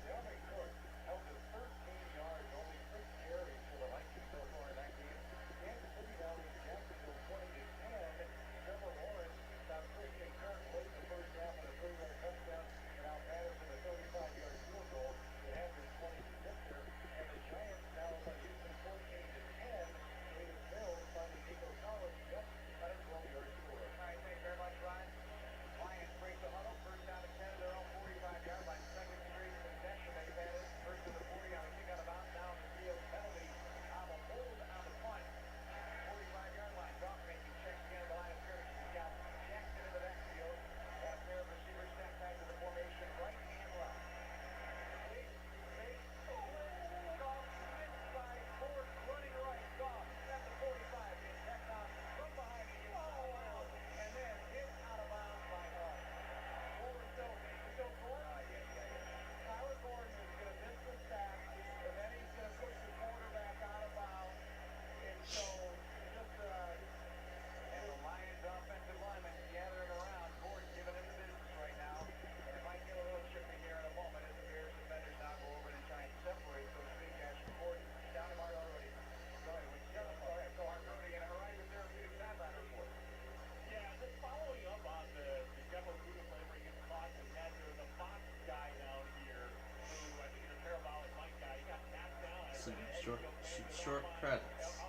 short credits.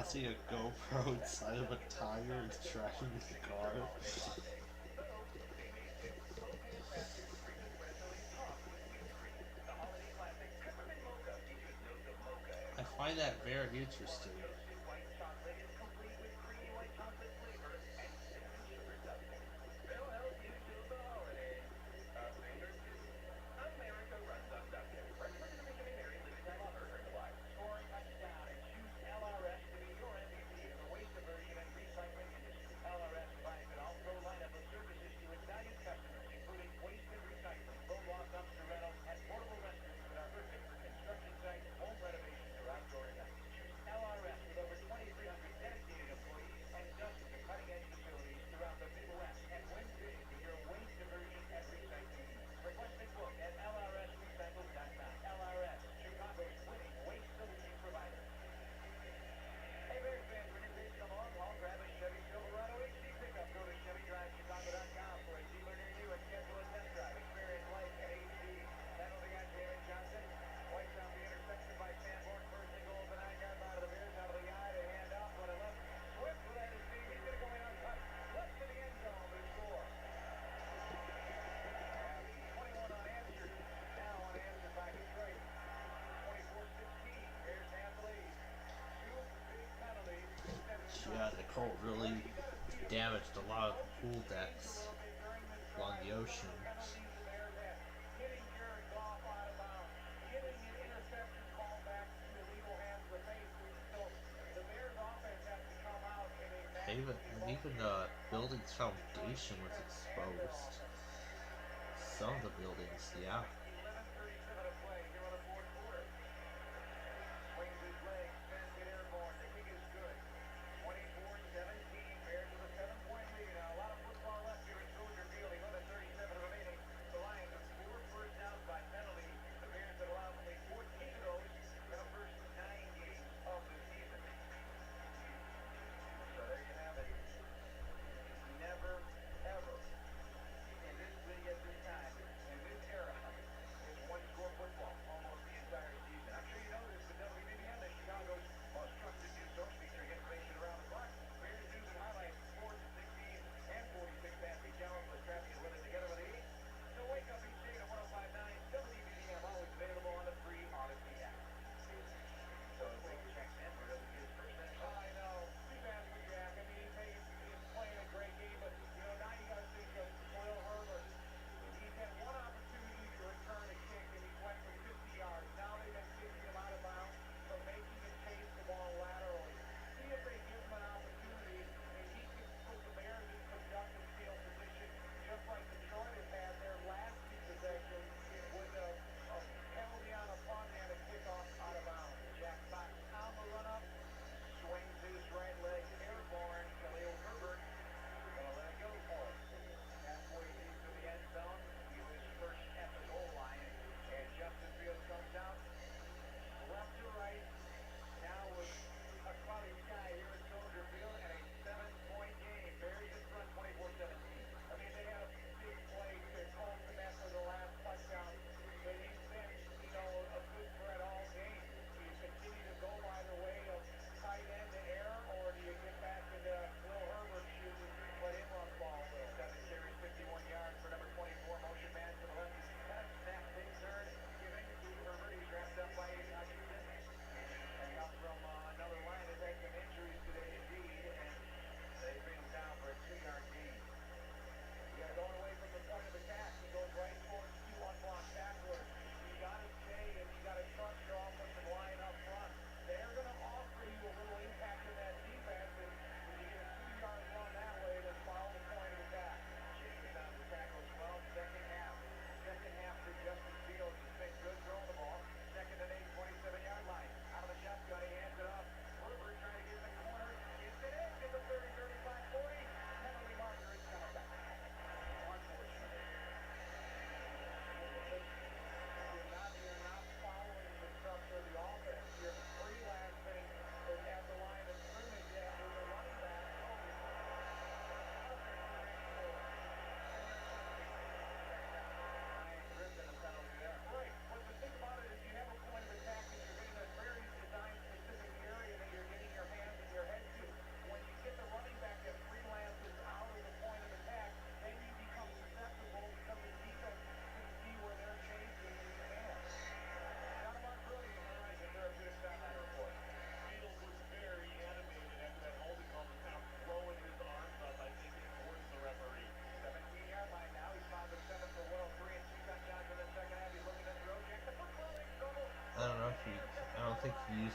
see a GoPro inside of a tire and tracking the car. I find that very interesting. Yeah, Nicole really damaged a lot of the pool decks along the ocean. Even the building's foundation was exposed. Some of the buildings, yeah.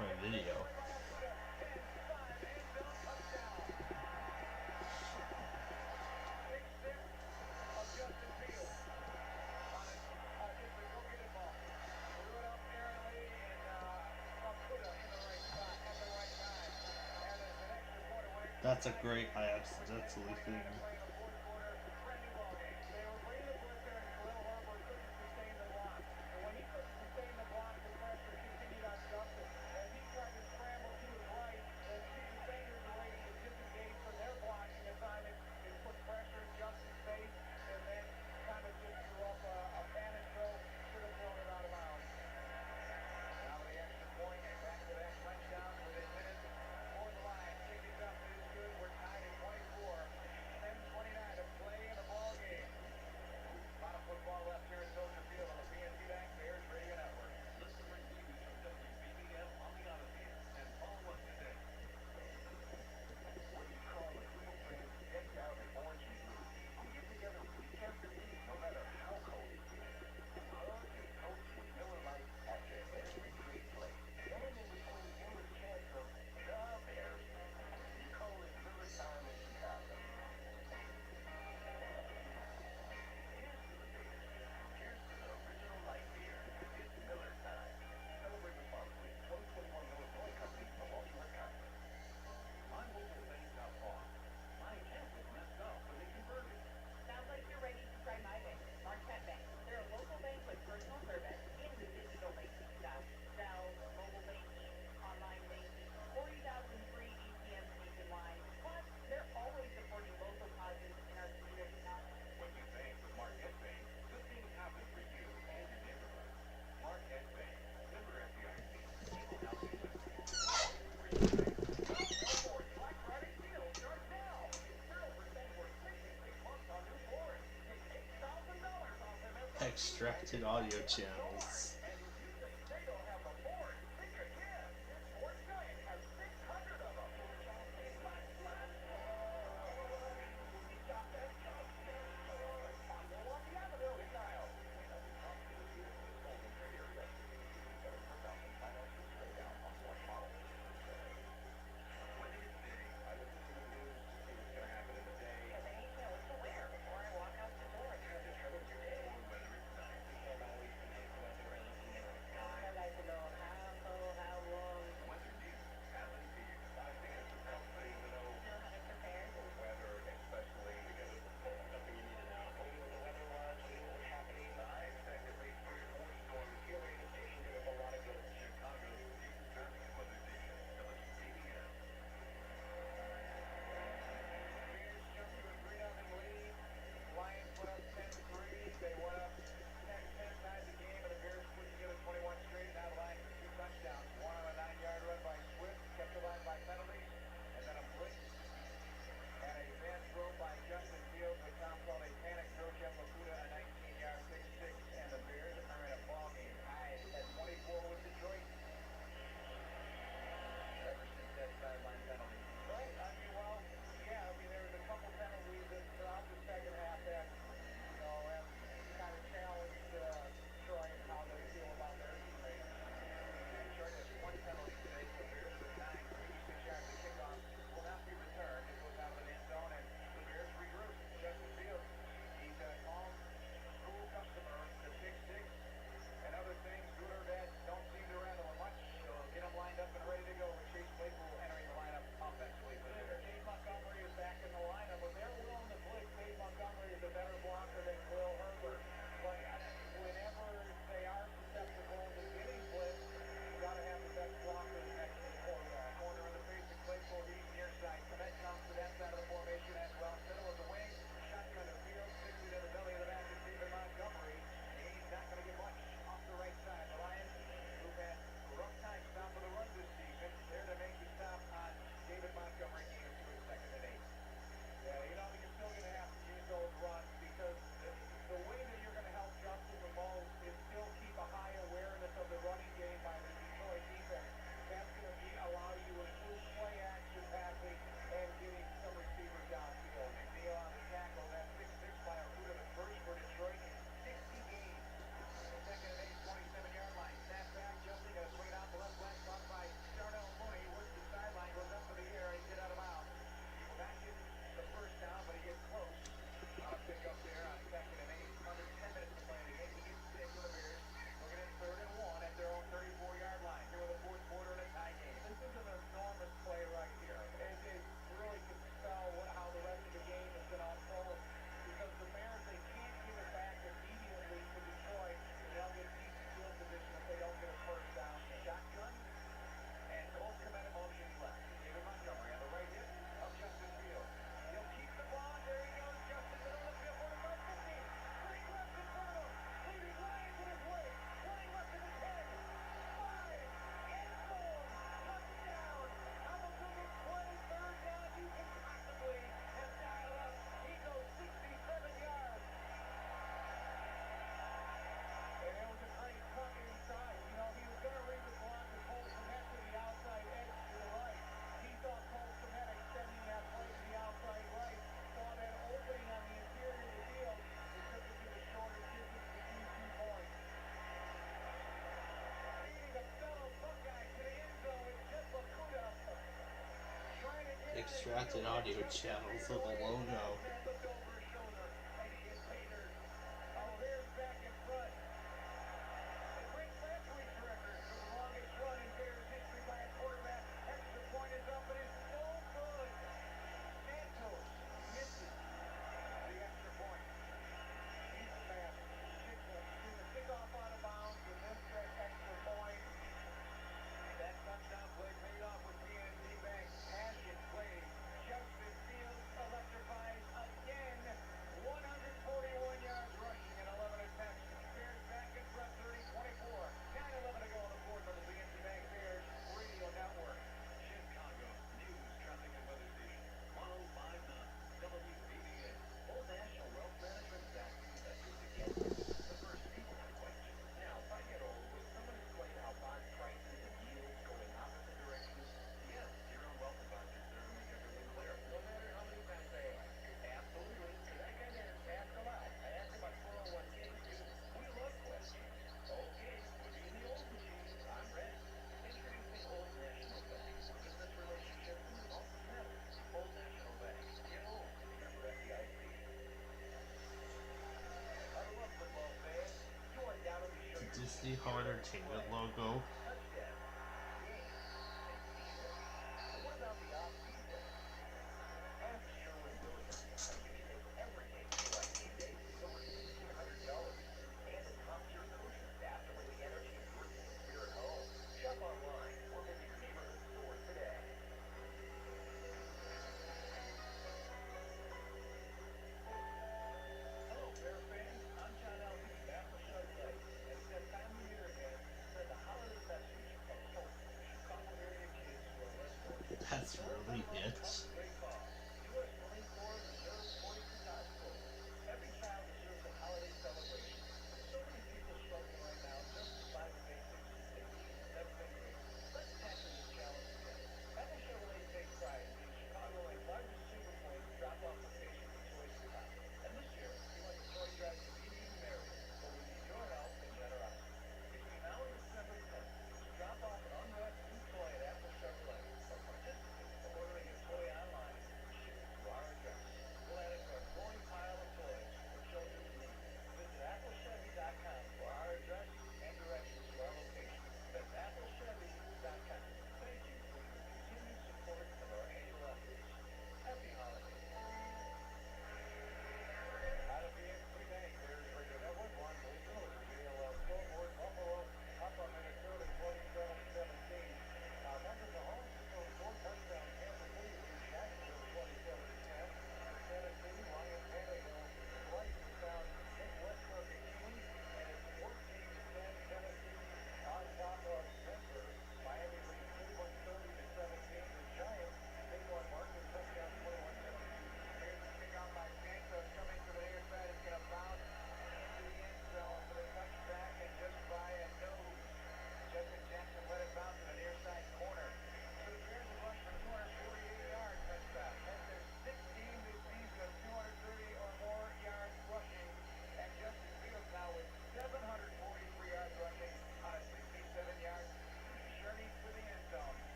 my video. That's a great I accidentally thing. Extracted audio channels. extracted audio channels with the logo. Disney Home Entertainment logo. That's really it.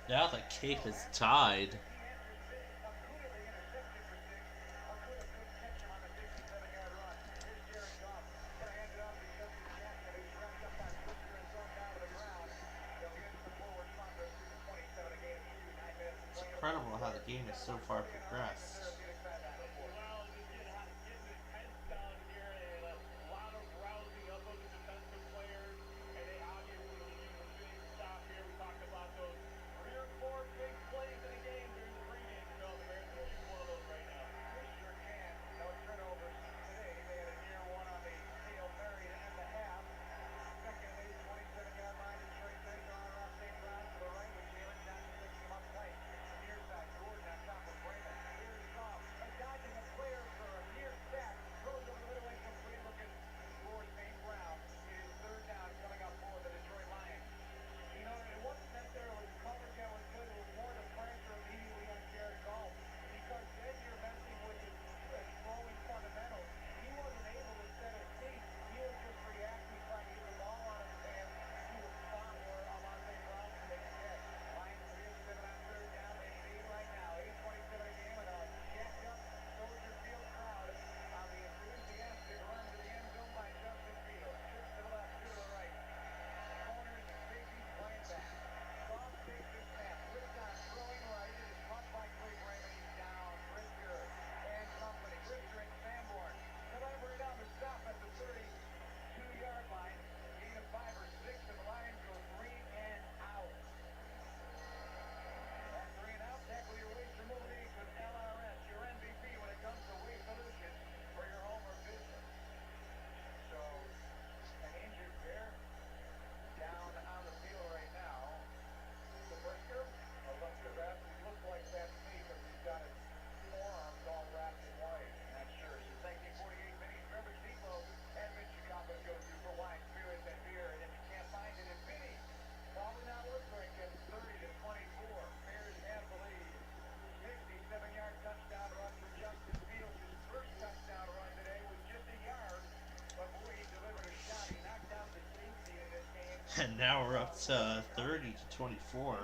Now the Cape is tied. It's incredible how the game has so far progressed. And now we're up to 30 to 24.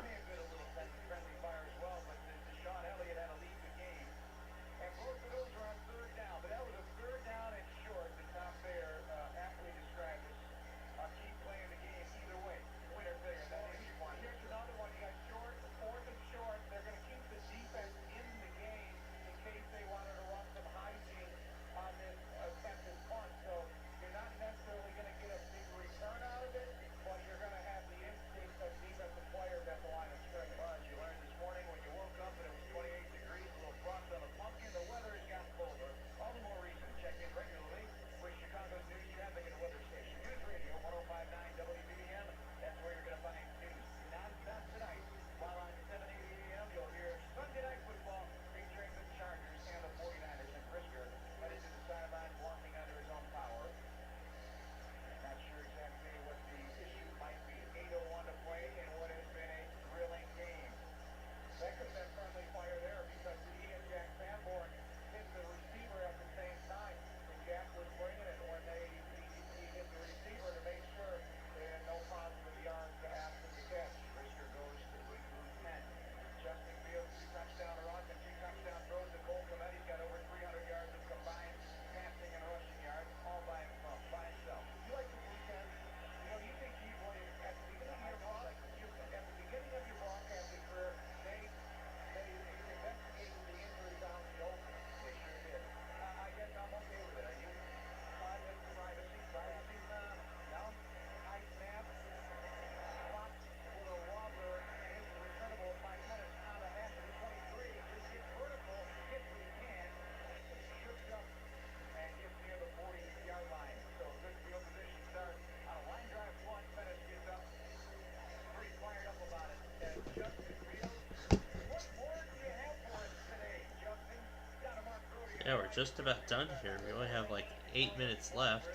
Yeah, we're just about done here. We only have like 8 minutes left.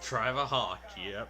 Drive a hawk, yep.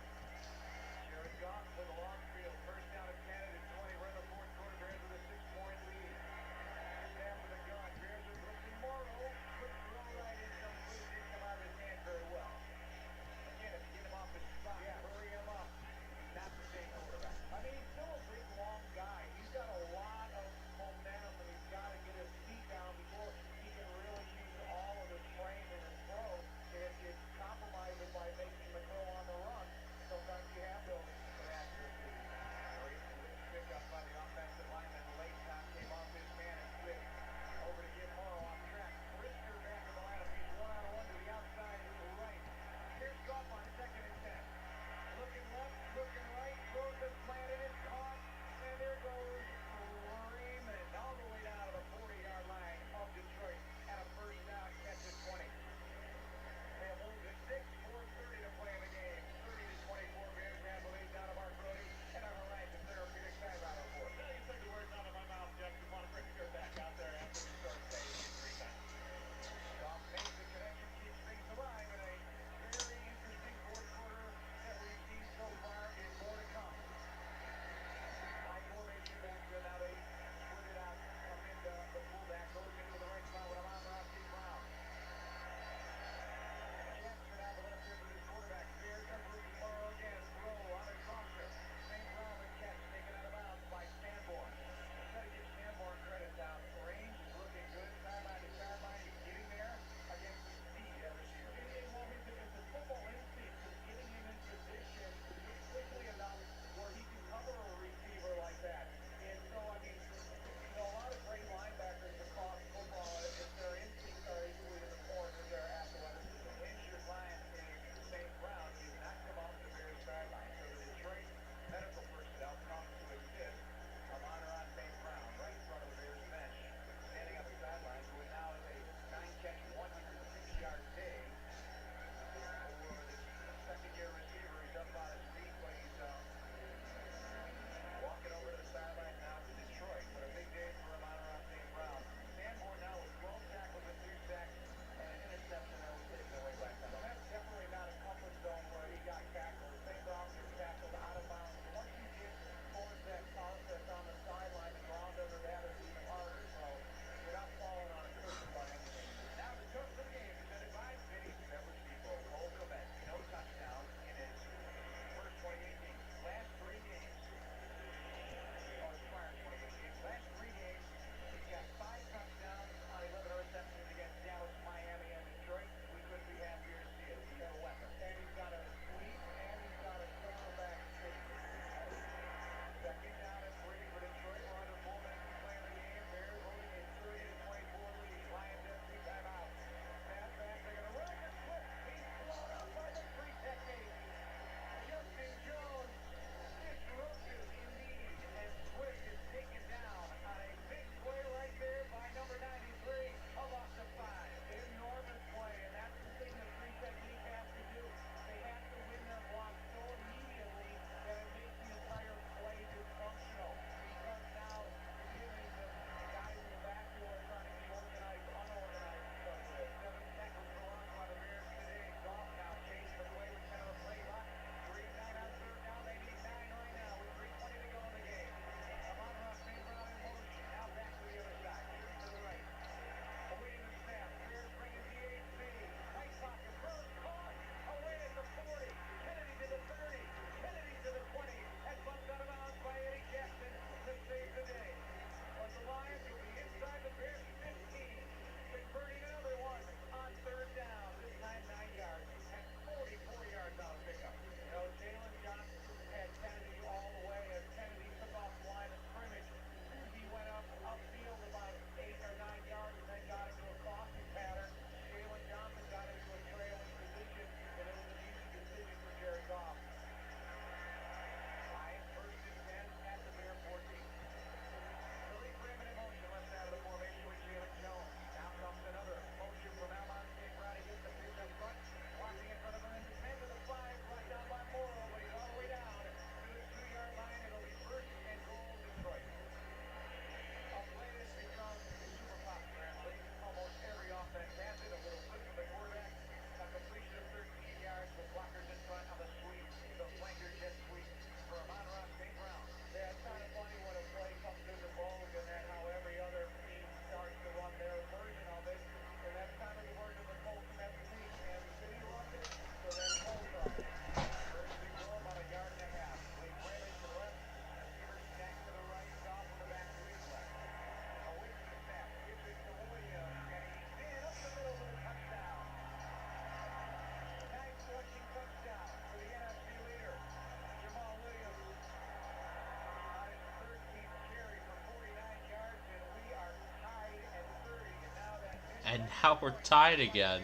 now we're tied again.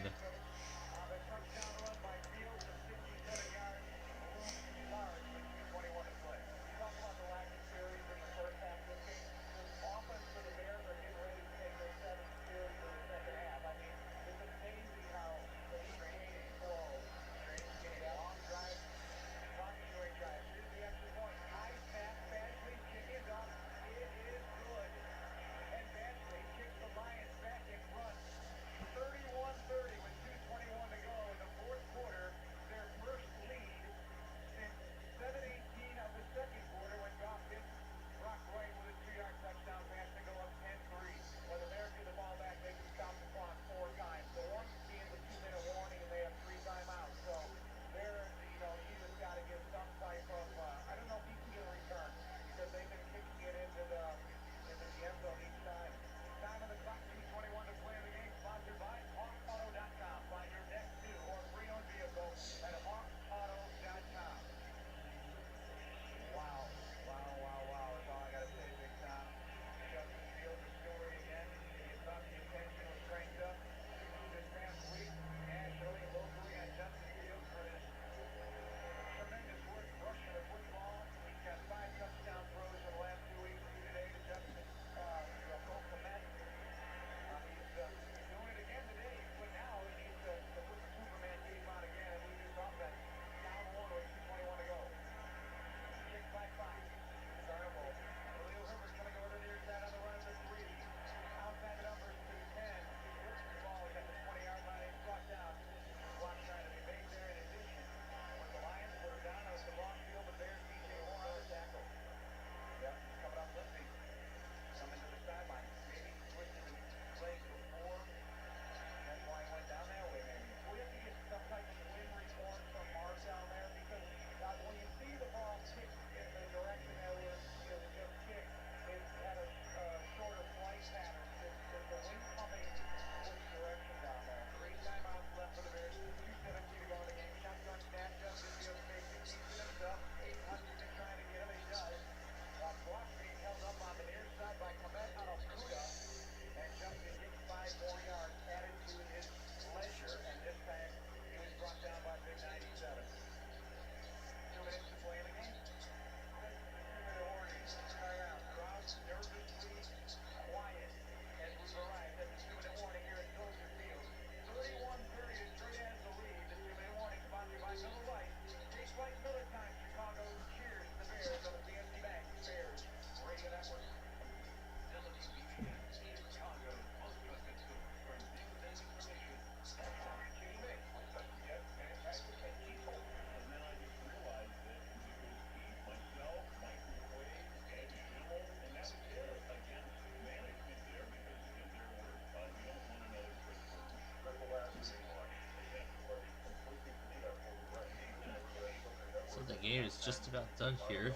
So the game is just about done here.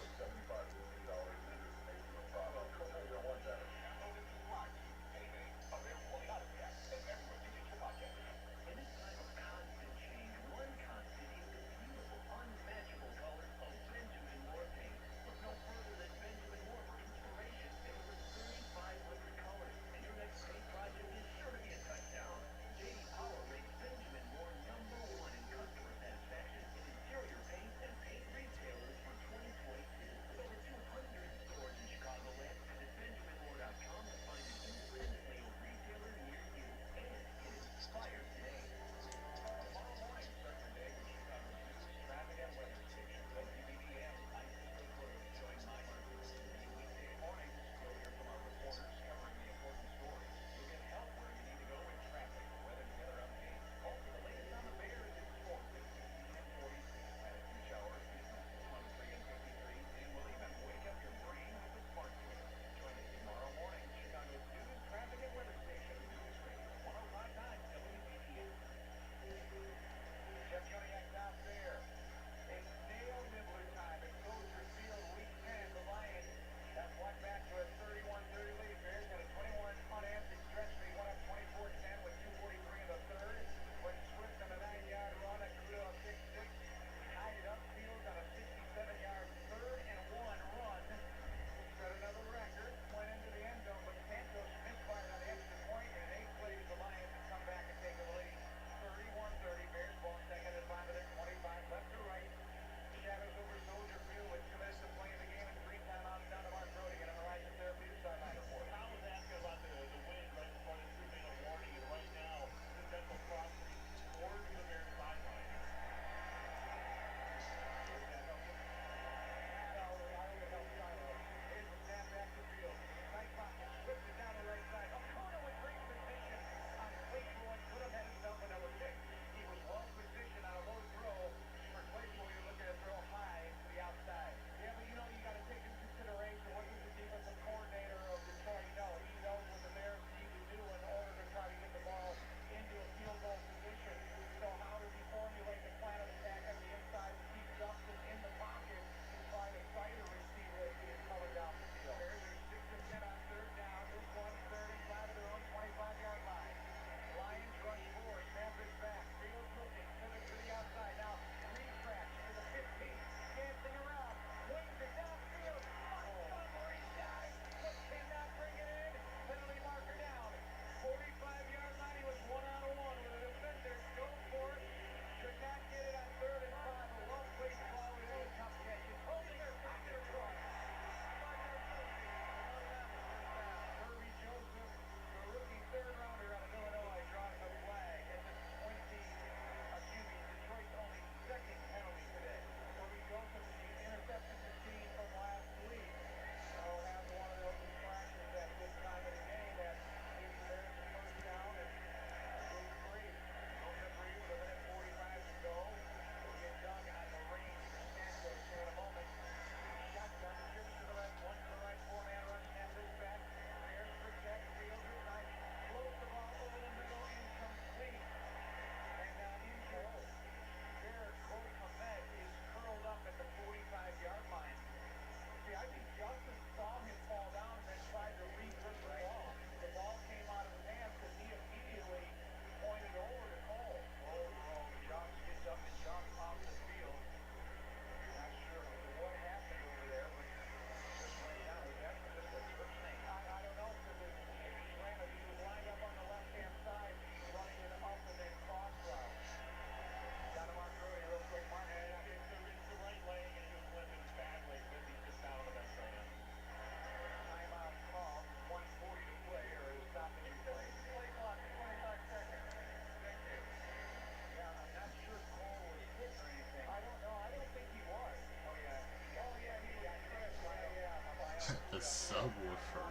The subwoofer.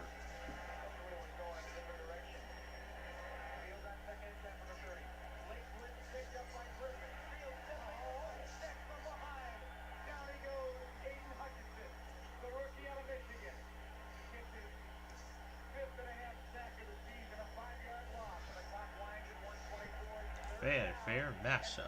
Fair matchup.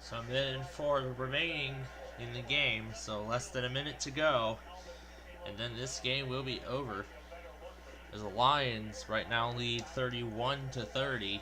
So a minute and 4 remaining in the game, so less than a minute to go. And then this game will be over. As the Lions right now lead 31-30.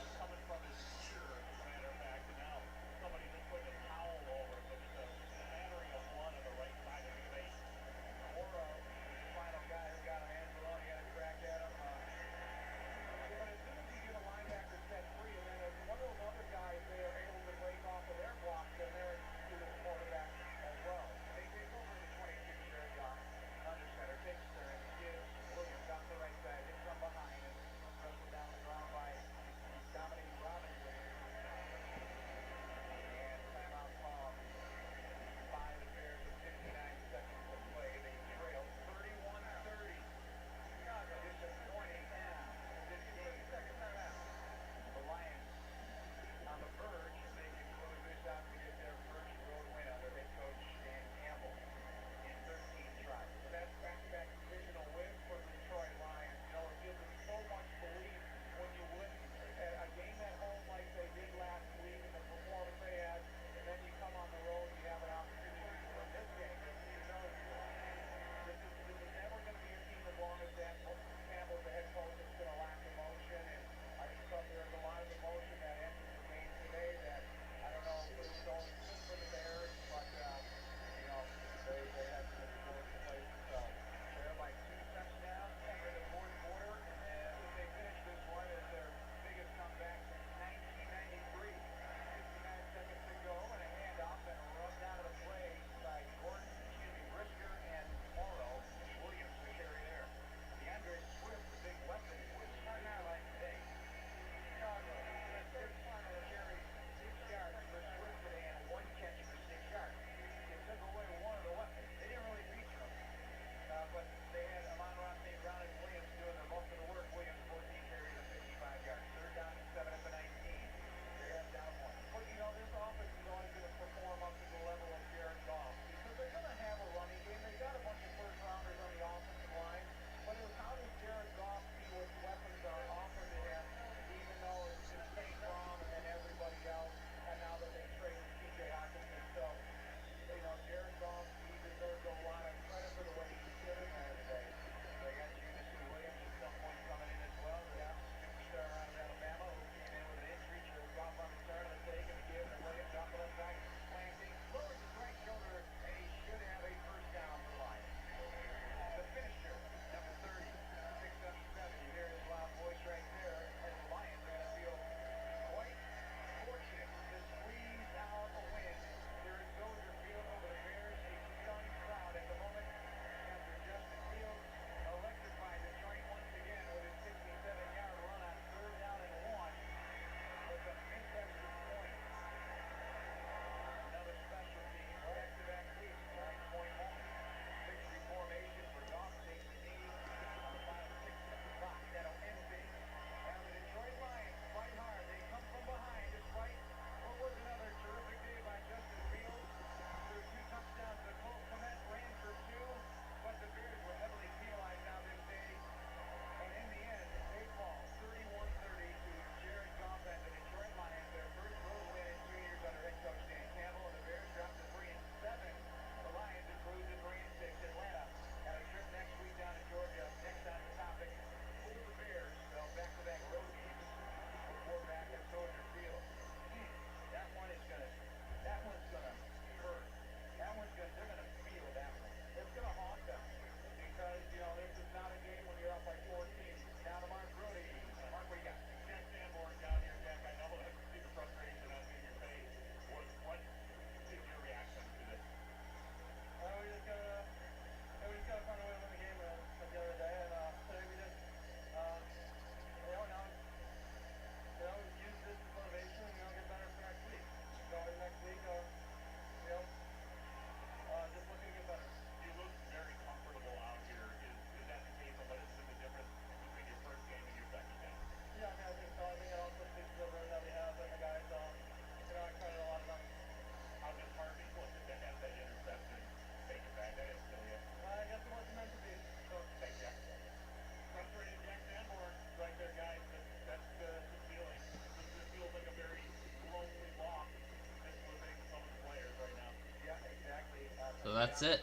that's it.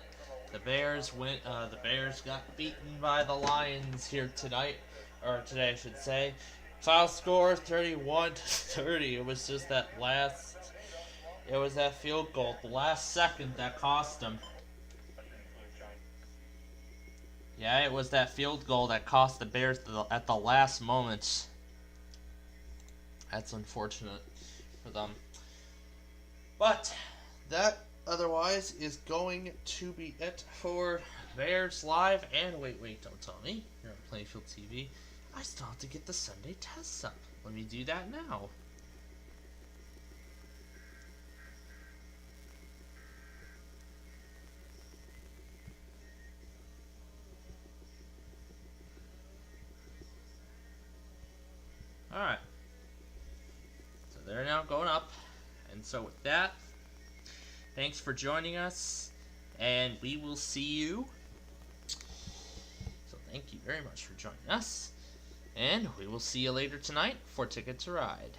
The Bears went. The Bears got beaten by the Lions here tonight, or today I should say. Final score 31-30. It was just that last. It was that field goal, the last second that cost them. Yeah, it was that field goal that cost the Bears at the last moment. That's unfortunate for them. But that otherwise is going to be it for Bears Live. And wait, don't tell me. You're on Plainfield TV. I still have to get the Sunday tests up. Let me do that now. Alright. So they're now going up. And so with that, thanks for joining us. And we will see you. So thank you very much for joining us. And we will see you later tonight for Ticket to Ride.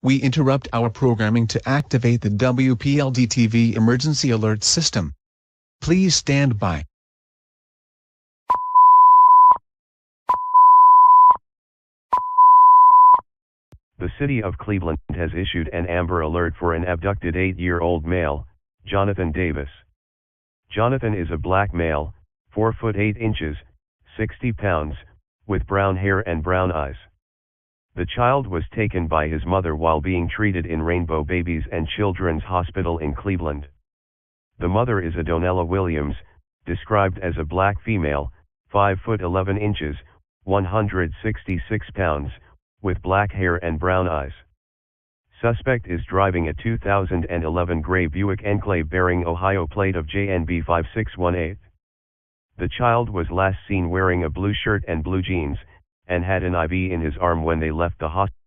we interrupt our programming to activate the WPLD-TV emergency alert system. Please stand by. The city of Cleveland has issued an Amber Alert for an abducted 8-year-old male, Jonathan Davis. Jonathan is a black male, 4 foot 8 inches, 60 pounds, with brown hair and brown eyes. The child was taken by his mother while being treated in Rainbow Babies and Children's Hospital in Cleveland. The mother is Adonella Williams, described as a black female, 5 foot 11 inches, 166 pounds, with black hair and brown eyes. Suspect is driving a 2011 gray Buick Enclave bearing Ohio plate of JNB 5618. The child was last seen wearing a blue shirt and blue jeans, and had an IV in his arm when they left the hospital.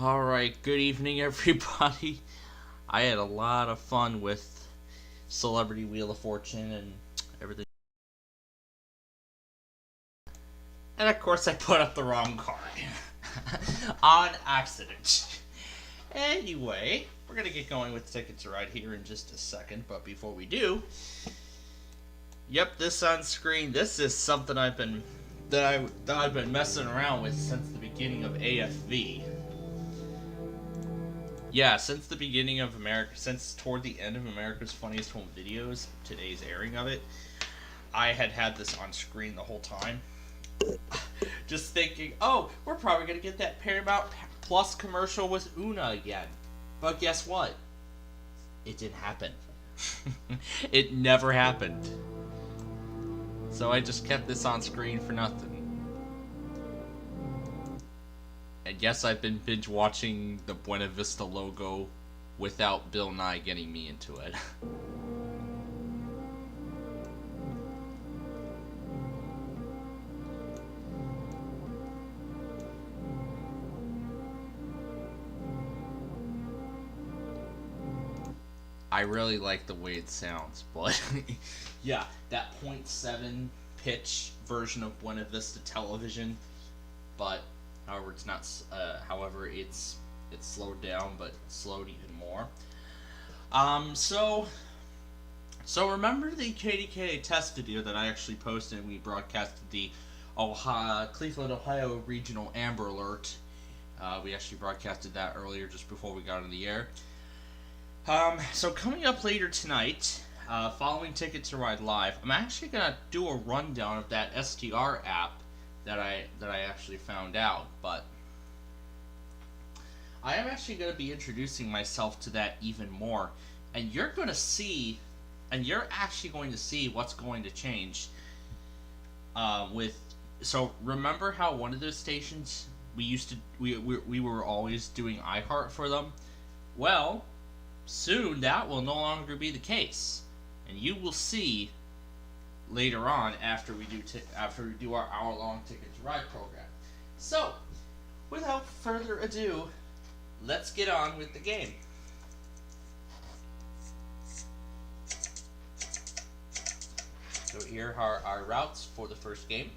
Alright, good evening everybody. I had a lot of fun with Celebrity Wheel of Fortune and everything. And of course I put up the wrong card. On accident. Anyway, we're going to get going with Ticket to Ride here in just a second, but before we do, yep, this on screen, this is something I've been messing around with since the beginning of AFV. Yeah, since the beginning of since toward the end of America's Funniest Home Videos, today's airing of it, I had this on screen the whole time. Just thinking, oh, we're probably going to get that Paramount Plus commercial with Una again. But guess what? It didn't happen. It never happened. So I just kept this on screen for nothing. And yes, I've been binge watching the Buena Vista logo without Bill Nye getting me into it. I really like the way it sounds, but yeah, that 0.7 pitch version of Buena Vista television, but however it's not. However, it's slowed down, but slowed even more. So remember the KDK test video that I actually posted, and we broadcasted the Cleveland, Ohio Regional Amber Alert. We actually broadcasted that earlier, just before we got on the air. So coming up later tonight, following Ticket to Ride Live, I'm actually gonna do a rundown of that STR app that I actually found out. But I am actually gonna be introducing myself to that even more, and you're actually going to see what's going to change. So remember how one of those stations we were always doing iHeart for them? Well, soon that will no longer be the case, and you will see later on after we do our hour-long Ticket to Ride program. So, without further ado, let's get on with the game. So here are our routes for the first game,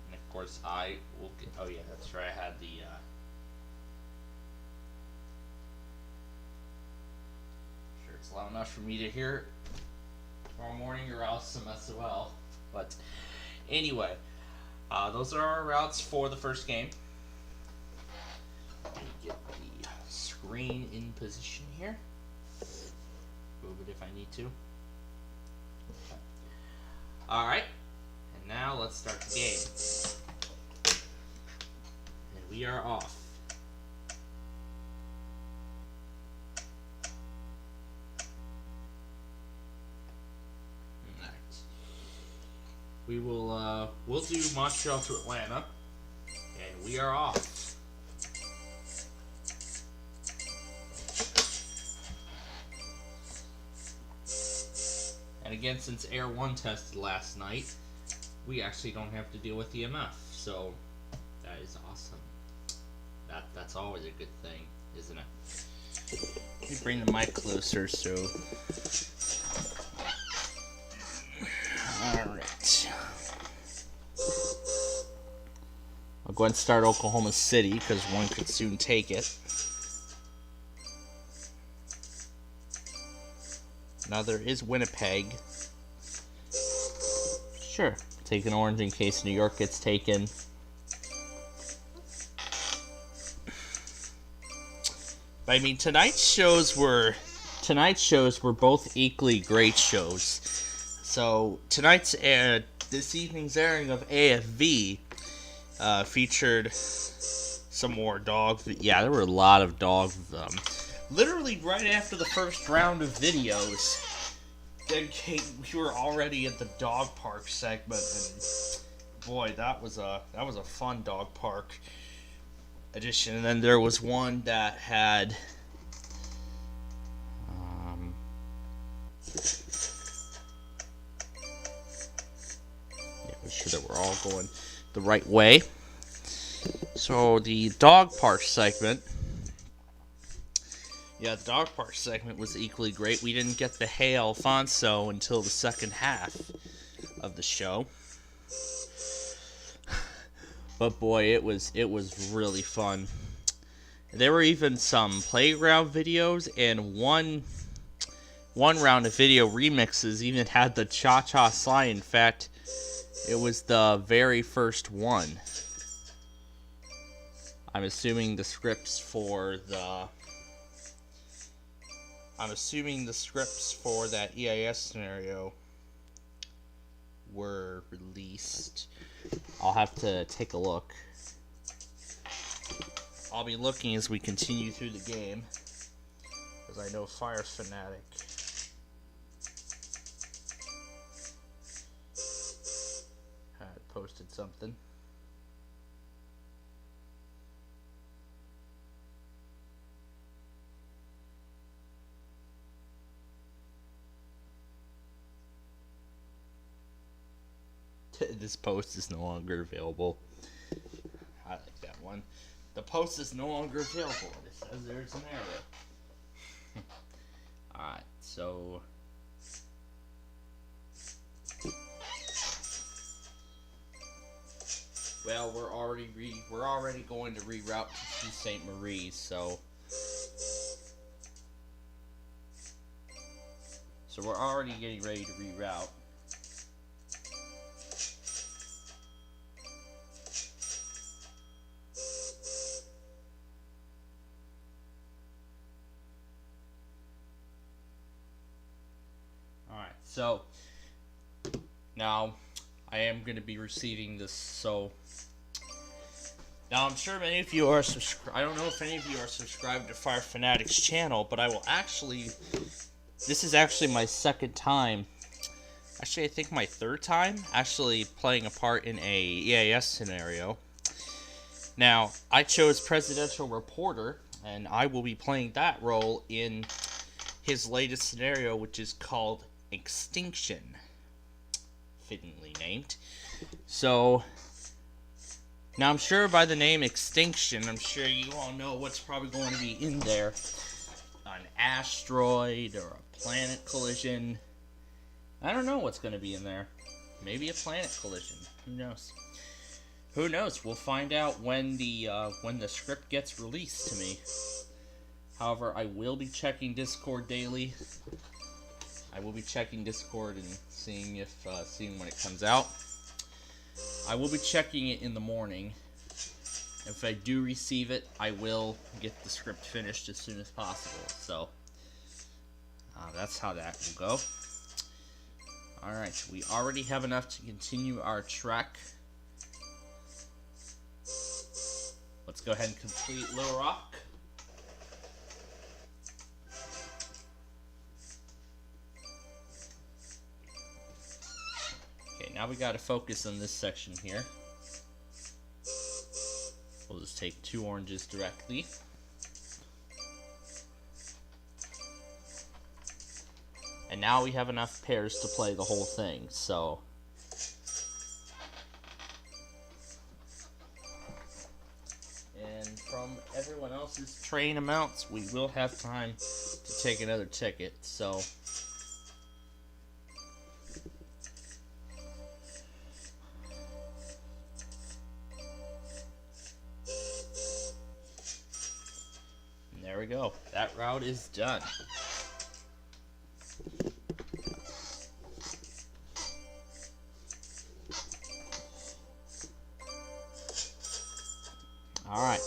and of course I will get. Oh yeah, that's right. I had the. It's loud enough for me to hear tomorrow morning, or else some SOL. But anyway, those are our routes for the first game. Let me get the screen in position here. Move it if I need to. Okay. Alright, and now let's start the game. And we are off. We'll do Montreal to Atlanta, and we are off. And again, since Air 1 tested last night, we actually don't have to deal with EMF, so that is awesome. That's always a good thing, isn't it? Let me bring the mic closer so. Alright. I'll go ahead and start Oklahoma City, because one could soon take it. Now there is Winnipeg. Sure, take an orange in case New York gets taken. But I mean, tonight's shows were both equally great shows. So tonight's this evening's airing of AFV featured some more dogs. Yeah, there were a lot of dogs. Literally right after the first round of videos, then we were already at the dog park segment, and boy, that was a fun dog park edition. And then there was one that had make sure that we're all going the right way. So So the dog park segment. Yeah, the dog park segment was equally great. We didn't get the Hey Alfonso until the second half of the show. But boy, it was really fun. There were even some playground videos, and one round of video remixes even had the cha-cha slide. In fact, it was the very first one. I'm assuming the scripts for that EAS scenario were released. I'll have to take a look. I'll be looking as we continue through the game, because I know Fire Fanatic had posted something. This post is no longer available. I like that one. The post is no longer available. It says there's an error. Alright, so well, we're already going to reroute to St. Marie, so we're already getting ready to reroute. So, now, I am going to be receiving this, so, now I'm sure many of you are I don't know if any of you are subscribed to Fire Fanatic's channel, but I will actually, this is actually my second time, actually I think my third time, actually playing a part in a EAS scenario. Now, I chose Presidential Reporter, and I will be playing that role in his latest scenario, which is called Extinction, fittingly named. So now I'm sure by the name Extinction, I'm sure you all know what's probably going to be in there. An asteroid or a planet collision. I don't know what's going to be in there. Maybe a planet collision. Who knows? Who knows? We'll find out when the script gets released to me. However, I will be checking Discord daily. I will be checking Discord and seeing when it comes out. I will be checking it in the morning. If I do receive it, I will get the script finished as soon as possible. So that's how that will go. Alright, we already have enough to continue our trek. Let's go ahead and complete Little Rock. Now we gotta focus on this section here. We'll just take 2 oranges directly. And now we have enough pairs to play the whole thing, so. And from everyone else's train amounts, we will have time to take another ticket, so. There we go. That route is done. Alright.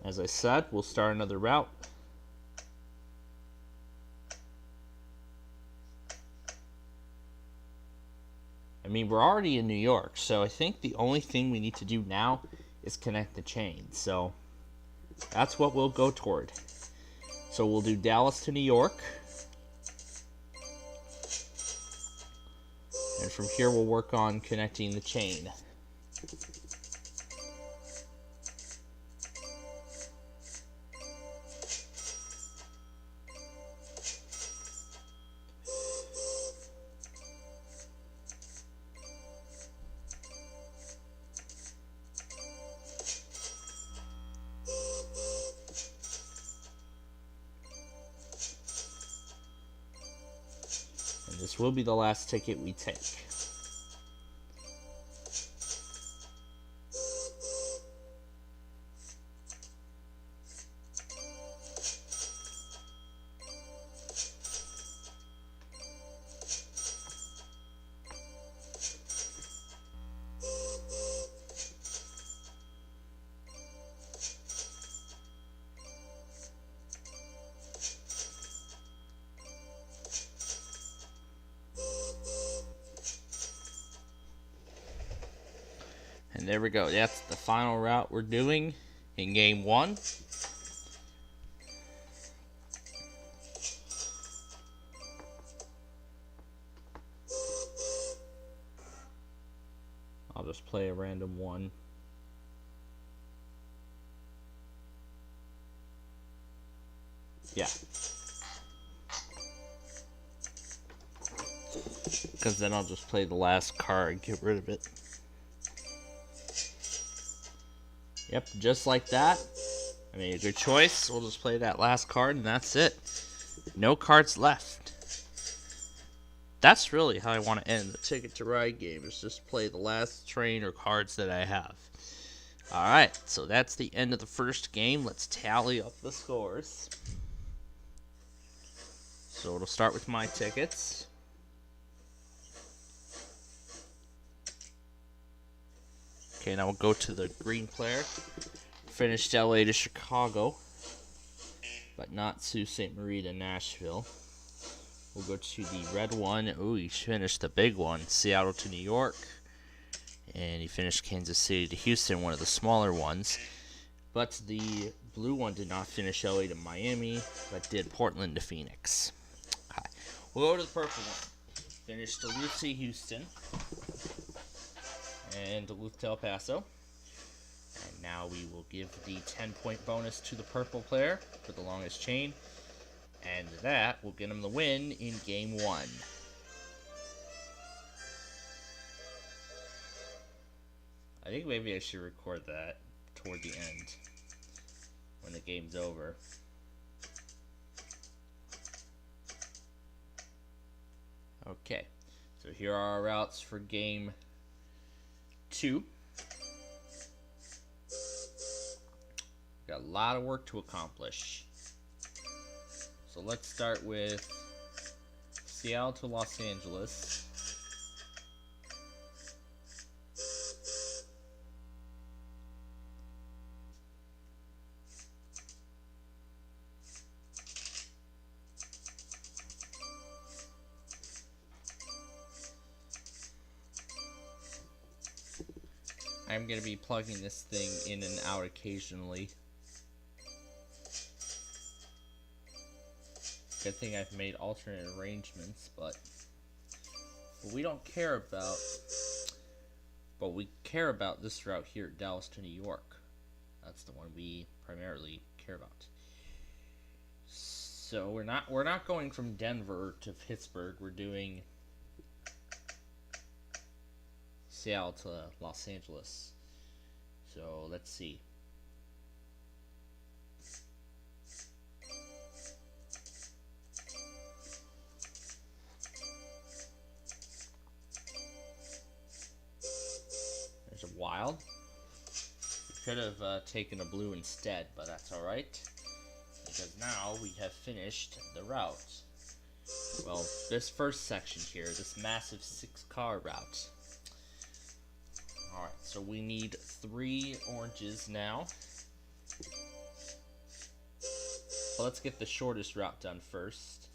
As I said, we'll start another route. I mean, we're already in New York, so I think the only thing we need to do now is connect the chain. So that's what we'll go toward. So we'll do Dallas to New York. And from here we'll work on connecting the chain. This will be the last ticket we take. And there we go. That's the final route we're doing in game 1. I'll just play a random one. Yeah. Because then I'll just play the last card, get rid of it. Yep, just like that. I made a good choice. We'll just play that last card and that's it. No cards left. That's really how I want to end the Ticket to Ride game, is just play the last train or cards that I have. Alright, so that's the end of the first game. Let's tally up the scores. So it'll start with my tickets. Okay, now we'll go to the green player. Finished LA to Chicago, but not Sault Ste. Marie to Nashville. We'll go to the red one. Ooh, he finished the big one. Seattle to New York. And he finished Kansas City to Houston, one of the smaller ones. But the blue one did not finish LA to Miami, but did Portland to Phoenix. Okay. We'll go to the purple one. Finished Duluth to Houston. And Duluth to El Paso. And now we will give the 10-point bonus to the purple player for the longest chain. And that will get him the win in game 1. I think maybe I should record that toward the end, when the game's over. Okay, so here are our routes for game 2. Got a lot of work to accomplish. So let's start with Seattle to Los Angeles. I'm going to be plugging this thing in and out occasionally. Good thing I've made alternate arrangements, but we don't care about. But we care about this route here at Dallas to New York. That's the one we primarily care about. So we're not going from Denver to Pittsburgh. We're doing Seattle to Los Angeles. So let's see. There's a wild. We could have taken a blue instead, but that's alright. Because now we have finished the route. Well, this first section here, this massive 6-car route. Alright, so we need 3 oranges now. Well, let's get the shortest route done first.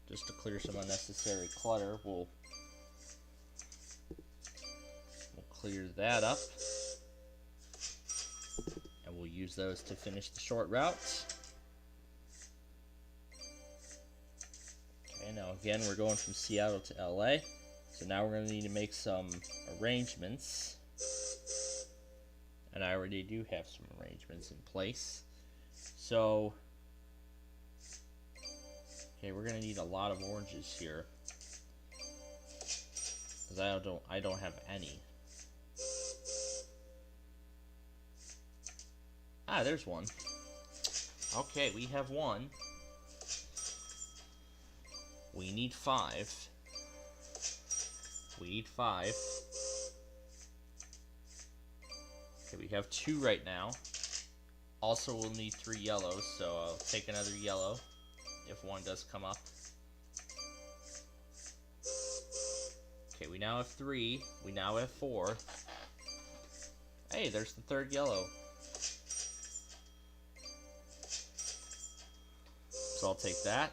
Just to clear some unnecessary clutter, we'll clear that up. And we'll use those to finish the short route. Okay, now again, we're going from Seattle to LA. So now we're going to need to make some arrangements. And I already do have some arrangements in place. So, okay, we're going to need a lot of oranges here. Because I don't have any. Ah, there's one. Okay, we have one. We need 5. We need 5. Okay, we have 2 right now. Also, we'll need 3 yellows, so I'll take another yellow if one does come up. Okay, we now have 3. We now have 4. Hey, there's the 3rd yellow. So I'll take that.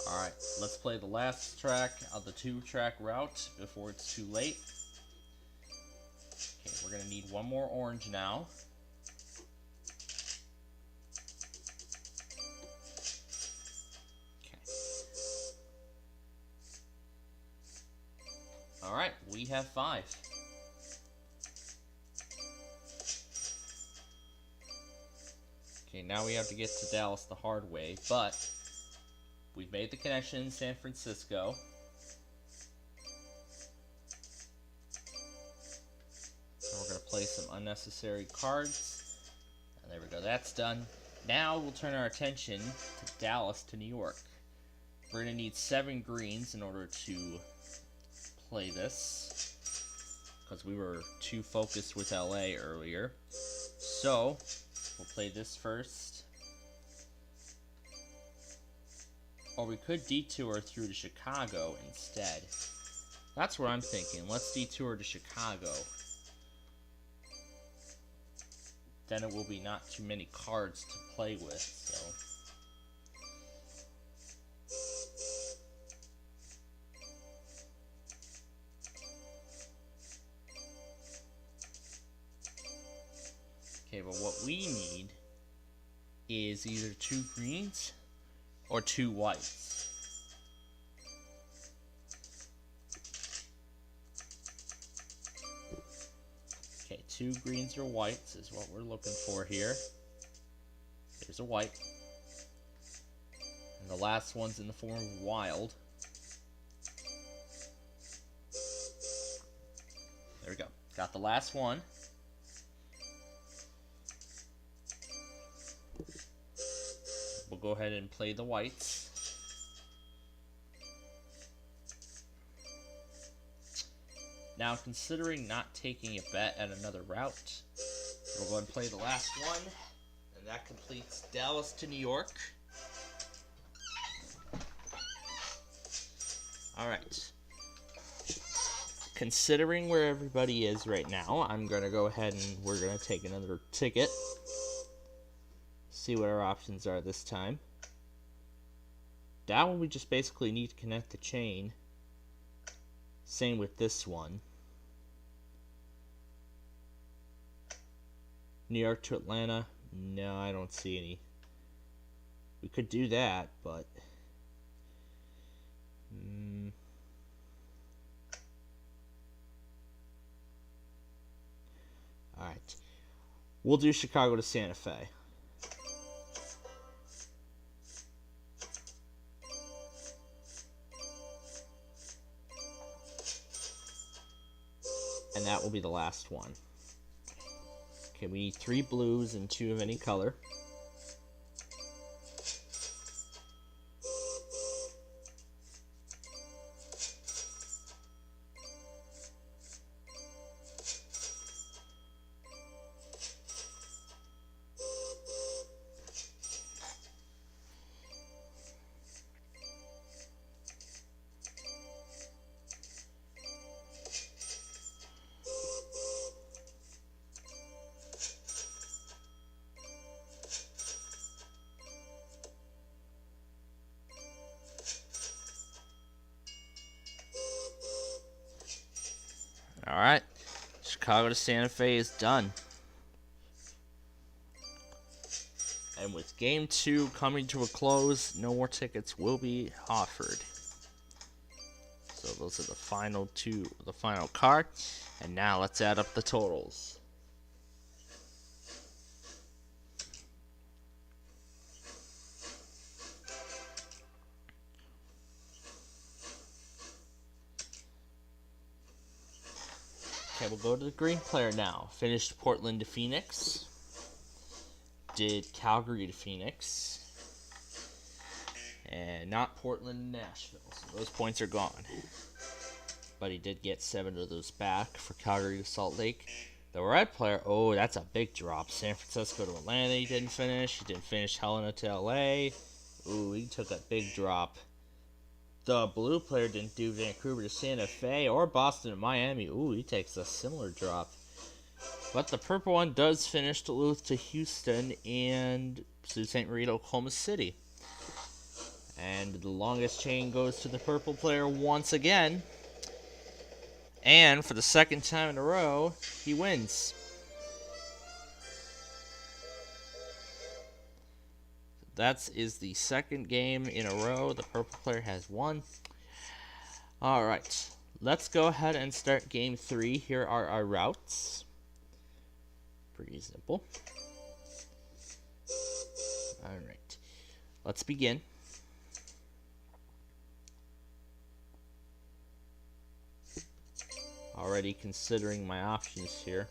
Alright, let's play the last track of the 2-track route before it's too late. Okay, we're going to need 1 more orange now. Okay. Alright, we have 5. Okay, now we have to get to Dallas the hard way, but we've made the connection in San Francisco. So we're going to play some unnecessary cards. And there we go, that's done. Now we'll turn our attention to Dallas to New York. We're going to need 7 greens in order to play this, because we were too focused with LA earlier. So we'll play this first. Or we could detour through to Chicago instead. That's what I'm thinking. Let's detour to Chicago. Then it will be not too many cards to play with, so. Okay, but what we need is either 2 greens or 2 whites. Okay, 2 greens or whites is what we're looking for here. There's a white. And the last one's in the form of wild. There we go. Got the last one. We'll go ahead and play the whites. Now, considering not taking a bet at another route, we'll go ahead and play the last one, and that completes Dallas to New York. Alright. Considering where everybody is right now, I'm going to go ahead and we're going to take another ticket. See what our options are this time. That one we just basically need to connect the chain. Same with this one. New York to Atlanta. No, I don't see any. We could do that, but alright. We'll do Chicago to Santa Fe. And that will be the last one. Okay, we need 3 blues and 2 of any color. Alright, Chicago to Santa Fe is done. And with Game 2 coming to a close, no more tickets will be offered. So those are the final card. And now let's add up the totals. Okay, we'll go to the green player now. Finished Portland to Phoenix. Did Calgary to Phoenix. And not Portland to Nashville. So those points are gone. But he did get 7 of those back for Calgary to Salt Lake. The red player, oh, that's a big drop. San Francisco to Atlanta, he didn't finish. He didn't finish Helena to LA. Ooh, he took a big drop. The blue player didn't do Vancouver to Santa Fe or Boston to Miami. Ooh, he takes a similar drop. But the purple one does finish Duluth to Houston and Sault Ste. Marie to Oklahoma City. And the longest chain goes to the purple player once again. And for the second time in a row, he wins. That is the second game in a row the purple player has won. Alright, let's go ahead and start game 3. Here are our routes. Pretty simple. Alright, let's begin. Already considering my options here.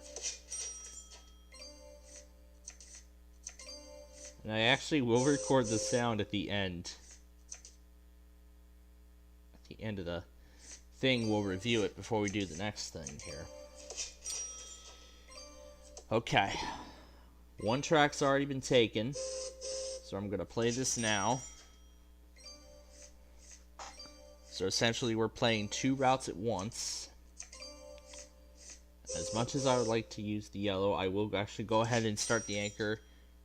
And I actually will record the sound at the end. At the end of the thing, we'll review it before we do the next thing here. Okay. One track's already been taken. So I'm going to play this now. So essentially we're playing 2 routes at once. As much as I would like to use the yellow, I will actually go ahead and start the anchor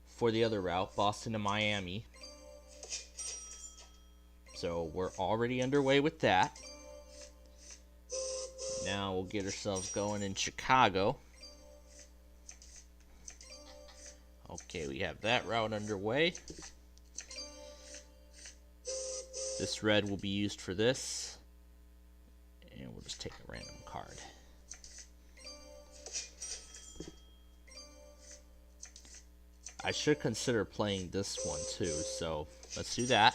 for the other route, Boston to Miami. So we're already underway with that. Now we'll get ourselves going in Chicago. Okay, we have that route underway. This red will be used for this. And we'll just take a random card. I should consider playing this one too, so let's do that.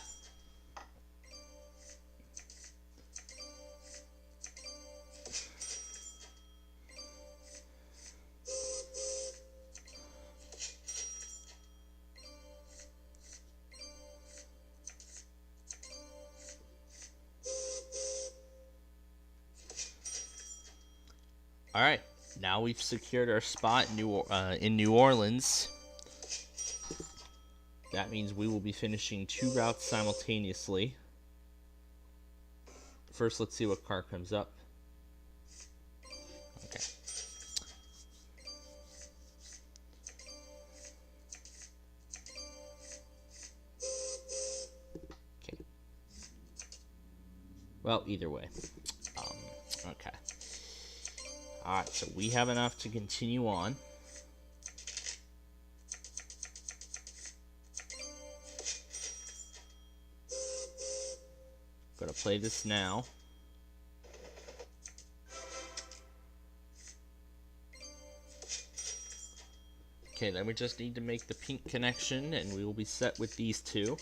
Alright, now we've secured our spot in New Orleans. That means we will be finishing 2 routes simultaneously. First, let's see what car comes up. Okay. Okay. Well, either way. Okay. Alright, so we have enough to continue on. Gonna play this now. Okay, then we just need to make the pink connection and we will be set with these 2.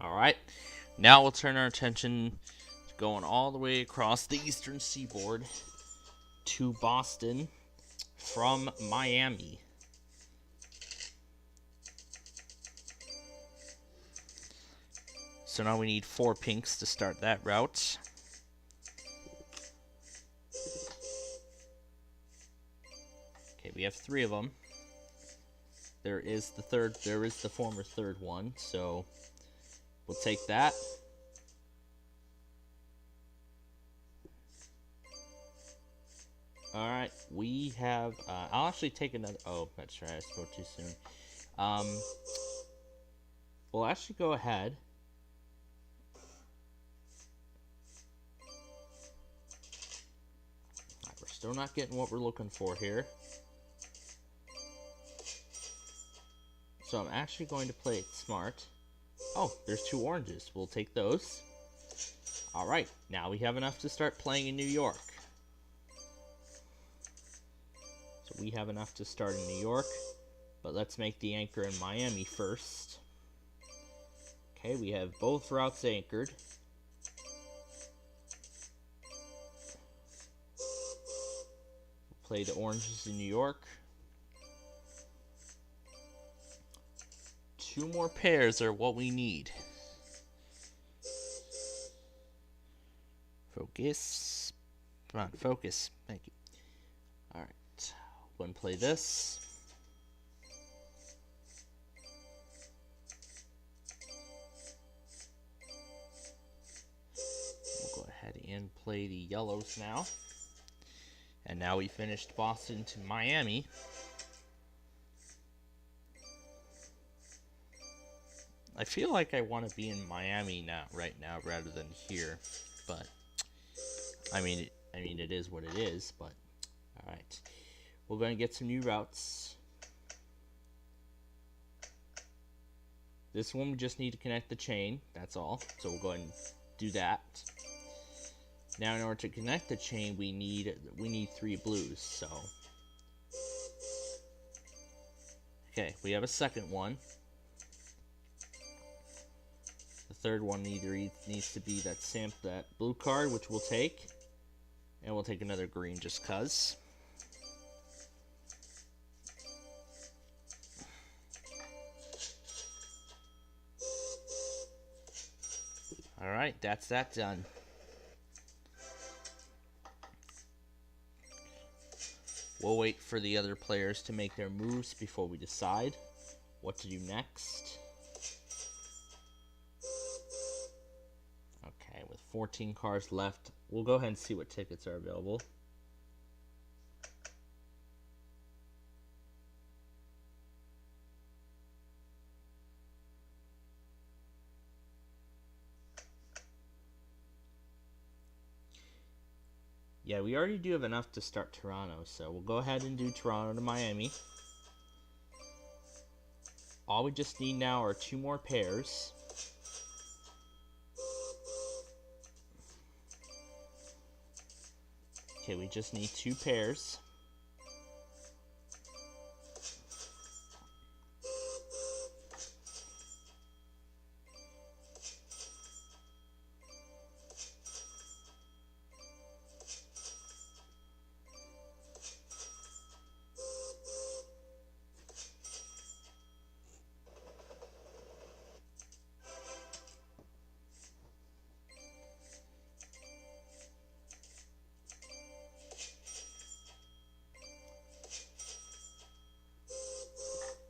Alright, now we'll turn our attention to going all the way across the eastern seaboard to Boston from Miami. So now we need 4 pinks to start that route. Okay, we have 3 of them. There is the former third one, so we'll take that. Alright, we have, I'll actually take another, oh, that's right, I spoke too soon. We'll actually go ahead. Right, we're still not getting what we're looking for here. So I'm actually going to play it smart. Oh, there's 2 oranges. We'll take those. Alright, now we have enough to start playing in New York. So we have enough to start in New York, but let's make the anchor in Miami first. Okay, we have both routes anchored. Play the oranges in New York. 2 more pairs are what we need. Focus. Come on, focus. Thank you. Alright. Go and play this. We'll go ahead and play the yellows now. And now we finished Boston to Miami. I feel like I want to be in Miami right now rather than here, but I mean it is what it is. But all right, we're going to get some new routes. This one we just need to connect the chain. That's all. So we'll go ahead and do that. Now, in order to connect the chain, we need 3 blues. So, okay, we have a second one. The third one needs to be that blue card, which we'll take, and we'll take another green just cause. All right, that's that done. We'll wait for the other players to make their moves before we decide what to do next. Okay, with 14 cars left, we'll go ahead and see what tickets are available. Yeah, we already do have enough to start Toronto, so we'll go ahead and do Toronto to Miami. All we just need now are 2 more pairs. Okay, we just need 2 pairs.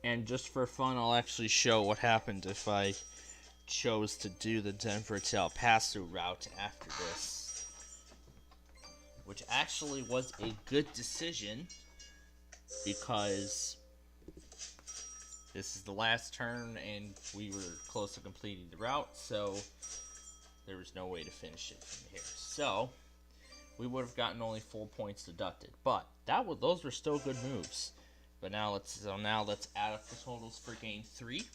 And just for fun, I'll actually show what happened if I chose to do the Denver to El Paso route after this. Which actually was a good decision, because this is the last turn and we were close to completing the route, so there was no way to finish it from here. So we would have gotten only 4 points deducted, but those were still good moves. But now let's add up the totals for game 3.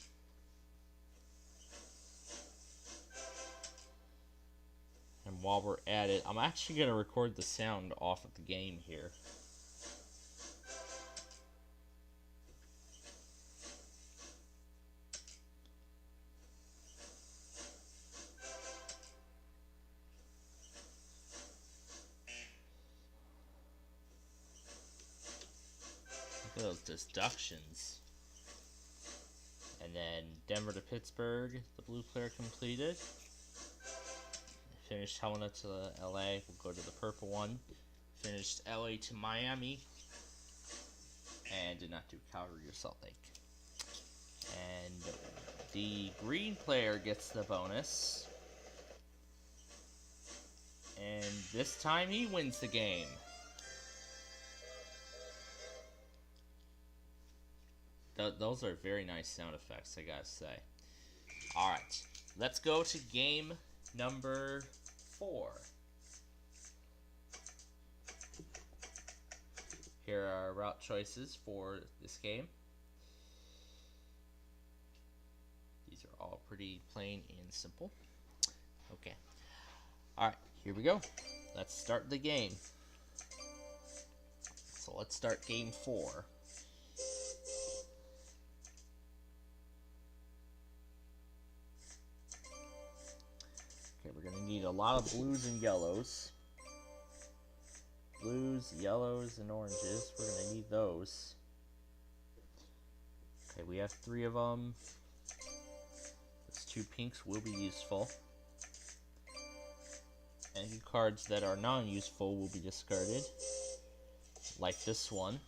And while we're at it, I'm actually going to record the sound off of the game here. Those deductions. And then Denver to Pittsburgh, the blue player completed. Finished Helena to LA, we'll go to the purple one. Finished LA to Miami. And did not do Calgary or Salt Lake. And the green player gets the bonus. And this time he wins the game. Those are very nice sound effects, I gotta say. Alright, let's go to game number 4. Here are our route choices for this game. These are all pretty plain and simple. Okay. Alright, here we go. Let's start the game. So let's start game 4. a lot of blues and yellows. Blues, yellows, and oranges. We're going to need those. Okay, we have 3 of them. Those 2 pinks will be useful. Any cards that are non-useful will be discarded. Like this one.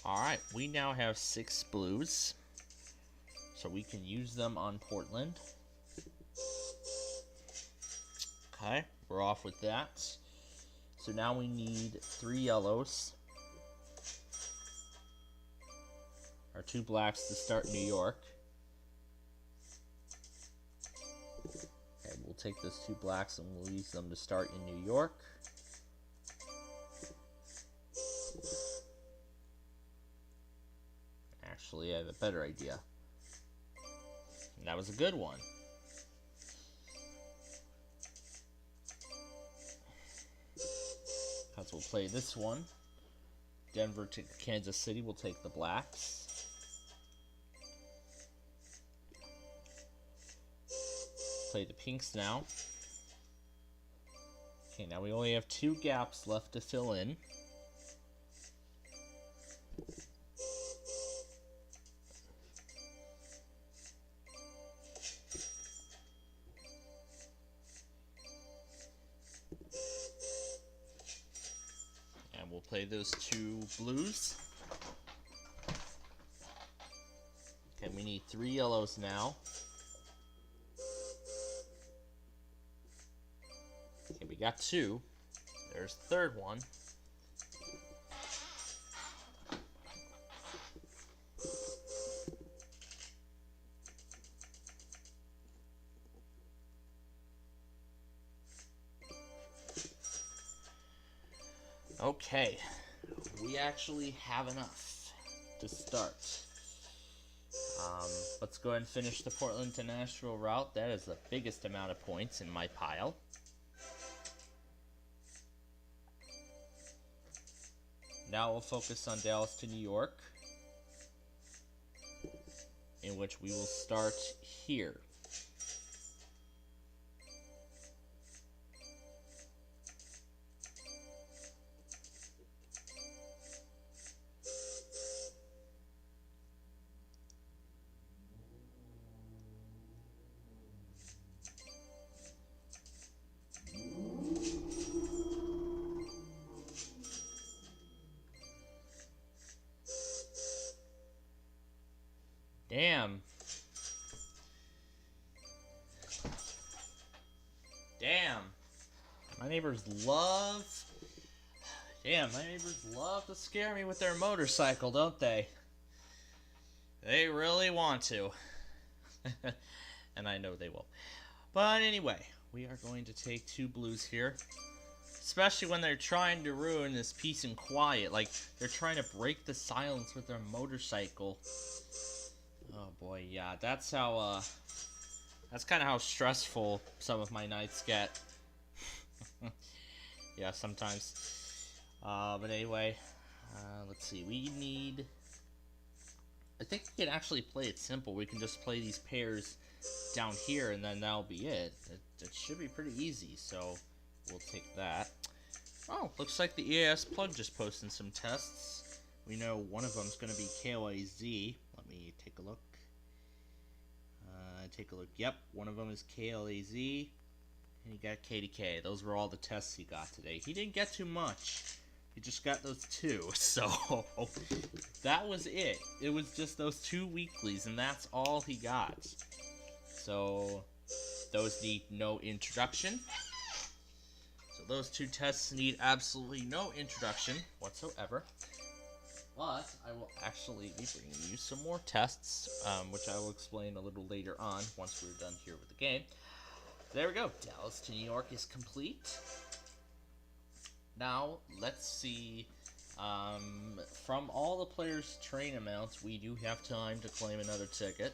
Alright, we now have 6 blues, so we can use them on Portland. Okay, we're off with that. So now we need 3 yellows, or 2 blacks to start New York. Okay, we'll take those 2 blacks and we'll use them to start in New York. Actually, I have a better idea. And that was a good one. Because we'll play this one. Denver to Kansas City will take the blacks. Play the pinks now. Okay, now we only have 2 gaps left to fill in. We'll play those 2 blues. Okay, we need 3 yellows now. Okay, we got 2. There's the 3rd one. Okay, we actually have enough to start. Let's go ahead and finish the Portland to Nashville route. That is the biggest amount of points in my pile. Now we'll focus on Dallas to New York, in which we will start here. Damn. Damn. My neighbors love to scare me with their motorcycle, don't they? They really want to. And I know they will. But anyway, we are going to take 2 blues here. Especially when they're trying to ruin this peace and quiet. Like, they're trying to break the silence with their motorcycle. Oh boy, yeah, that's how, that's kind of how stressful some of my nights get. Yeah, sometimes. But anyway, let's see, we need, I think we can actually play it simple. We can just play these pairs down here and then that'll be it. It should be pretty easy, so we'll take that. Oh, looks like the EAS plug just posted some tests. We know one of them is going to be KLAZ. Let me take a look. Yep, one of them is KLAZ. And he got KDK. Those were all the tests he got today. He didn't get too much. He just got those 2. So, that was it. It was just those 2 weeklies, and that's all he got. So, those need no introduction. So, those 2 tests need absolutely no introduction whatsoever. But I will actually be bringing you some more tests, which I will explain a little later on once we're done here with the game. There we go. Dallas to New York is complete. Now, let's see From all the players' train amounts, we do have time to claim another ticket.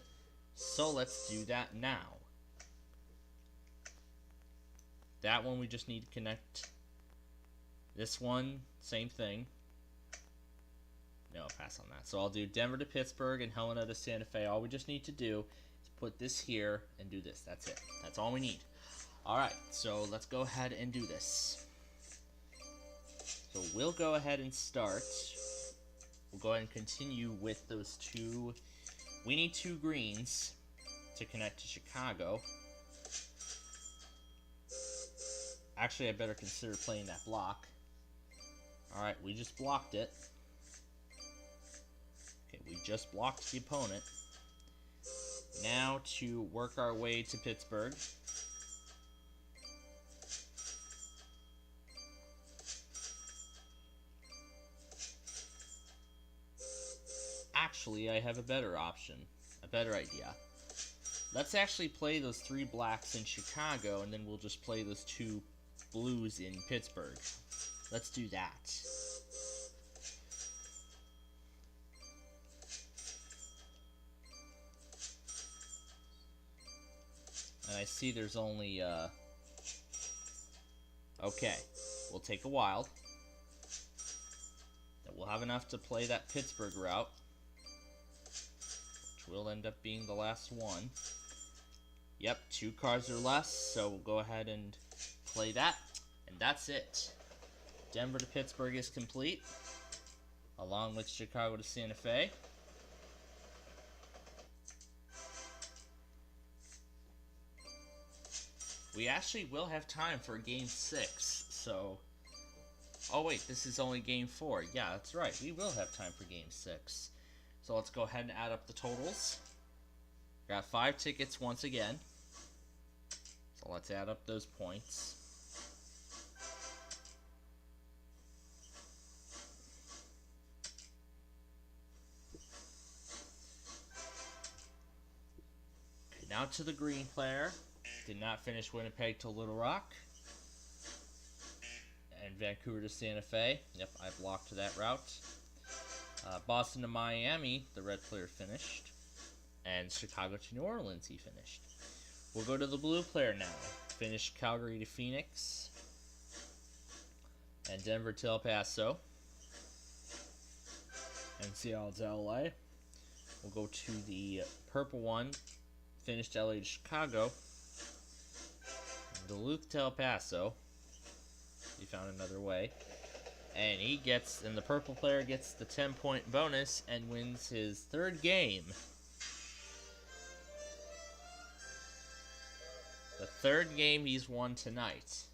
So let's do that now. That one we just need to connect. This one, same thing. No, pass on that. So I'll do Denver to Pittsburgh and Helena to Santa Fe. All we just need to do is put this here and do this. That's it. That's all we need. Alright, so let's go ahead and do this. So we'll go ahead and start. We'll go ahead and continue with those two. We need 2 greens to connect to Chicago. Actually, I better consider playing that block. Alright, we just blocked it. Okay, we just blocked the opponent. Now to work our way to Pittsburgh. Actually, I have a better option, a better idea. Let's actually play those 3 blacks in Chicago, and then we'll just play those 2 blues in Pittsburgh. Let's do that. And I see there's only, okay, we'll take a wild. And we'll have enough to play that Pittsburgh route, which will end up being the last one. Yep, 2 cards or less, so we'll go ahead and play that, and that's it. Denver to Pittsburgh is complete, along with Chicago to Santa Fe. We actually will have time for game 6, so... Oh wait, this is only game 4. Yeah, that's right, we will have time for game 6. So let's go ahead and add up the totals. Got 5 tickets once again. So let's add up those points. Okay, now to the green player. Did not finish Winnipeg to Little Rock. And Vancouver to Santa Fe. Yep, I blocked that route. Boston to Miami, the red player finished. And Chicago to New Orleans, he finished. We'll go to the blue player now. Finished Calgary to Phoenix. And Denver to El Paso. And Seattle to LA. We'll go to the purple one. Finished LA to Chicago. Duluth to El Paso. He found another way. And he gets, and the purple player gets the 10-point bonus and wins his 3rd game. The 3rd game he's won tonight.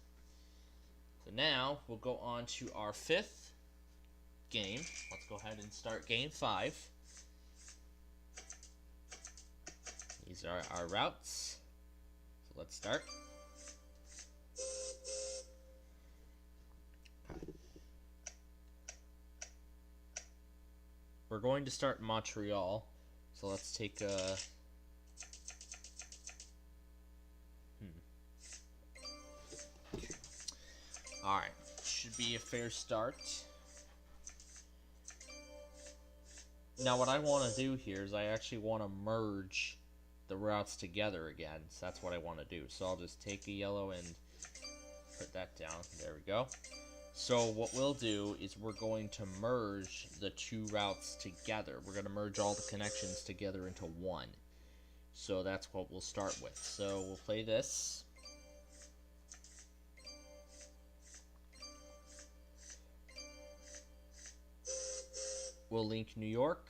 So now we'll go on to our 5th game. Let's go ahead and start game 5. These are our routes. So let's start. We're going to start in Montreal, so let's take a... Alright, should be a fair start. Now what I want to do here is I actually want to merge the routes together again, so that's what I want to do. So I'll just take a yellow and put that down. There we go. So what we'll do is we're going to merge the 2 routes together. We're going to merge all the connections together into one. So that's what we'll start with. So we'll play this. We'll link New York.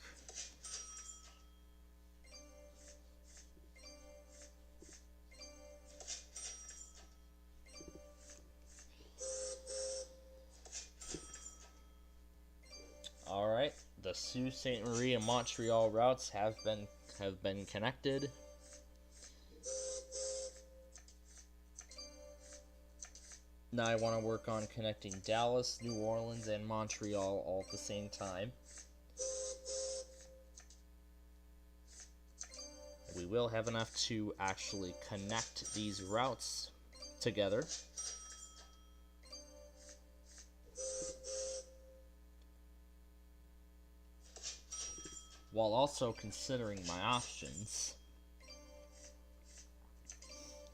Alright, the Sault Ste. Marie and Montreal routes have been connected. Now I want to work on connecting Dallas, New Orleans, and Montreal all at the same time. We will have enough to actually connect these routes together. while also considering my options.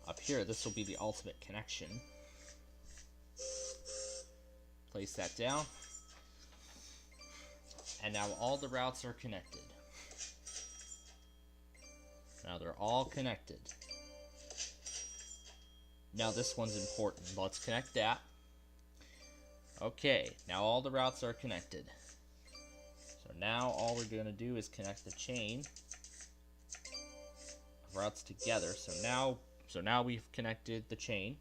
Up here, this will be the ultimate connection. Place that down. And now all the routes are connected. Now they're all connected. Now this one's important. Let's connect that. Okay, now all the routes are connected. So now all we're going to do is connect the chain of routes together. So now we've connected the chain.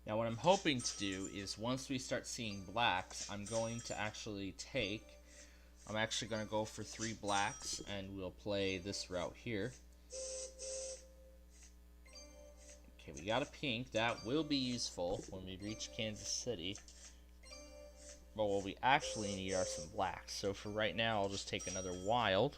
Now what I'm hoping to do is once we start seeing blacks, I'm actually going to go for 3 blacks and we'll play this route here. Okay, we got a pink. That will be useful when we reach Kansas City. But what we actually need are some blacks. So for right now, I'll just take another wild.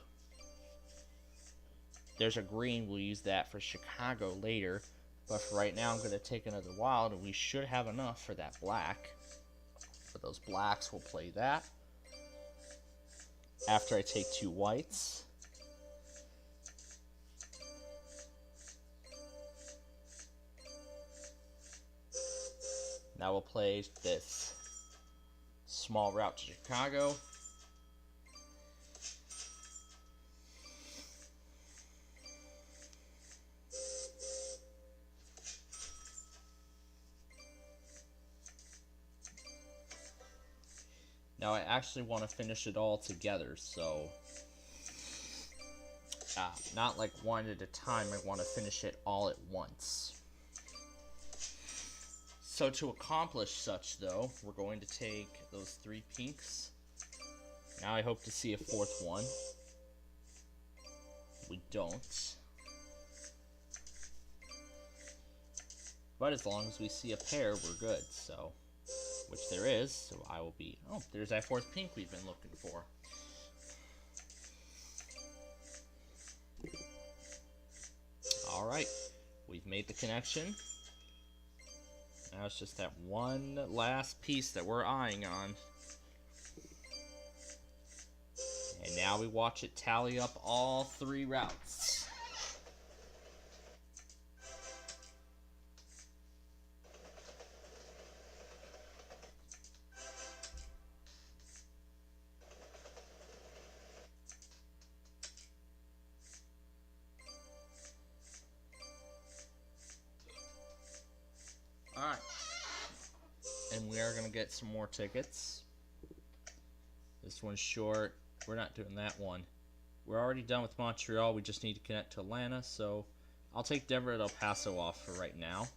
There's a green. We'll use that for Chicago later. But for right now, I'm going to take another wild, and we should have enough for that black. For those blacks, we'll play that. After I take 2 whites. Now we'll play this small route to Chicago. Now I actually want to finish it all together, so not like one at a time, I want to finish it all at once. So to accomplish such though, we're going to take those 3 pinks. Now I hope to see a 4th one. We don't. But as long as we see a pair, we're good, so. Which there is, so I will be... Oh, there's that 4th pink we've been looking for. Alright, we've made the connection. Now it's just that one last piece that we're eyeing on. And now we watch it tally up all 3 routes. Alright, and we are going to get some more tickets. This one's short. We're not doing that one. We're already done with Montreal. We just need to connect to Atlanta, so I'll take Denver at El Paso off for right now.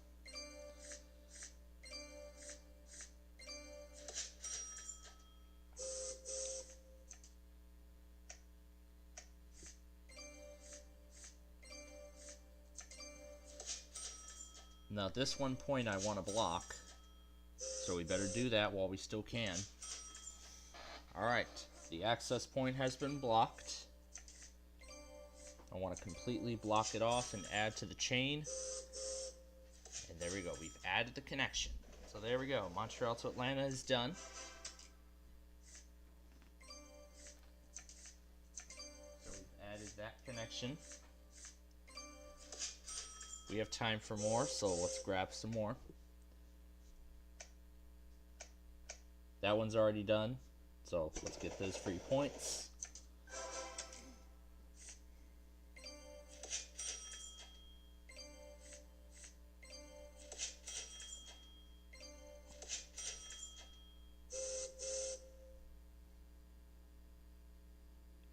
Now this one point I want to block, so we better do that while we still can. Alright, the access point has been blocked. I want to completely block it off and add to the chain. And there we go, we've added the connection. So there we go, Montreal to Atlanta is done. So we've added that connection. We have time for more, so let's grab some more. That one's already done, so let's get those free points.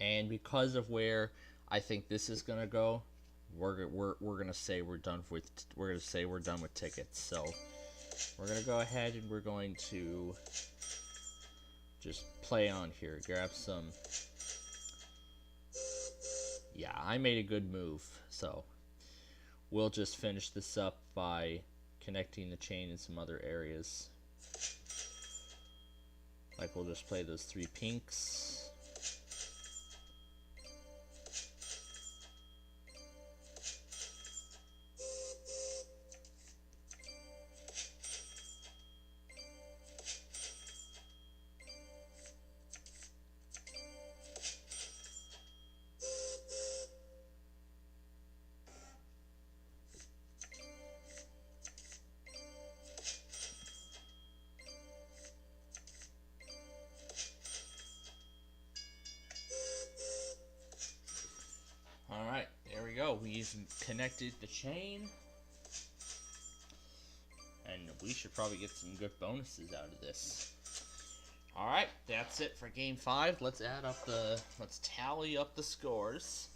And because of where I think this is gonna go, we're gonna say we're done with tickets. So we're gonna go ahead and we're going to just play on here. Grab some. Yeah, I made a good move. So we'll just finish this up by connecting the chain in some other areas. Like we'll just play those 3 pinks. we've connected the chain. And we should probably get some good bonuses out of this. Alright, that's it for game 5. Let's tally up the scores.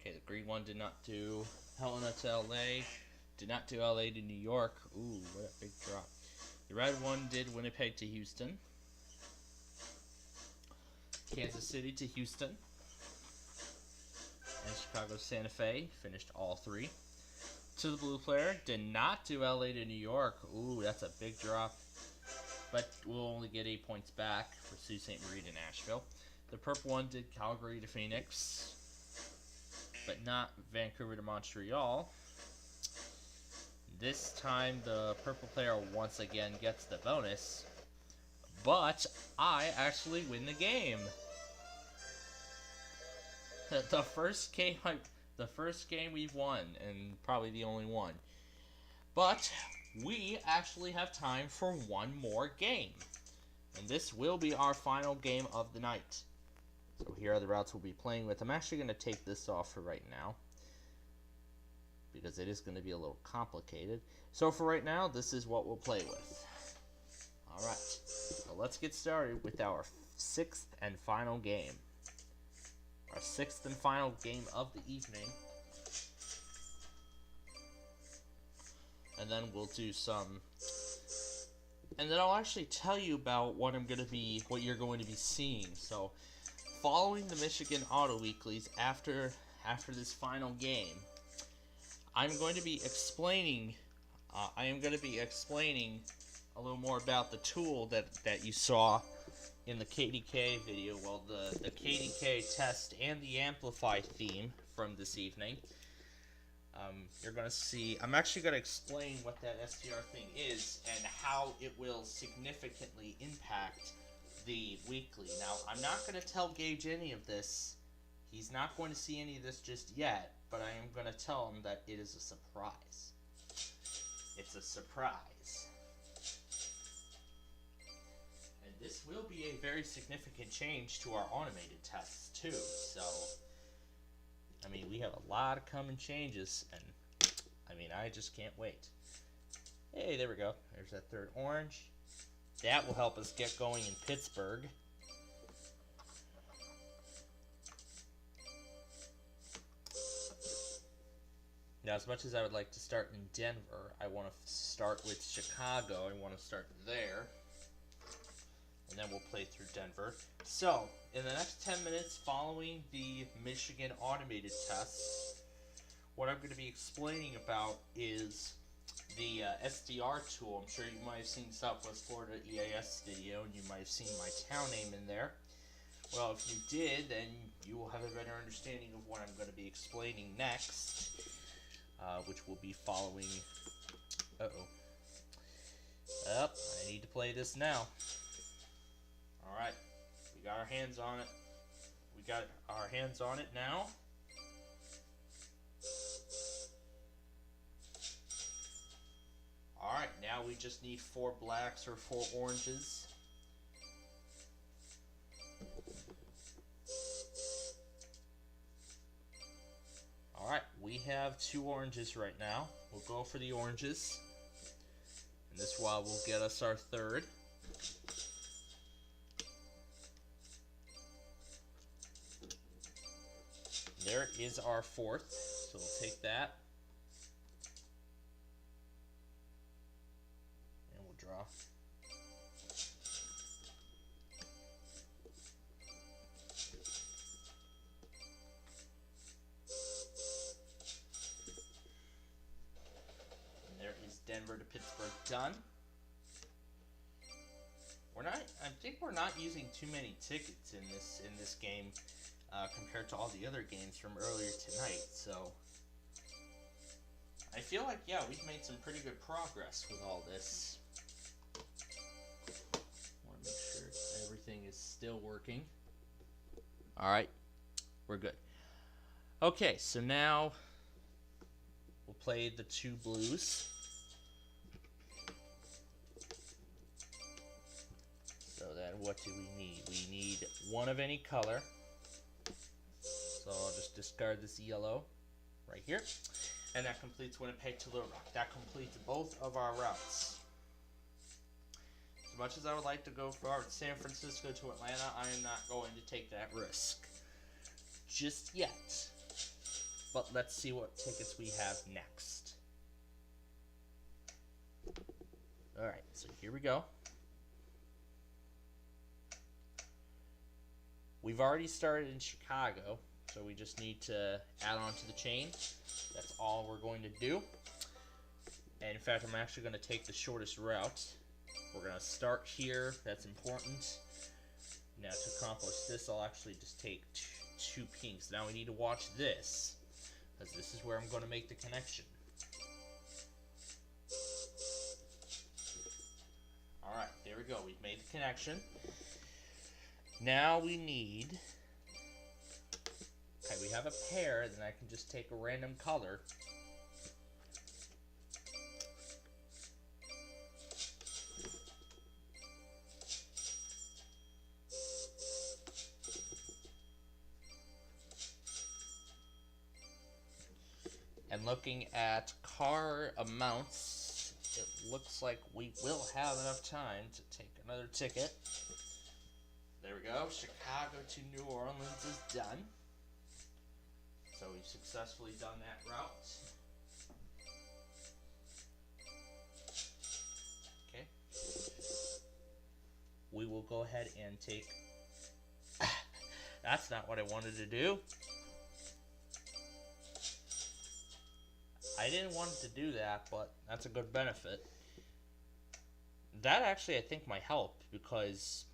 Okay, the green one did not do Helena to LA. Did not do LA to New York. Ooh, what a big drop. The red one did Winnipeg to Houston. Kansas City to Houston. And Chicago Santa Fe finished all 3. To the blue player, did not do LA to New York. Ooh, that's a big drop. But we'll only get 8 points back for Sault Ste. Marie to Nashville. The purple one did Calgary to Phoenix, but not Vancouver to Montreal. This time the purple player once again gets the bonus, but I actually win the game. The first game we've won, and probably the only one. But we actually have time for one more game, and this will be our final game of the night. So here are the routes we'll be playing with. I'm actually going to take this off for right now, because it is going to be a little complicated. So for right now, this is what we'll play with. Alright, so let's get started with our 6th and final game. Our 6th and final game of the evening. And then we'll do some... And then I'll actually tell you about what you're going to be seeing. So, following the Michigan Auto Weeklies after this final game, I'm going to be explaining a little more about the tool that you saw in the KDK video. Well, the KDK test and the Amplify theme from this evening. You're going to see, I'm actually going to explain what that STR thing is and how it will significantly impact the weekly. Now, I'm not going to tell Gage any of this. He's not going to see any of this just yet, but I am going to tell him that it is a surprise. It's a surprise. And this will be a very significant change to our automated tests, too. So, I mean, we have a lot of coming changes, and, I mean, I just can't wait. Hey, there we go. There's that third orange. That will help us get going in Pittsburgh. Now, as much as I would like to start in Denver, I want to start with Chicago. I want to start there. And then we'll play through Denver. So, in the next 10 minutes following the Michigan automated tests, what I'm going to be explaining about is the SDR tool. I'm sure you might have seen Southwest Florida EAS video, and you might have seen my town name in there. Well, if you did, then you will have a better understanding of what I'm going to be explaining next, which will be following... Up, I need to play this now. Alright, we got our hands on it. We got our hands on it now. Alright, now we just need 4 blacks or 4 oranges. Alright, we have 2 oranges right now. We'll go for the oranges. And this while will get us our 3rd. There is our 4th, so we'll take that. And we'll draw. And there is Denver to Pittsburgh done. I think we're not using too many tickets in this game. Compared to all the other games from earlier tonight, so I feel like, yeah, we've made some pretty good progress with all this. Want to make sure everything is still working. Alright, we're good. Okay, so now we'll play the 2 blues. So then what do we need? We need 1 of any color. So I'll just discard this yellow right here. And that completes Winnipeg to Little Rock. That completes both of our routes. As much as I would like to go from San Francisco to Atlanta, I am not going to take that risk just yet. But let's see what tickets we have next. Alright, so here we go. We've already started in Chicago, so we just need to add on to the chain. That's all we're going to do. And in fact, I'm actually going to take the shortest route. We're going to start here. That's important. Now to accomplish this, I'll actually just take two pinks. Now we need to watch this, because this is where I'm going to make the connection. Alright, there we go. We've made the connection. Now we need... Okay, we have a pair, then I can just take a random color. And looking at car amounts, it looks like we will have enough time to take another ticket. There we go. Chicago to New Orleans is done. So we've successfully done that route. Okay. We will go ahead and take... That's not what I wanted to do. I didn't want to do that, but that's a good benefit. That actually, I think, might help, because...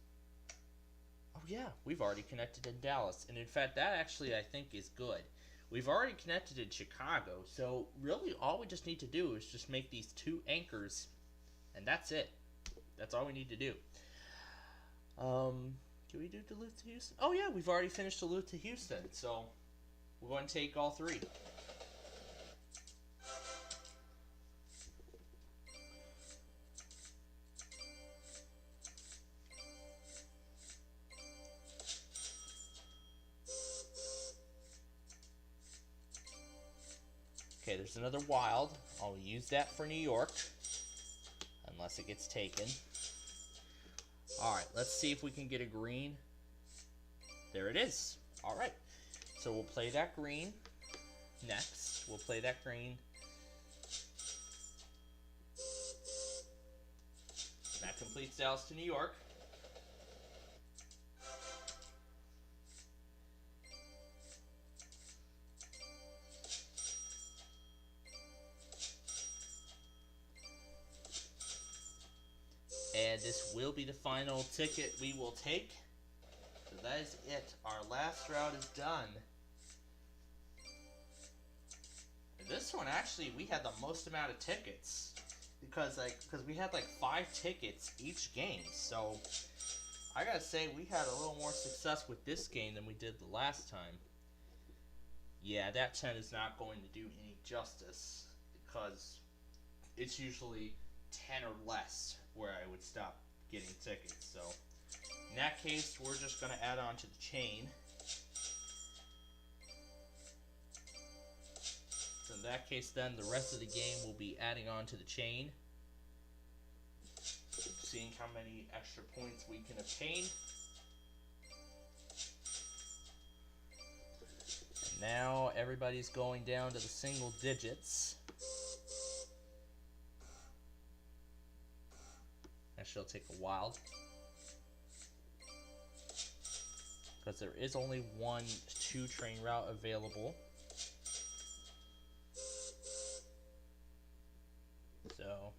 Oh yeah, we've already connected in Dallas. And in fact, that actually, I think, is good. We've already connected in Chicago, so really all we just need to do is just make these 2 anchors, and that's it. That's all we need to do. Can we do Duluth to Houston? Oh yeah, we've already finished Duluth to Houston, so we're going to take all 3. Okay, there's another wild. I'll use that for New York, unless it gets taken. Alright, let's see if we can get a green. There it is. Alright, so we'll play that green next. We'll play that green. That completes Dallas to New York. And this will be the final ticket we will take. So that is it. Our last route is done. And this one, actually, we had the most amount of tickets. Because we had like 5 tickets each game. So I gotta say, we had a little more success with this game than we did the last time. Yeah, that 10 is not going to do any justice, because it's usually 10 or less where I would stop getting tickets. So in that case, we're just going to add on to the chain. So in that case, then the rest of the game will be adding on to the chain, seeing how many extra points we can obtain. And now everybody's going down to the single digits. Actually, I'll take a wild, because there is only one 2 train route available. So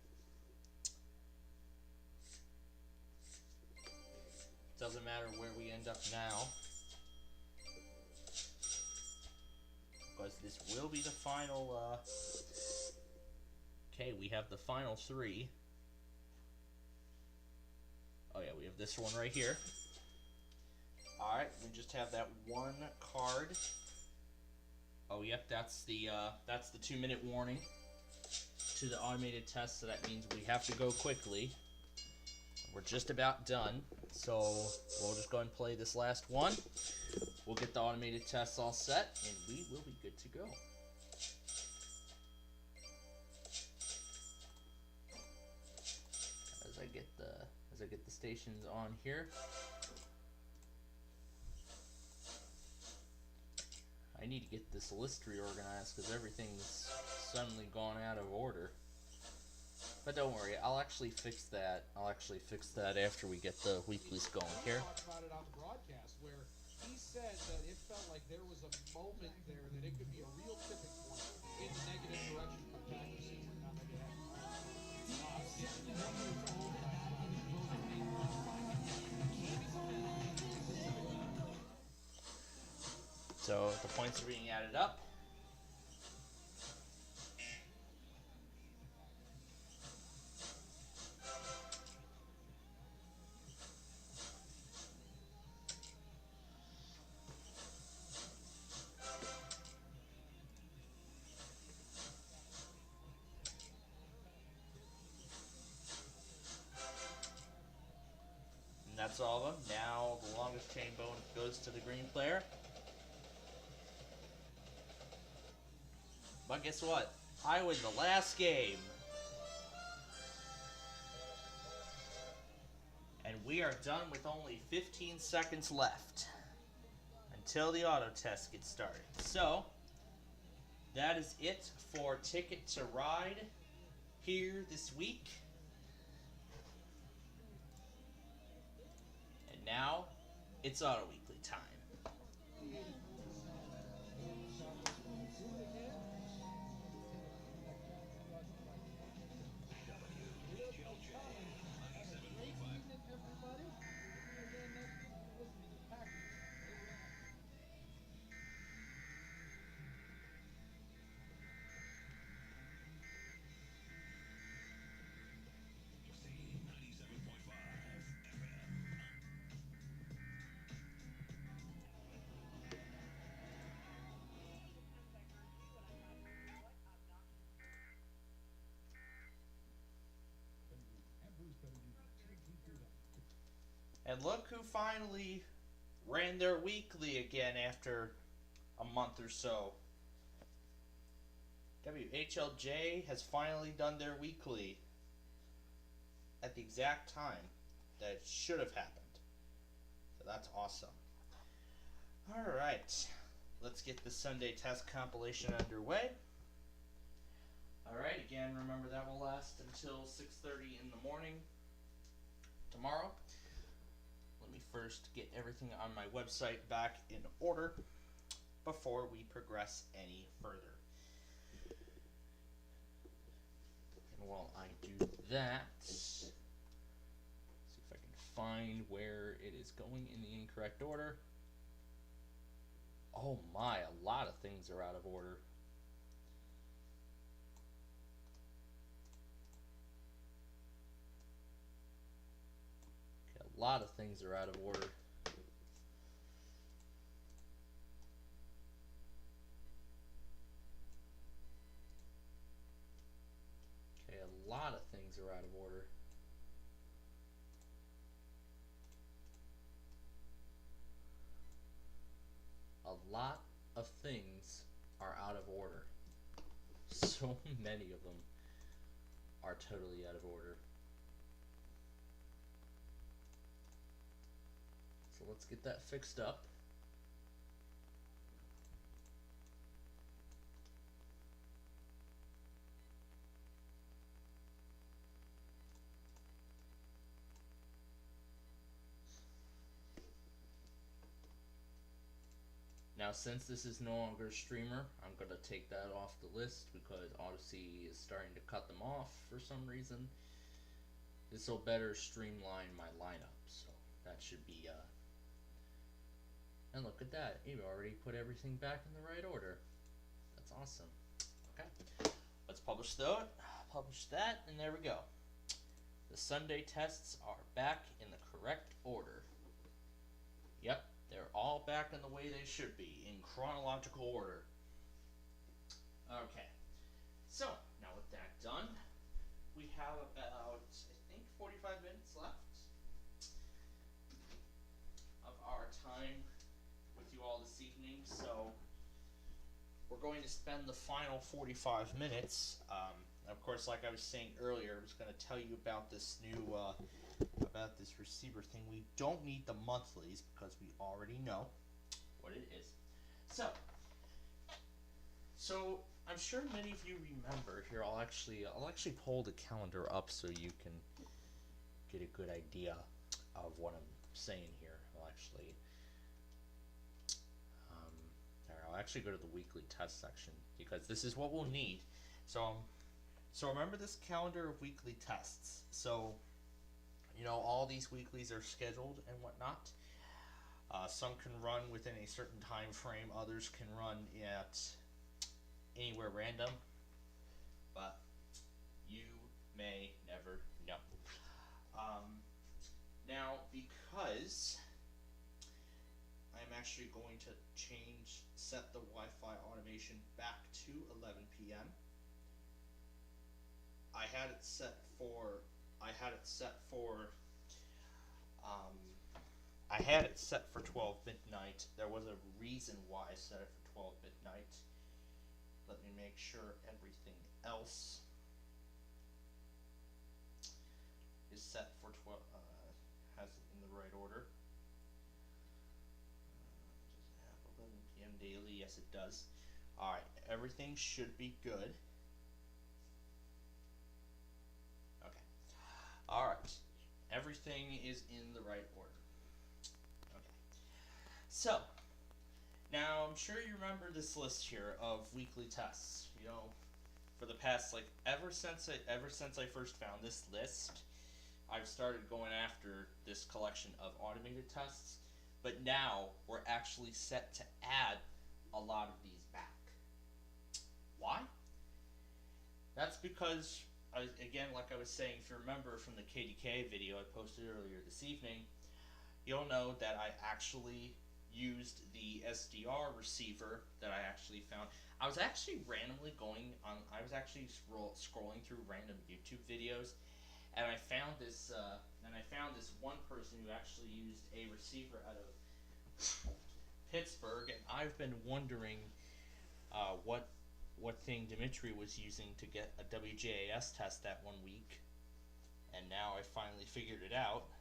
doesn't matter where we end up now, because this will be the final. Okay, we have the final 3. Oh yeah, we have this one right here. Alright, we just have that 1 card. Oh, yep, that's the 2-minute warning to the automated test, so that means we have to go quickly. We're just about done, so we'll just go ahead and play this last one. We'll get the automated tests all set, and we will be good to go. As I get the stations on here. I need to get this list reorganized because everything's suddenly gone out of order. But don't worry, I'll actually fix that. After we get the weeklies going here. Talked about it on the broadcast where he said that it felt like there was a moment there that it could be a real tipping point in the negative direction for Packers season. Now that they So the points are being added up. And that's all of them. Now the longest chain bone goes to the green player. But guess what? I win the last game. And we are done with only 15 seconds left until the auto test gets started. So, that is it for Ticket to Ride here this week. And now, it's Auto Weekly time. And look who finally ran their weekly again after a month or so. WHLJ has finally done their weekly at the exact time that it should have happened. So that's awesome. Alright, let's get the Sunday test compilation underway. Alright, again, remember that will last until 6:30 in the morning tomorrow. Let me first get everything on my website back in order before we progress any further. And while I do that, see if I can find where it is going in the incorrect order. Oh my, a lot of things are out of order. A lot of things are out of order. Okay, a lot of things are out of order. A lot of things are out of order. So many of them are totally out of order. So let's get that fixed up. Now, since this is no longer a streamer, I'm going to take that off the list because Odyssey is starting to cut them off for some reason. This will better streamline my lineup, so that should be and look at that, you've already put everything back in the right order. That's awesome. Okay, let's publish that, and there we go. The Sunday tests are back in the correct order. Yep, they're all back in the way they should be, in chronological order. Okay. So, now with that done, we have about, I think, 45 minutes left of our time with you all this evening. So, we're going to spend the final 45 minutes. Of course, like I was saying earlier, I was going to tell you about this new, about this receiver thing. We don't need the monthlies because we already know what it is. So I'm sure many of you remember here. I'll actually pull the calendar up so you can get a good idea of what I'm saying here. I'll actually go to the weekly test section because this is what we'll need. So remember this calendar of weekly tests. So, you know, all these weeklies are scheduled and whatnot. Some can run within a certain time frame. Others can run at anywhere random. But you may never know. Now, because I'm actually going to set the Wi-Fi automation back to 11 p.m. I had it set for 12 midnight. There was a reason why I set it for 12 midnight. Let me make sure everything else is set for 12, has it in the right order. Does it have 11 p.m. daily? Yes, it does. Alright, everything should be good. Okay. Alright. Everything is in the right order. Okay. So, now I'm sure you remember this list here of weekly tests. You know, for the past, like, ever since I first found this list, I've started going after this collection of automated tests, but now we're actually set to add a lot of these back. Why? That's because, again, like I was saying, if you remember from the KDK video I posted earlier this evening, you'll know that I actually used the SDR receiver that I actually found. I was actually randomly scrolling through random YouTube videos, and I found this one person who actually used a receiver out of Pittsburgh, and I've been wondering what thing Dimitri was using to get a WJAS test that 1 week, and now I finally figured it out.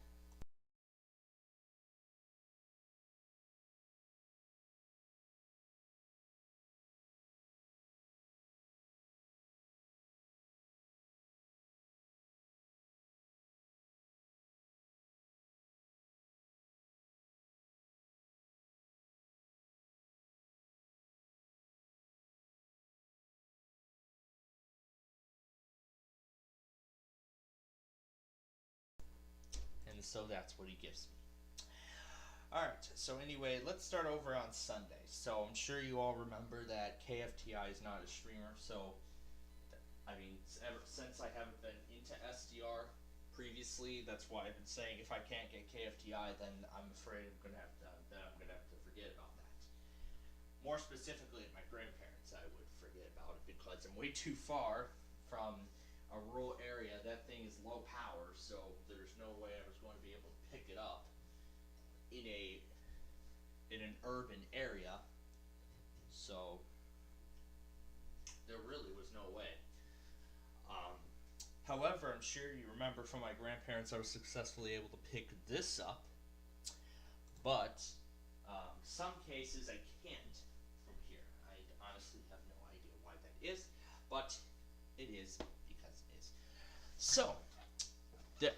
And so that's what he gives me. Alright, so anyway, let's start over on Sunday. So I'm sure you all remember that KFTI is not a streamer, so I mean, ever since I haven't been into SDR previously, that's why I've been saying if I can't get KFTI, then I'm afraid I'm gonna have to forget about that. More specifically, at my grandparents, I would forget about it because I'm way too far from a rural area. That thing is low power, so there's no way I was going to be able to pick it up in an urban area. So there really was no way. However, I'm sure you remember from my grandparents, I was successfully able to pick this up, but some cases I can't from here. I honestly have no idea why that is, but it is because it is. So,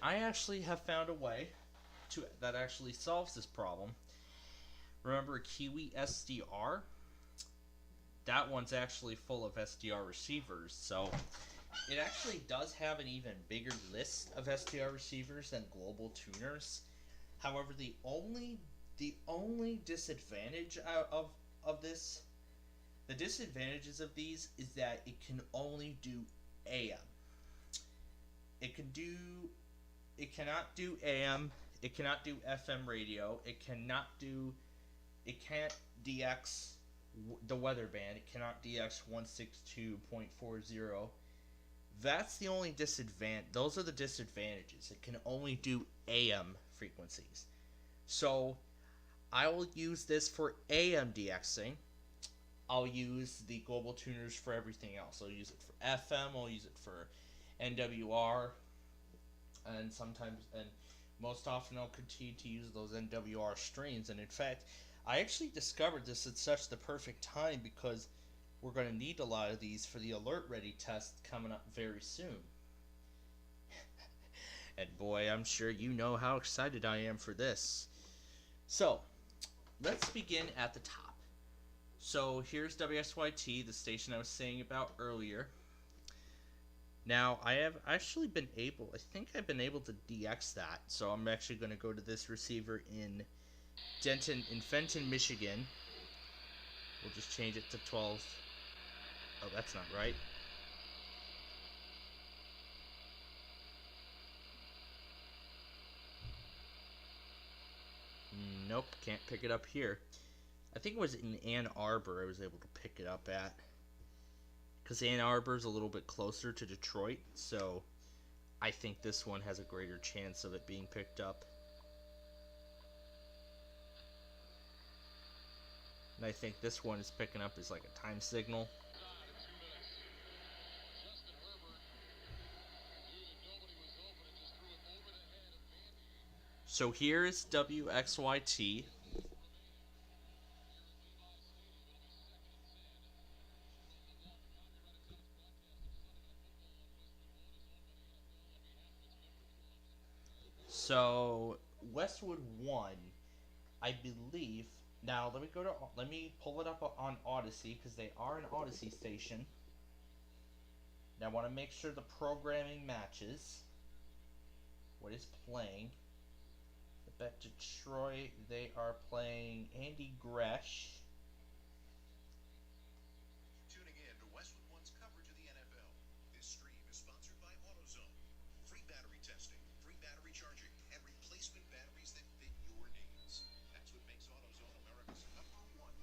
I actually have found a way that actually solves this problem. Remember Kiwi SDR? That one's actually full of SDR receivers, so it actually does have an even bigger list of SDR receivers than global tuners. However, the only disadvantage of this, the disadvantages of these is that it can only do AM. It cannot do AM, it cannot do FM radio, it can't DX the weather band. It cannot DX 162.40. That's the only disadvantage. Those are the disadvantages. It can only do AM frequencies. So I will use this for AM DXing. I'll use the global tuners for everything else. I'll use it for FM. I'll use it for NWR, and most often I'll continue to use those NWR streams. And in fact, I actually discovered this at such the perfect time because we're going to need a lot of these for the alert ready test coming up very soon. And boy, I'm sure you know how excited I am for this. So, let's begin at the top. So, here's WXYT, the station I was saying about earlier. Now, I have actually been able, I think I've been able to DX that. So, I'm actually going to go to this receiver in Fenton, Michigan. We'll just change it to 12. Oh, that's not right. Nope, can't pick it up here. I think it was in Ann Arbor I was able to pick it up at. Because Ann Arbor is a little bit closer to Detroit, so I think this one has a greater chance of it being picked up. And I think this one is picking up as like a time signal. So here is WXYT. So Westwood 1, I believe. Now let me pull it up on Odyssey because they are an Odyssey station. Now I want to make sure the programming matches what is playing. I bet Detroit, they are playing Andy Gresh. Tuning in to Westwood One's coverage of the NFL. This stream is sponsored by AutoZone. Free battery testing, free battery charging, and replacement batteries that fit your needs. That's what makes AutoZone America's #1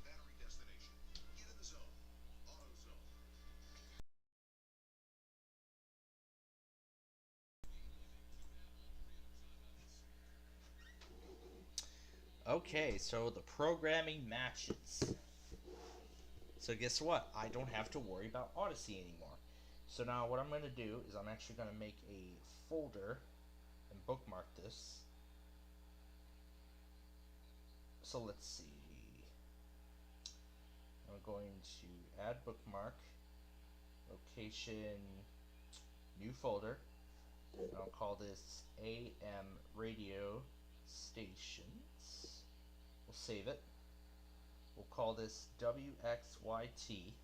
battery destination. Get in the zone. AutoZone. Okay, so the programming matches. So guess what? I don't have to worry about Odyssey anymore. So now what I'm going to do is I'm actually going to make a folder and bookmark this. So let's see. I'm going to add bookmark, location, new folder. And I'll call this AM radio stations. We'll save it. We'll call this WXYT.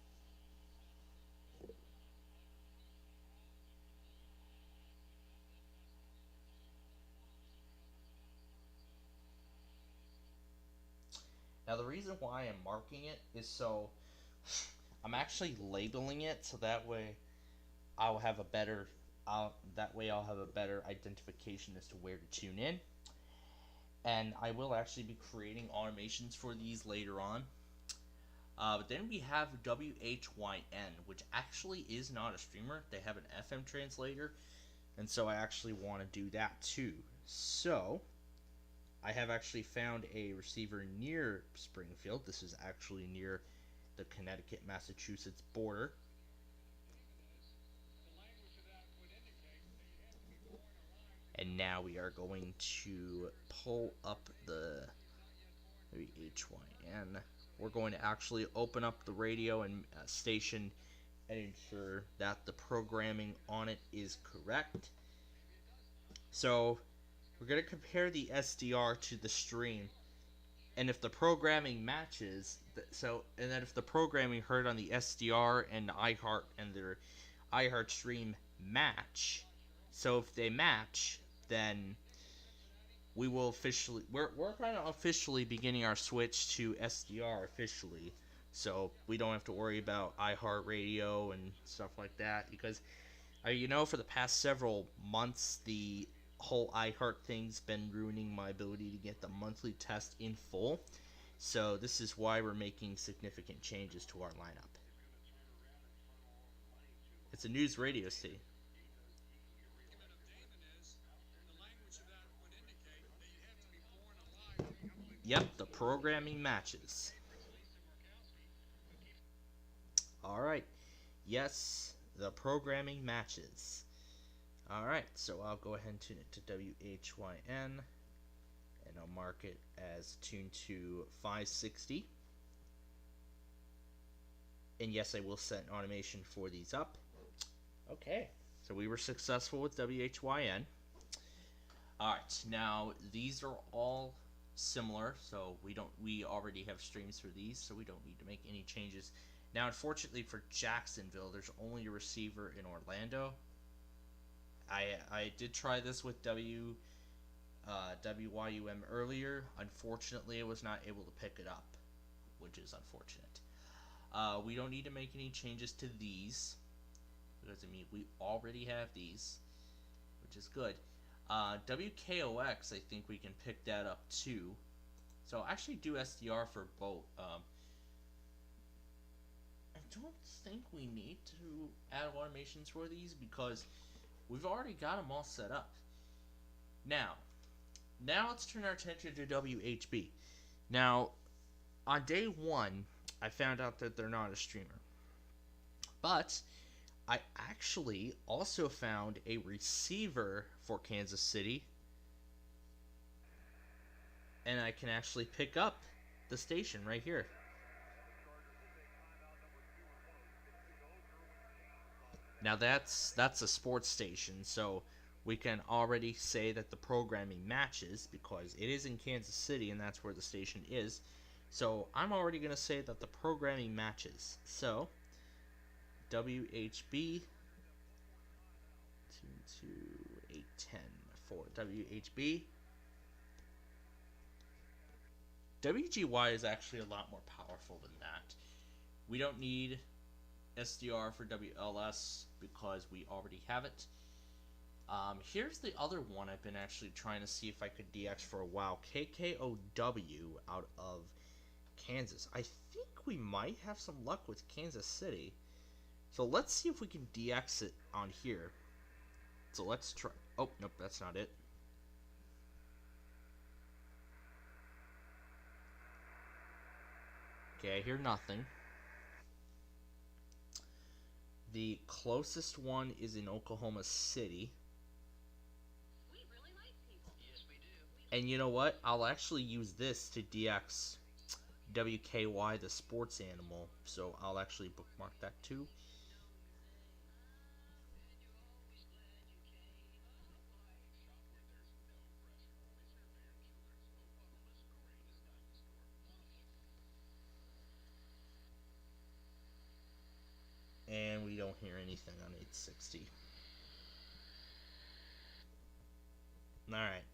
Now the reason why I'm marking it is so I'm actually labeling it so that way I'll have a better identification as to where to tune in. And I will actually be creating automations for these later on. But then we have WHYN, which actually is not a streamer. They have an FM translator, and so I actually want to do that too. So I have actually found a receiver near Springfield. This is actually near the Connecticut-Massachusetts border. And now we are going to pull up the WHYN. We're going to actually open up the radio and station and ensure that the programming on it is correct. So we're going to compare the SDR to the stream, and if the programming matches, and then if the programming heard on the SDR and iHeart and their iHeart stream match, so if they match, then we will officially, we're kind of officially beginning our switch to SDR officially, so we don't have to worry about iHeartRadio and stuff like that, because you know, for the past several months the whole iHeart thing's been ruining my ability to get the monthly test in full. So this is why we're making significant changes to our lineup. It's a news radio station. Yep, the programming matches. Alright. Yes, the programming matches. Alright, so I'll go ahead and tune it to WHYN. And I'll mark it as tuned to 560. And yes, I will set an automation for these up. Okay, so we were successful with WHYN. Alright, now these are all similar, so we already have streams for these, so we don't need to make any changes. Now, unfortunately for Jacksonville, there's only a receiver in Orlando. I did try this with WYUM earlier. Unfortunately, I was not able to pick it up, which is unfortunate. We don't need to make any changes to these, because I mean we already have these, which is good. WKOX, I think we can pick that up too. So I'll actually do SDR for both. I don't think we need to add automations for these because we've already got them all set up. Now let's turn our attention to WHB. Now, on day one, I found out that they're not a streamer. But I actually also found a receiver for Kansas City. And I can actually pick up the station right here. Now that's a sports station, so we can already say that the programming matches because it is in Kansas City and that's where the station is. So I'm already going to say that the programming matches. So WHB 22810 for WHB. WGY is actually a lot more powerful than that. We don't need SDR for WLS because we already have it. Here's the other one I've been actually trying to see if I could DX for a while. KKOW out of Kansas. I think we might have some luck with Kansas City. So let's see if we can DX it on here. So let's try. Oh, nope, that's not it. Okay, I hear nothing. The closest one is in Oklahoma City. We really like people. Yes, we do. And you know what? I'll actually use this to DX WKY, the sports animal. So I'll actually bookmark that too. And we don't hear anything on 860. Alright.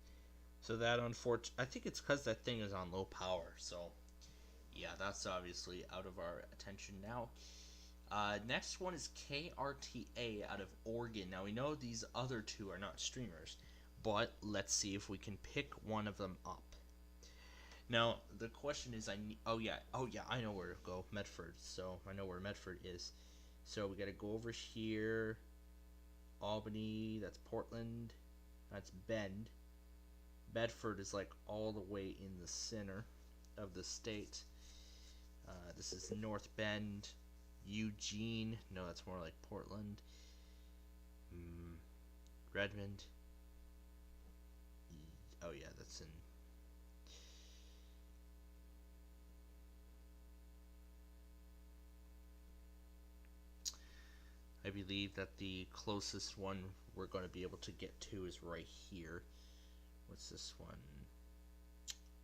So that I think it's because that thing is on low power. So, yeah, that's obviously out of our attention now. Next one is KRTA out of Oregon. Now, we know these other two are not streamers. But let's see if we can pick one of them up. Now, the question is, oh yeah, I know where to go. Medford. So, I know where Medford is. So we gotta go over here. Albany, that's Portland. That's Bend. Bedford is like all the way in the center of the state. This is North Bend. Eugene. No, that's more like Portland. Redmond. Oh yeah, that's in. I believe that the closest one we're going to be able to get to is right here. What's this one?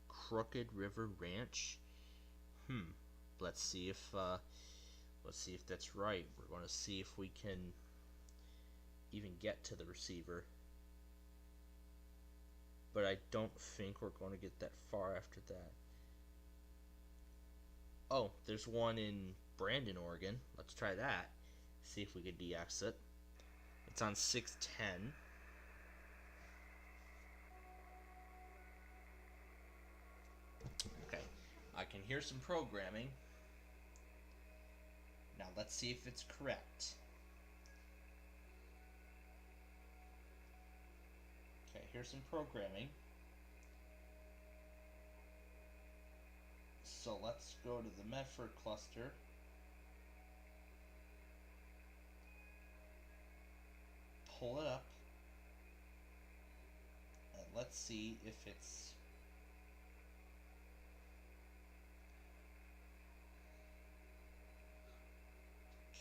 Crooked River Ranch. Let's see if that's right. We're going to see if we can even get to the receiver. But I don't think we're going to get that far after that. Oh, there's one in Brandon, Oregon. Let's try that. See if we can DX it. It's on 610. Okay. I I can hear some programming. Now let's see if it's correct. Okay, here's some programming. So let's go to the Medford cluster. Pull it up. And let's see if it's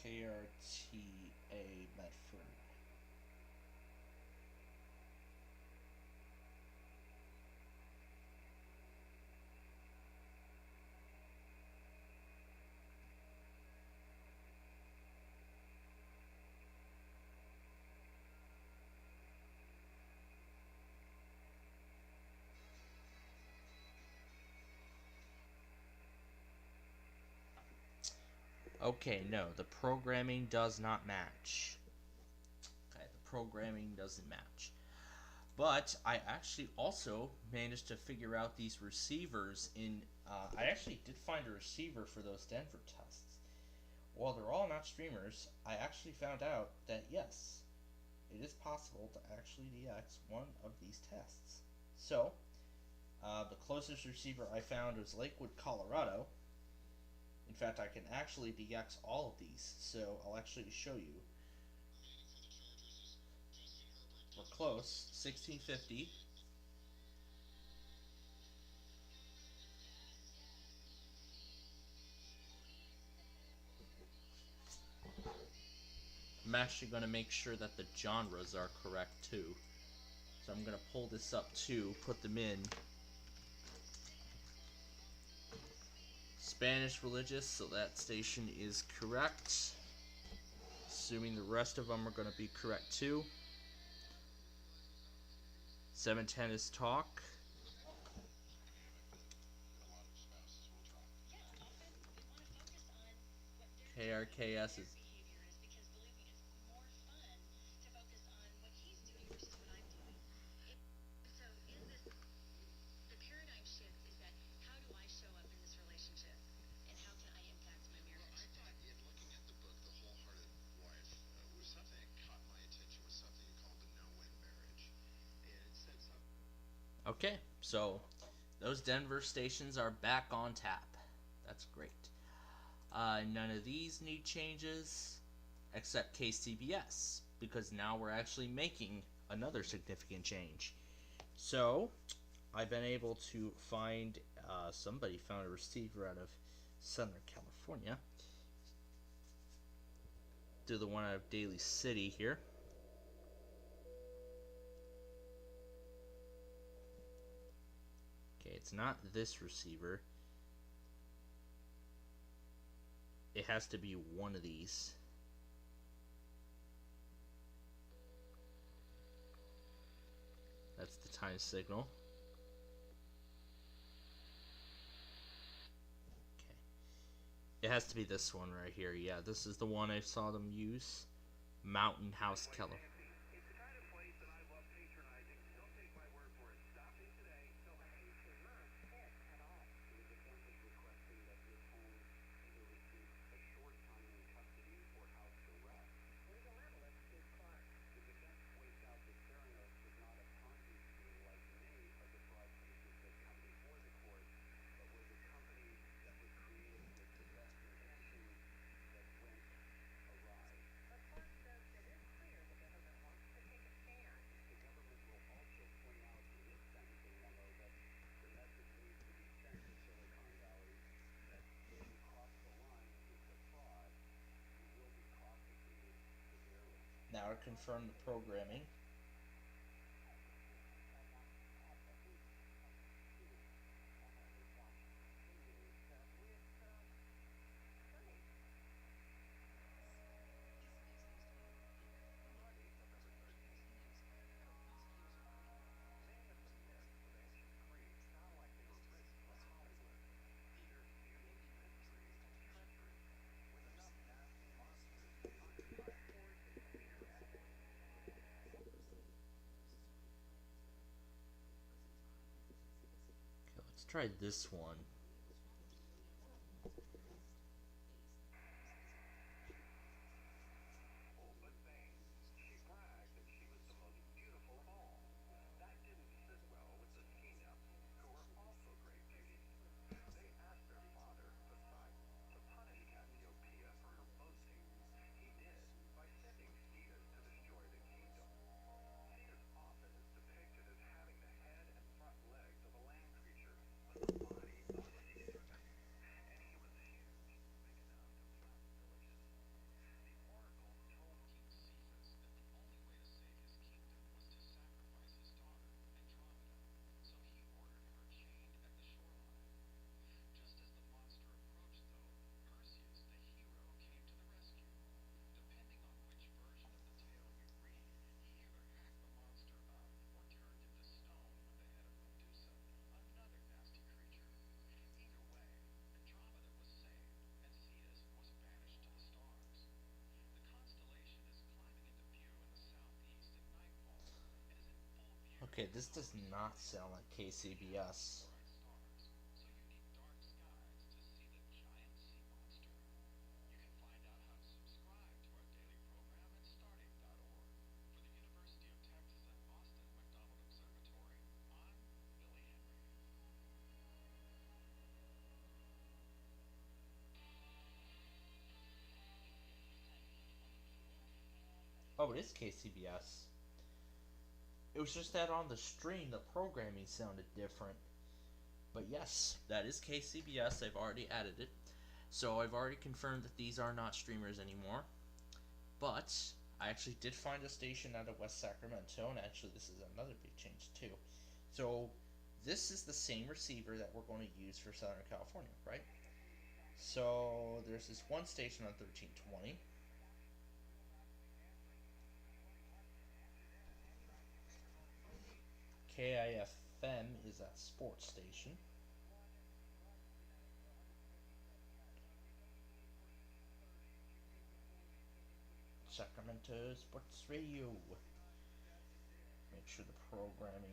KRTA Medford. Okay, no, the programming does not match. Okay, the programming doesn't match. But I actually also managed to figure out these receivers in, I actually did find a receiver for those Denver tests. While they're all not streamers, I actually found out that yes, it is possible to actually DX one of these tests. So, the closest receiver I found was Lakewood, Colorado. In fact, I can actually DX all of these, so I'll actually show you. We're close, 1650. I'm actually going to make sure that the genres are correct too. So I'm going to pull this up too, put them in. Spanish religious, so that station is correct. Assuming the rest of them are going to be correct too. 710 is talk. KRKS is okay, so those Denver stations are back on tap. That's great. None of these need changes except KCBS, because now we're actually making another significant change. So I've been able to find, somebody found a receiver out of Southern California. Do the one out of Daly City here. Okay, it's not this receiver. It has to be one of these. That's the time signal. Okay. It has to be this one right here. Yeah, this is the one I saw them use. Mountain House Keller. Now I confirm the programming. Okay, let's try this one. Okay, this does not sound like KCBS. Oh, it is KCBS. It was just that on the stream, the programming sounded different. But yes, that is KCBS. I've already added it. So I've already confirmed that these are not streamers anymore. But I actually did find a station out of West Sacramento, and actually this is another big change too. So this is the same receiver that we're going to use for Southern California, right? So there's this one station on 1320. KIFM is that sports station. Sacramento Sports Radio. Make sure the programming.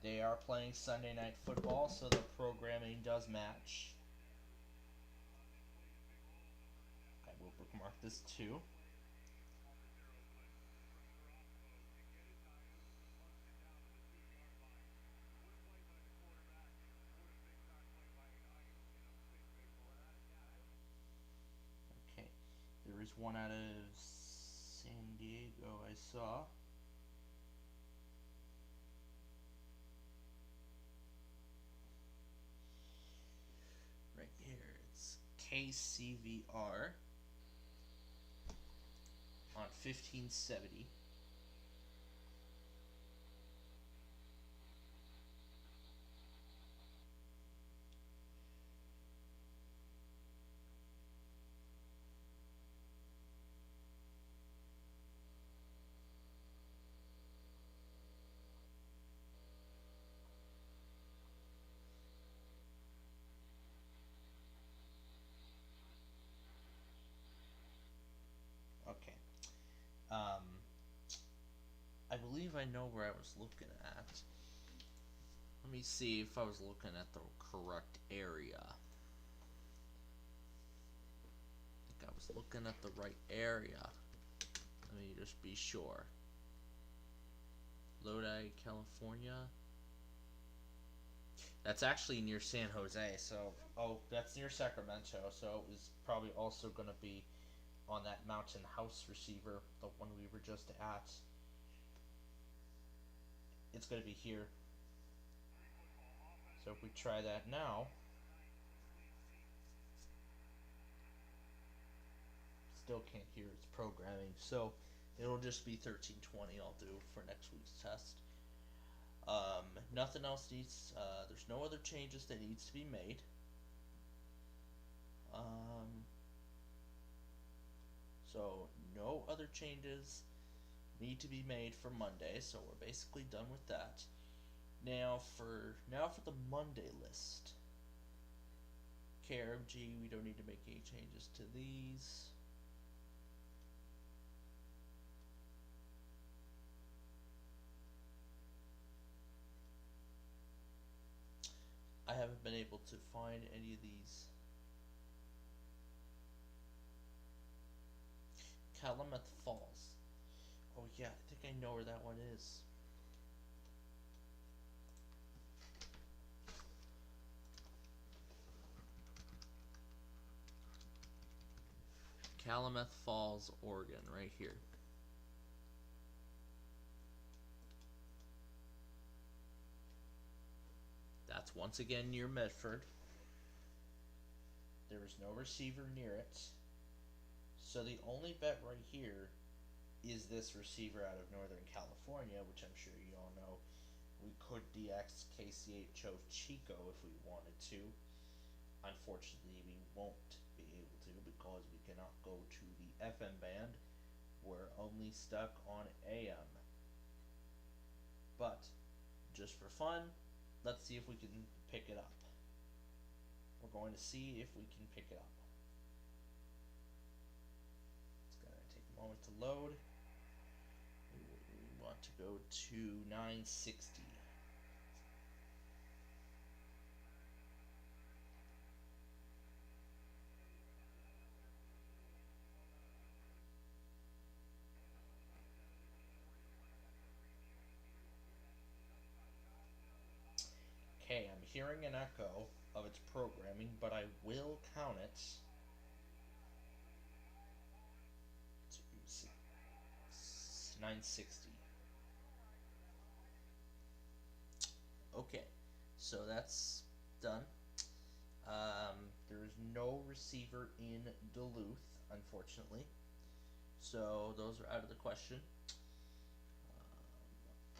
They are playing Sunday Night Football, so the programming does match. I will bookmark this too. Okay, there is one out of San Diego I saw. Right here, it's KCVR on 1570. Okay. I believe I know where I was looking at. Let me see if I was looking at the correct area. I think I was looking at the right area. Let me just be sure. Lodi, California. That's actually near San Jose, so, oh, that's near Sacramento, so it was probably also going to be on that Mountain House receiver, the one we were just at. It's going to be here. So if we try that now, still can't hear its programming, so it'll just be 1320 I'll do for next week's test. Nothing else needs, there's no other changes that needs to be made. So no other changes need to be made for Monday, so we're basically done with that. Now for the Monday list. KRMG, we don't need to make any changes to these. I haven't been able to find any of these. Calumet Falls. Oh yeah, I think I know where that one is. Calumet Falls, Oregon, right here. That's once again near Medford. There is no receiver near it. So the only bet right here is this receiver out of Northern California, which I'm sure you all know. We could DX KC8 Chove Chico if we wanted to. Unfortunately, we won't be able to because we cannot go to the FM band. We're only stuck on AM. But, just for fun, let's see if we can pick it up. We're going to see if we can pick it up. It's going to take a moment to load. We want to go to 960. Okay, I'm hearing an echo of its programming, but I will count it to 960. Okay, so that's done. There's no receiver in Duluth, unfortunately, so those are out of the question.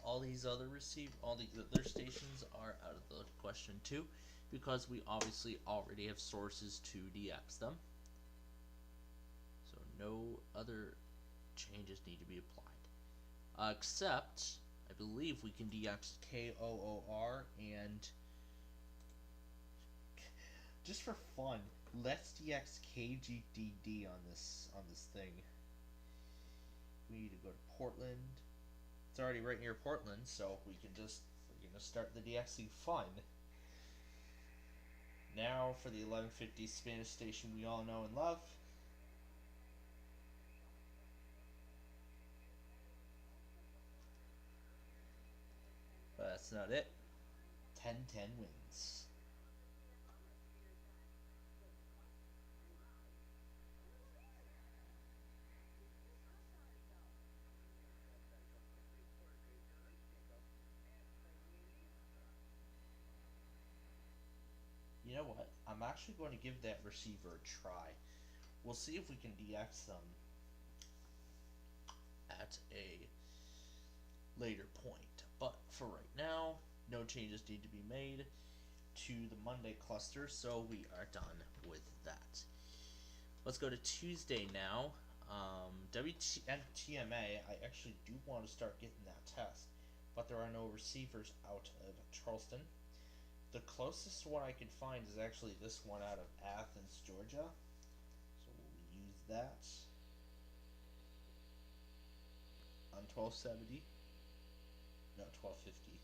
All these other stations are out of the question too, because we obviously already have sources to DX them. So no other changes need to be applied, except I believe we can DX KOOR, and just for fun, let's DX KGDD on this thing. We need to go to Portland. It's already right near Portland, so we're gonna start the DXing fun. Now for the 1150 Spanish station we all know and love. But that's not it. 1010 wins. You know what? I'm actually going to give that receiver a try. We'll see if we can DX them at a later point. But for right now, no changes need to be made to the Monday cluster, so we are done with that. Let's go to Tuesday now. WTMA, I actually do want to start getting that test, but there are no receivers out of Charleston. The closest one I can find is actually this one out of Athens, Georgia. So we'll use that on 1270. No, 1250.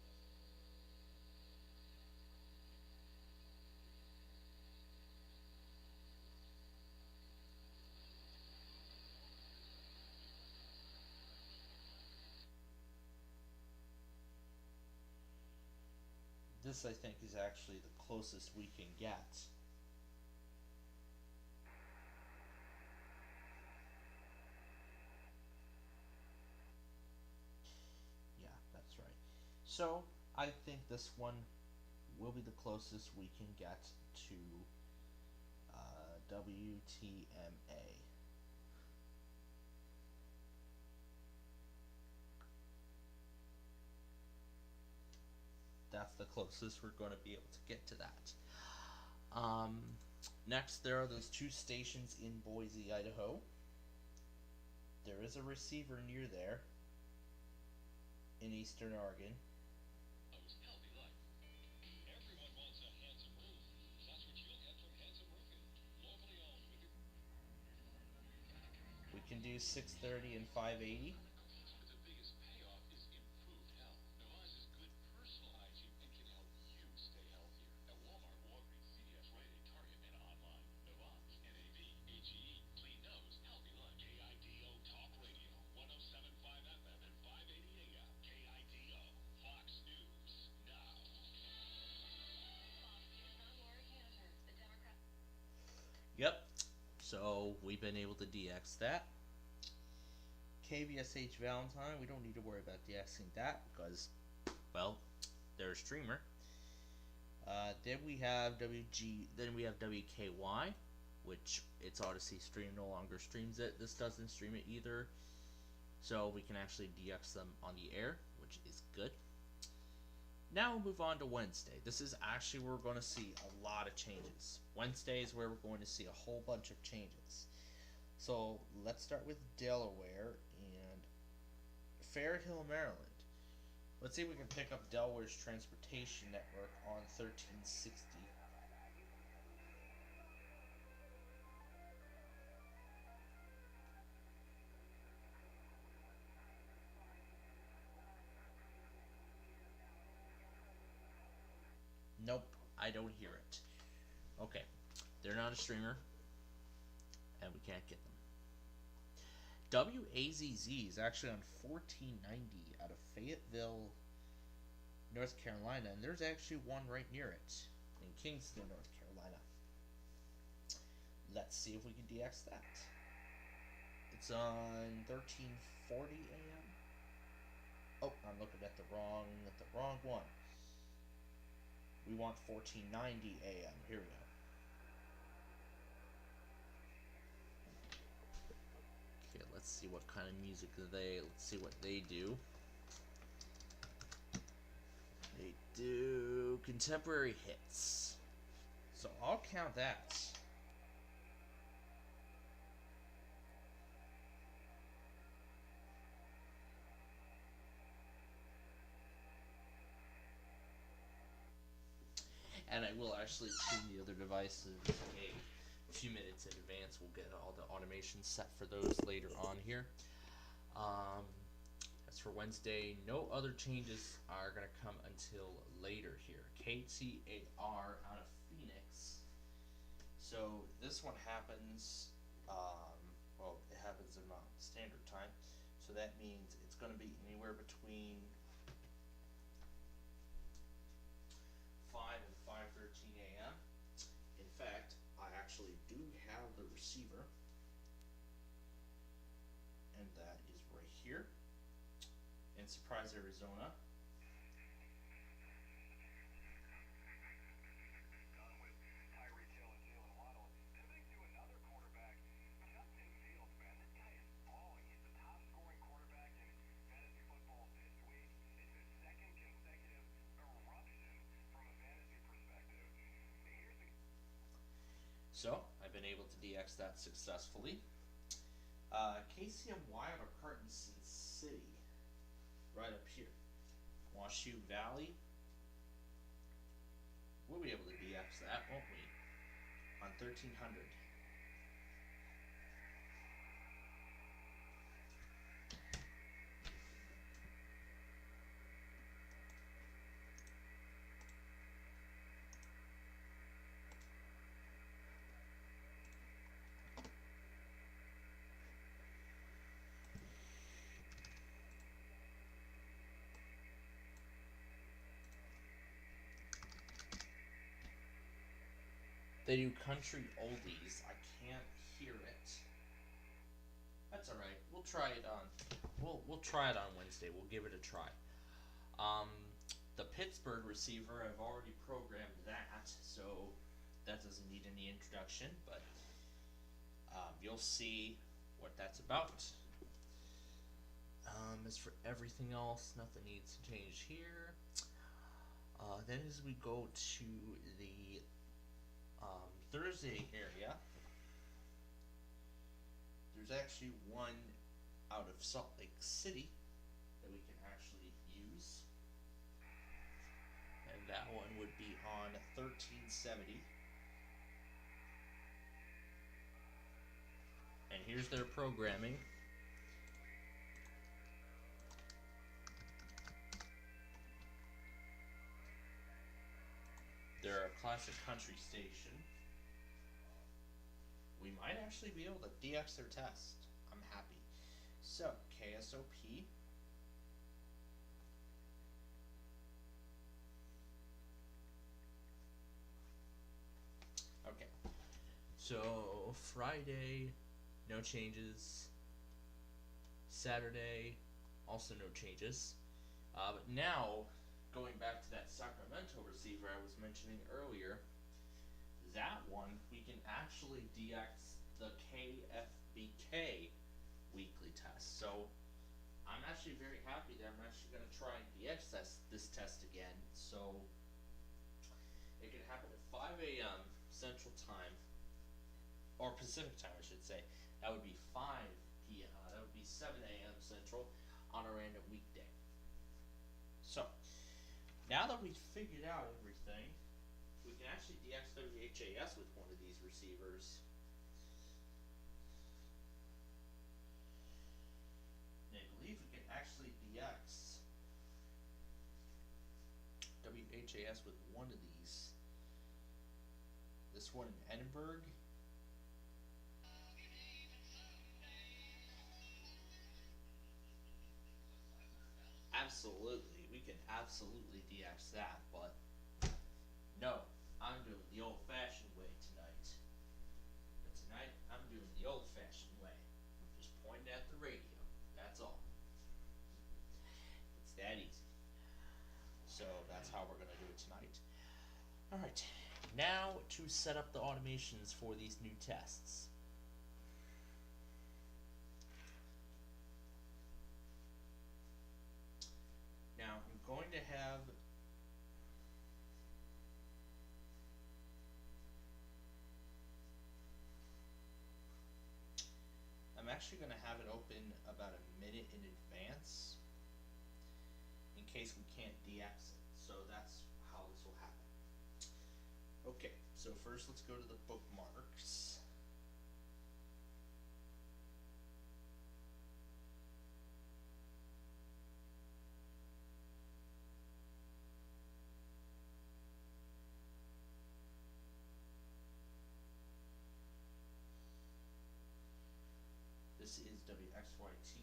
This, I think, is actually the closest we can get. Yeah, that's right. So, I think this one will be the closest we can get to WTMA. That's the closest we're going to be able to get to that. Next, there are those two stations in Boise, Idaho. There is a receiver near there in Eastern Oregon. We can do 630 and 580. Yep, so we've been able to DX that. KVSH Valentine, we don't need to worry about DXing that because, well, they're a streamer. Then we have WKY, which its Odyssey stream no longer streams it. This doesn't stream it either, so we can actually DX them on the air, which is good. Now we'll move on to Wednesday. This is actually where we're going to see a lot of changes. Wednesday is where we're going to see a whole bunch of changes. So let's start with Delaware and Fairhill, Maryland. Let's see if we can pick up Delaware's transportation network on 1360. Nope, I don't hear it. Okay, they're not a streamer, and we can't get them. WAZZ is actually on 1490 out of Fayetteville, North Carolina, and there's actually one right near it in Kingston, North Carolina. Let's see if we can DX that. It's on 1340 AM. Oh, I'm looking at the wrong one. We want 1490 AM. Here we go. Okay, let's see what kind of music let's see what they do. They do contemporary hits. So I'll count that. And I will actually tune the other devices a few minutes in advance. We'll get all the automation set for those later on here. As for Wednesday, no other changes are going to come until later here. KTAR out of Phoenix. So this one happens, well, it happens in Mountain Standard Time. So that means it's going to be anywhere between 5 and 5:13 AM. In fact, I actually do have the receiver, and that is right here in Surprise, Arizona. So, I've been able to DX that successfully. KCMY out of Carson City, right up here. Washoe Valley. We'll be able to DX that, won't we? On 1300. They do country oldies. I can't hear it. That's all right. We'll try it on. We'll try it on Wednesday. We'll give it a try. The Pittsburgh receiver, I've already programmed that, so that doesn't need any introduction. But you'll see what that's about. As for everything else, nothing needs to change here. Then as we go to the Thursday area, there's actually one out of Salt Lake City that we can actually use, and that one would be on 1370. And here's their programming. They're a classic country station. We might actually be able to DX their test. I'm happy. So, KSOP. Okay. So, Friday, no changes. Saturday, also no changes. But now, going back to that Sacramento receiver I was mentioning earlier, that one, we can actually DX the KFBK weekly test. So I'm actually very happy that I'm actually going to try and DX this test again. So it can happen at 5 AM Central Time, or Pacific Time I should say. That would be 5 PM, that would be 7 AM Central on a random weekday. So now that we've figured out everything, we can actually DX WHAS with one of these receivers. And I believe we can actually DX WHAS WeatherPro EAS with one of these. This one in Edinburgh. Absolutely, we can absolutely DX that, but no, I'm doing the old-fashioned way tonight. But tonight, I'm doing the old-fashioned way. Just point at the radio, that's all. It's that easy. So that's how we're gonna do it tonight. Alright, now to set up the automations for these new tests. Now, I'm going to have I'm actually going to have it open about a minute in advance in case we can't DX it. So that's how this will happen. Okay, so first let's go to the bookmarks. This is WXYT.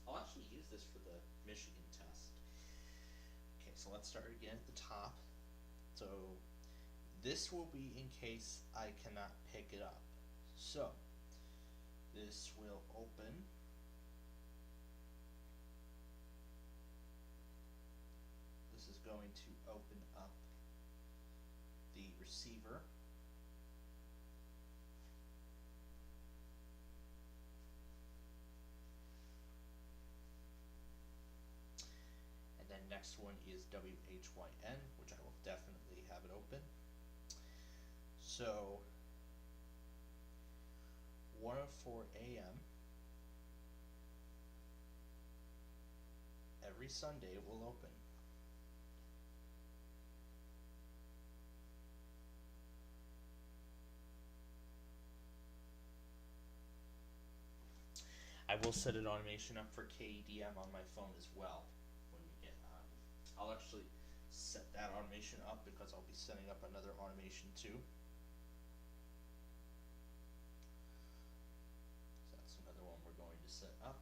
I'll actually use this for the Michigan test. Okay, so let's start again at the top. So this will be in case I cannot pick it up. So this will open. This is going to open up the receiver. Then next one is WHYN, which I will definitely have it open. So 1:04 a.m. every Sunday it will open. I will set an automation up for KEDM on my phone as well. I'll actually set that automation up because I'll be setting up another automation too. So that's another one we're going to set up.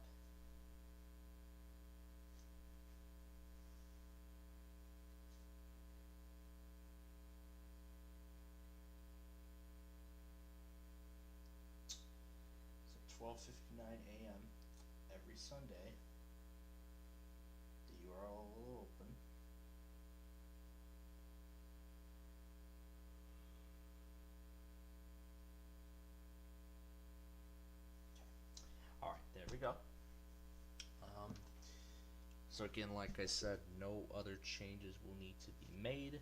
So 12:59 a.m. every Sunday. The URL will open. There we go. So again, like I said, no other changes will need to be made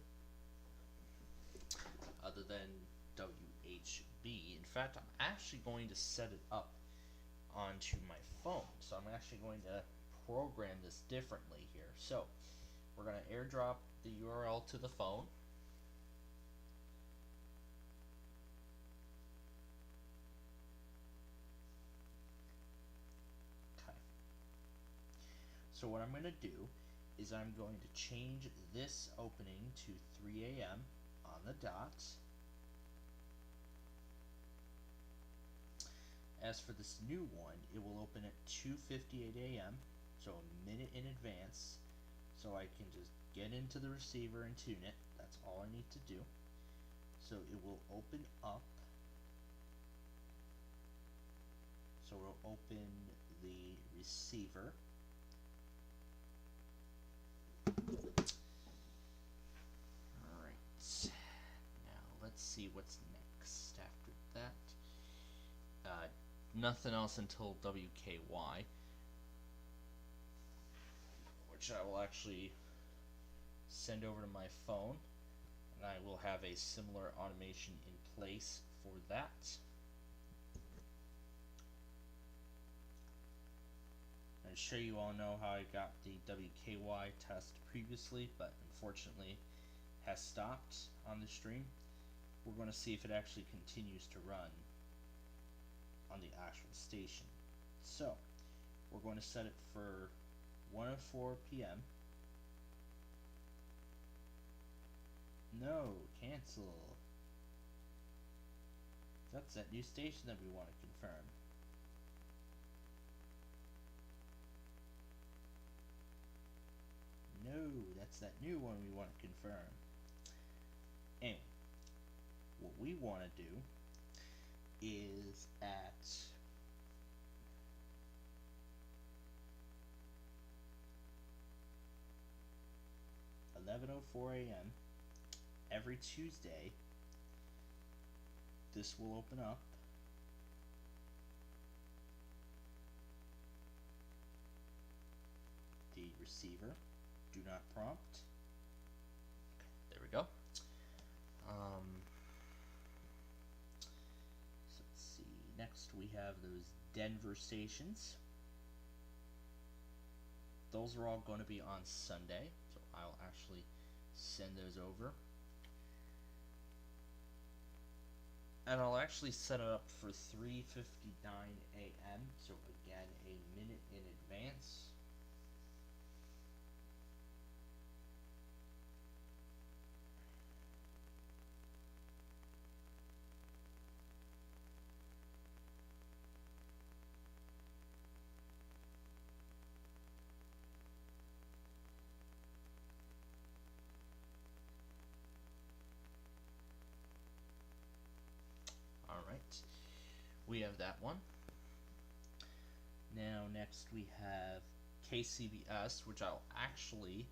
other than WHB. In fact, I'm actually going to set it up onto my phone. So I'm actually going to program this differently here. So we're going to airdrop the URL to the phone. So what I'm going to do is I'm going to change this opening to 3 a.m. on the dot. As for this new one, it will open at 2:58 a.m. so a minute in advance, so I can just get into the receiver and tune it. That's all I need to do. So it will open up. So we'll open the receiver. Alright, now let's see what's next after that. Nothing else until WKY, which I will actually send over to my phone, and I will have a similar automation in place for that. I'm sure you all know how I got the WKY test previously, but unfortunately has stopped on the stream. We're going to see if it actually continues to run on the actual station. So we're going to set it for 1:04 p.m. No, cancel. That's that new station that we want to confirm. No, that's that new one we want to confirm. Anyway, what we want to do is at 11:04 a.m. every Tuesday, this will open up. The receiver, do not prompt. There we go. So let's see. Next, we have those Denver stations. Those are all going to be on Sunday, so I'll actually send those over. And I'll actually set it up for 3:59 a.m., so again, a minute in advance. Alright, we have that one. Now next we have KCBS, which I'll actually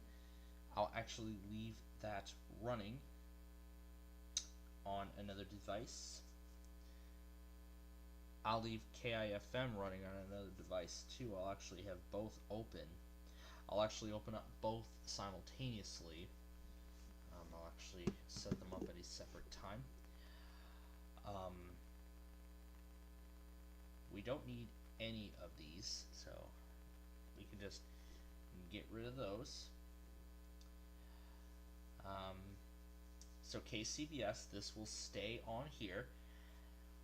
leave that running on another device. I'll leave KIFM running on another device too. I'll actually have both open. I'll actually open up both simultaneously. I'll actually set them up at a separate time. We don't need any of these, so we can just get rid of those. So KCBS, this will stay on here.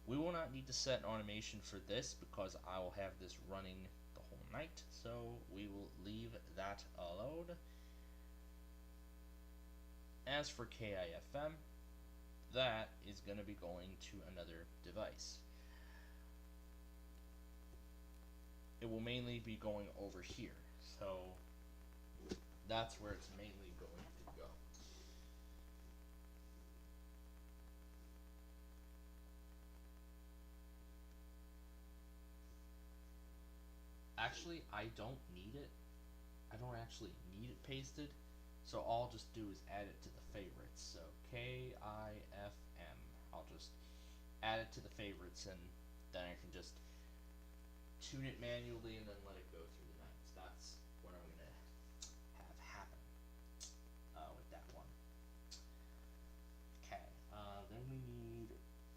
We will not need to set an automation for this because I will have this running the whole night, so we will leave that alone. As for KIFM, that is going to be going to another device. It will mainly be going over here, so that's where it's mainly going to go. Actually, I don't need it. I don't actually need it pasted, so all I'll just do is add it to the favorites. So KIFM, I'll just add it to the favorites, and then I can just tune it manually and then let it go through the nights. That's what I'm gonna have happen with that one. Okay, then we need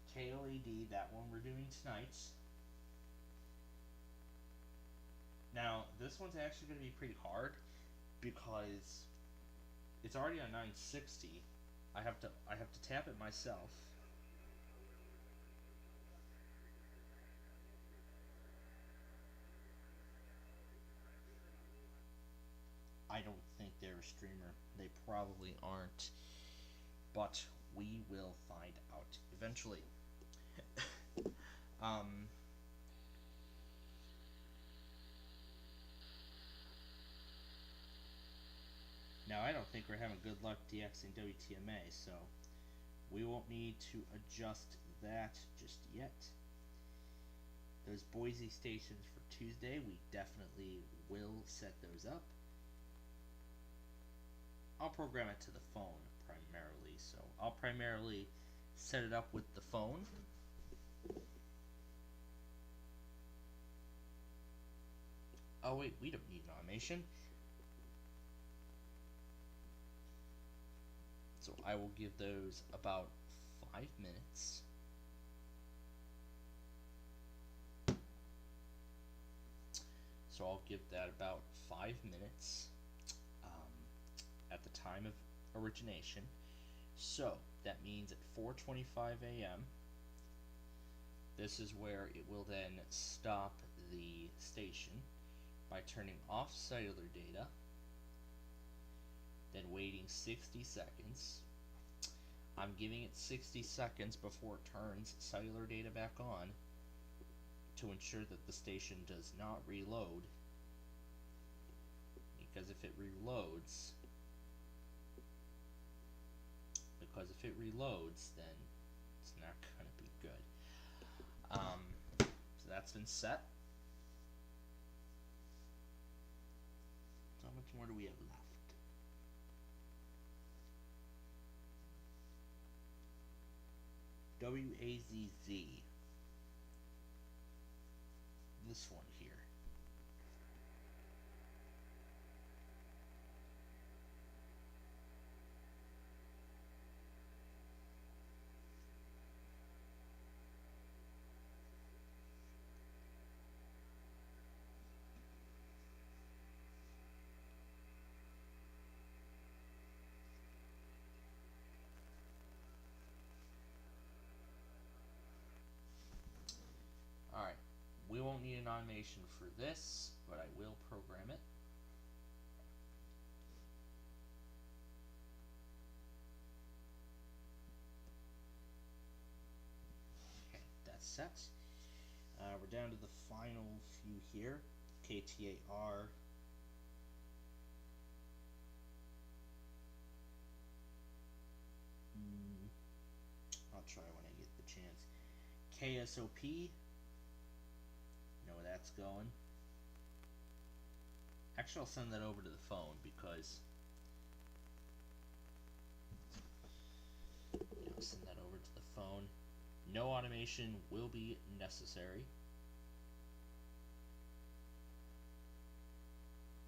KOAD, that one we're doing tonight. Now, this one's actually going to be pretty hard because it's already on 960. I have to tap it myself. I don't think they're a streamer. They probably aren't. But we will find out eventually. Now, I don't think we're having good luck DXing WTMA, so we won't need to adjust that just yet. Those Boise stations for Tuesday, we definitely will set those up. I'll program it to the phone primarily, so I'll primarily set it up with the phone. Oh wait, we don't need an automation. So I will give those about 5 minutes. So I'll give that about 5 minutes at the time of origination. So that means at 4:25 a.m. this is where it will then stop the station by turning off cellular data, then waiting 60 seconds, I'm giving it 60 seconds before it turns cellular data back on to ensure that the station does not reload, because if it reloads, then it's not going to be good. So that's been set. So how much more do we have left? WAZZ. This one here. Alright, we won't need an automation for this, but I will program it. Okay, that's set. We're down to the final few here. KTAR. I'll try when I get the chance. KSOP. Know where that's going. Actually, I'll send that over to the phone because I'll send that over to the phone. No automation will be necessary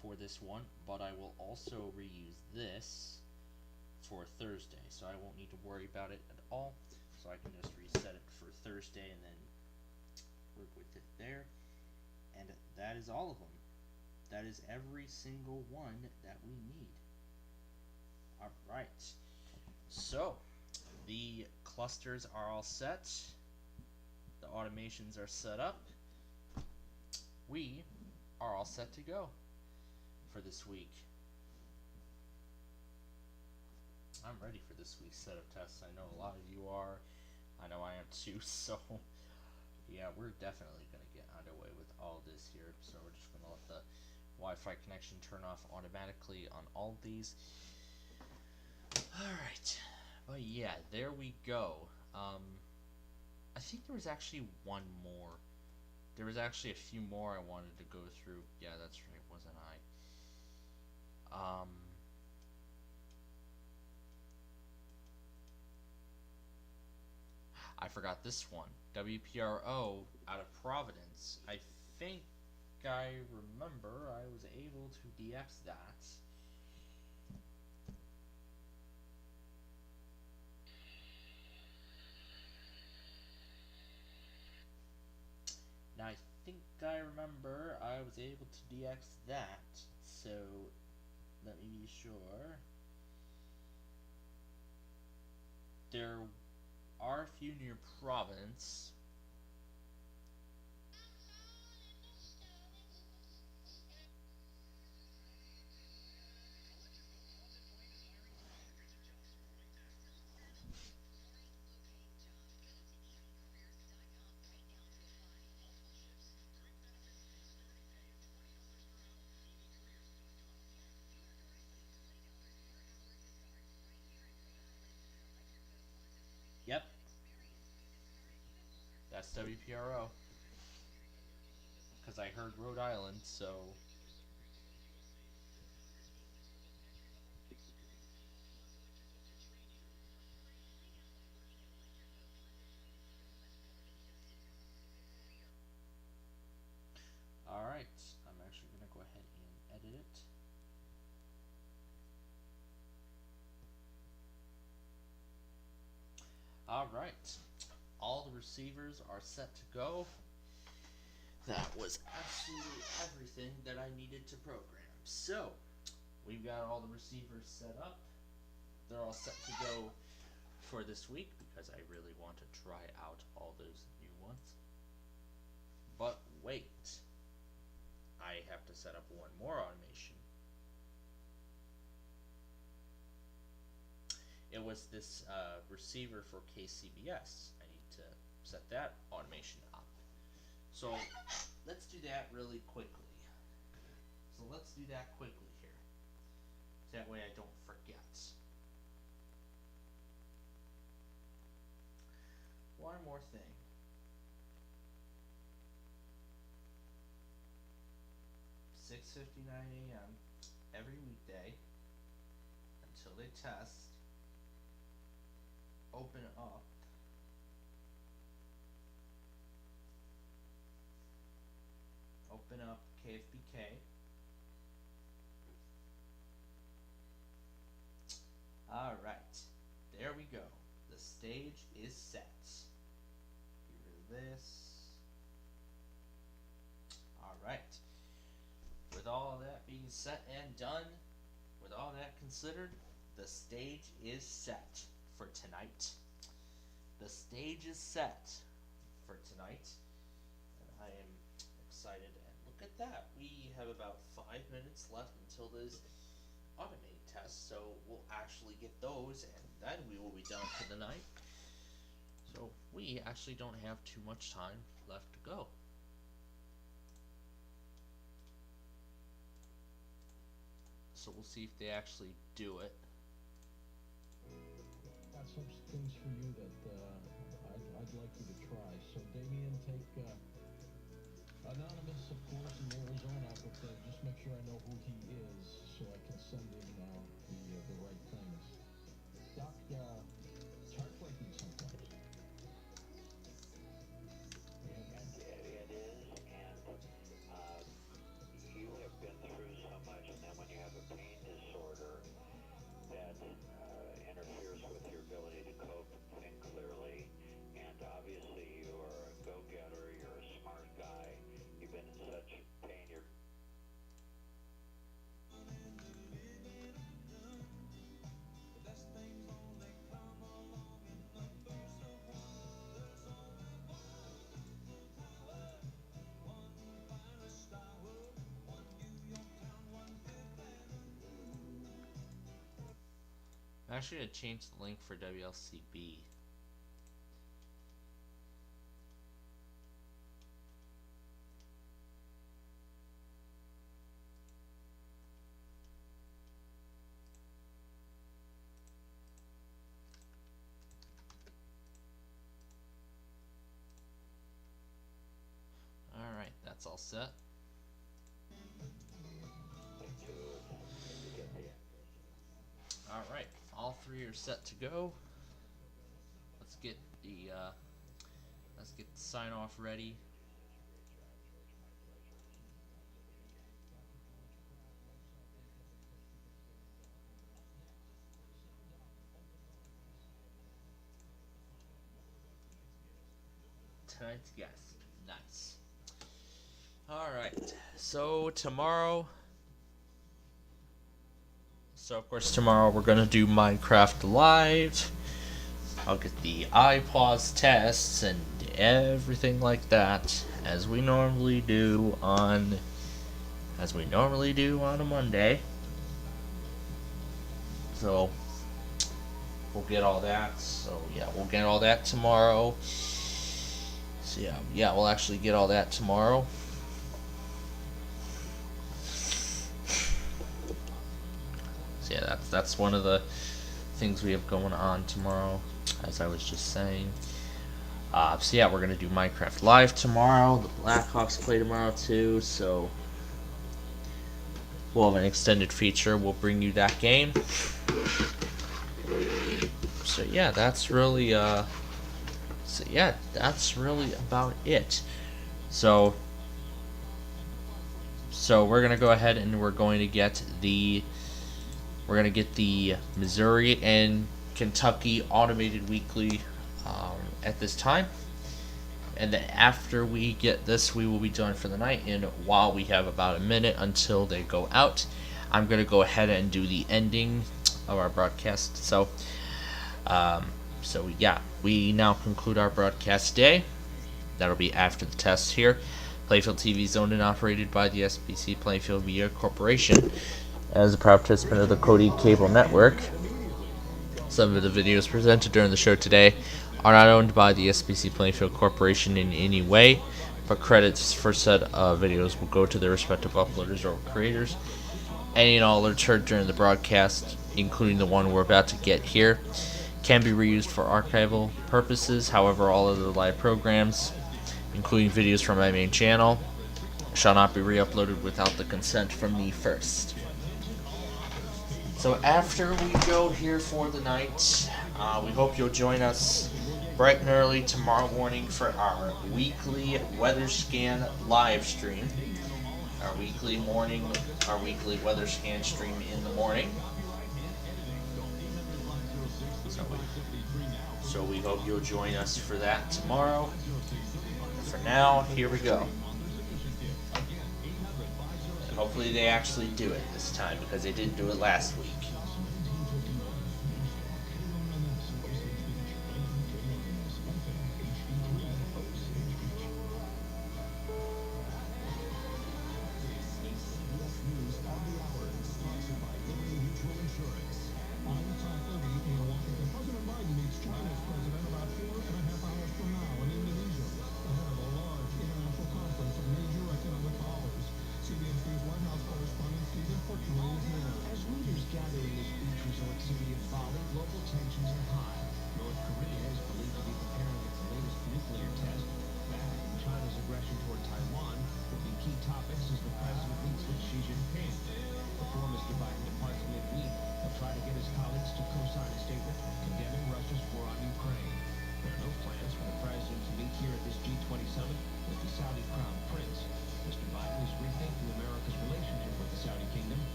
for this one, but I will also reuse this for Thursday, so I won't need to worry about it at all. So I can just reset it for Thursday and then work with it there. And that is all of them. That is every single one that we need. Alright, so the clusters are all set. The automations are set up. We are all set to go for this week. I'm ready for this week's set of tests. I know a lot of you are. I know I am too, so yeah, we're definitely going to get underway with all this here. So we're just going to let the Wi-Fi connection turn off automatically on all of these. Alright, but yeah, there we go. I think there was actually one more. There was actually a few more I wanted to go through. Yeah, that's right, wasn't I? I forgot this one. WPRO out of Providence. I think I remember I was able to DX that. Now I think I remember I was able to DX that. So let me be sure. There are a few near Providence. Yep. That's WPRO. Because I heard Rhode Island, so. Alright, I'm actually going to go ahead and edit it. Alright, all the receivers are set to go. That was absolutely everything that I needed to program. So, we've got all the receivers set up. They're all set to go for this week because I really want to try out all those new ones. But wait, I have to set up one more automation. it was this receiver for KCBS. I need to set that automation up. So let's do that really quickly. So let's do that quickly here. That way I don't forget. One more thing. 6:59 a.m. every weekday until they test. Open up KFBK. Alright, there we go. The stage is set. Get rid of this. Alright. With all that being set and done, with all that considered, the stage is set for tonight. The stage is set for tonight. And I am excited. And look at that. We have about 5 minutes left until this automated test. So we'll actually get those and then we will be done for the night. So we actually don't have too much time left to go. So we'll see if they actually do it. Got some things for you that I'd like you to try. So Damien, take anonymous, of course, in Arizona, but just make sure I know who he is so I can send him the right things. Doc, it's heartbreaking sometimes. It is, and you have been through so much, and then when you have a pain disorder that interferes with your ability to cope and think clearly, and obviously you're a go-getter, you're a smart guy, you've been in such pain, you're I'm actually going to change the link for WLCB. Alright, that's all set. Alright, all three are set to go. Let's get the sign off ready. Tonight's guest. Nice. Alright, so tomorrow. So of course tomorrow we're gonna do Minecraft Live. I'll get the iPause tests and everything like that as we normally do on a Monday. So we'll get all that. So yeah, we'll get all that tomorrow. So yeah, we'll actually get all that tomorrow. So yeah, that's one of the things we have going on tomorrow, as I was just saying. So yeah, we're gonna do Minecraft Live tomorrow. The Blackhawks play tomorrow too, so we'll have an extended feature. We'll bring you that game. So yeah, that's really about it. So we're gonna go ahead and we're gonna get the Missouri and Kentucky automated weekly at this time, and then after we get this, we will be done for the night. And while we have about a minute until they go out, I'm gonna go ahead and do the ending of our broadcast. So yeah, we now conclude our broadcast day. That'll be after the test here. Plainfield TV is owned and operated by the SPCPlainfield Media Corporation as a proud participant of the Cody Cable Network. Some of the videos presented during the show today are not owned by the SPC Plainfield Corporation in any way, but credits for said videos will go to their respective uploaders or creators. Any and all alerts heard during the broadcast, including the one we're about to get here, can be reused for archival purposes. However, all other live programs, including videos from my main channel, shall not be re-uploaded without the consent from me first. So after we go here for the night, we hope you'll join us bright and early tomorrow morning for our weekly weather scan live stream. Our weekly weather scan stream in the morning. So we hope you'll join us for that tomorrow. For now, here we go. And hopefully they actually do it this time, because they didn't do it last week.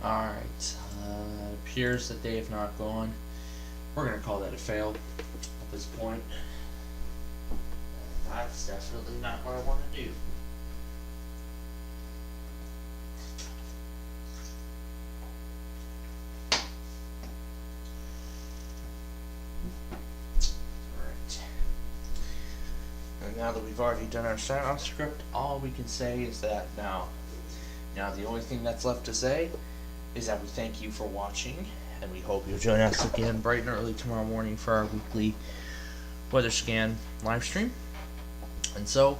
Alright, appears that they have not gone. We're going to call that a fail at this point. That's definitely not what I want to do. Alright. And now that we've already done our sign-off script, all we can say is that now the only thing that's left to say is that we thank you for watching, and we hope you'll join us again bright and early tomorrow morning for our weekly weather scan live stream. And so,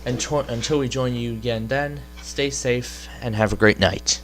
until we join you again then, stay safe and have a great night.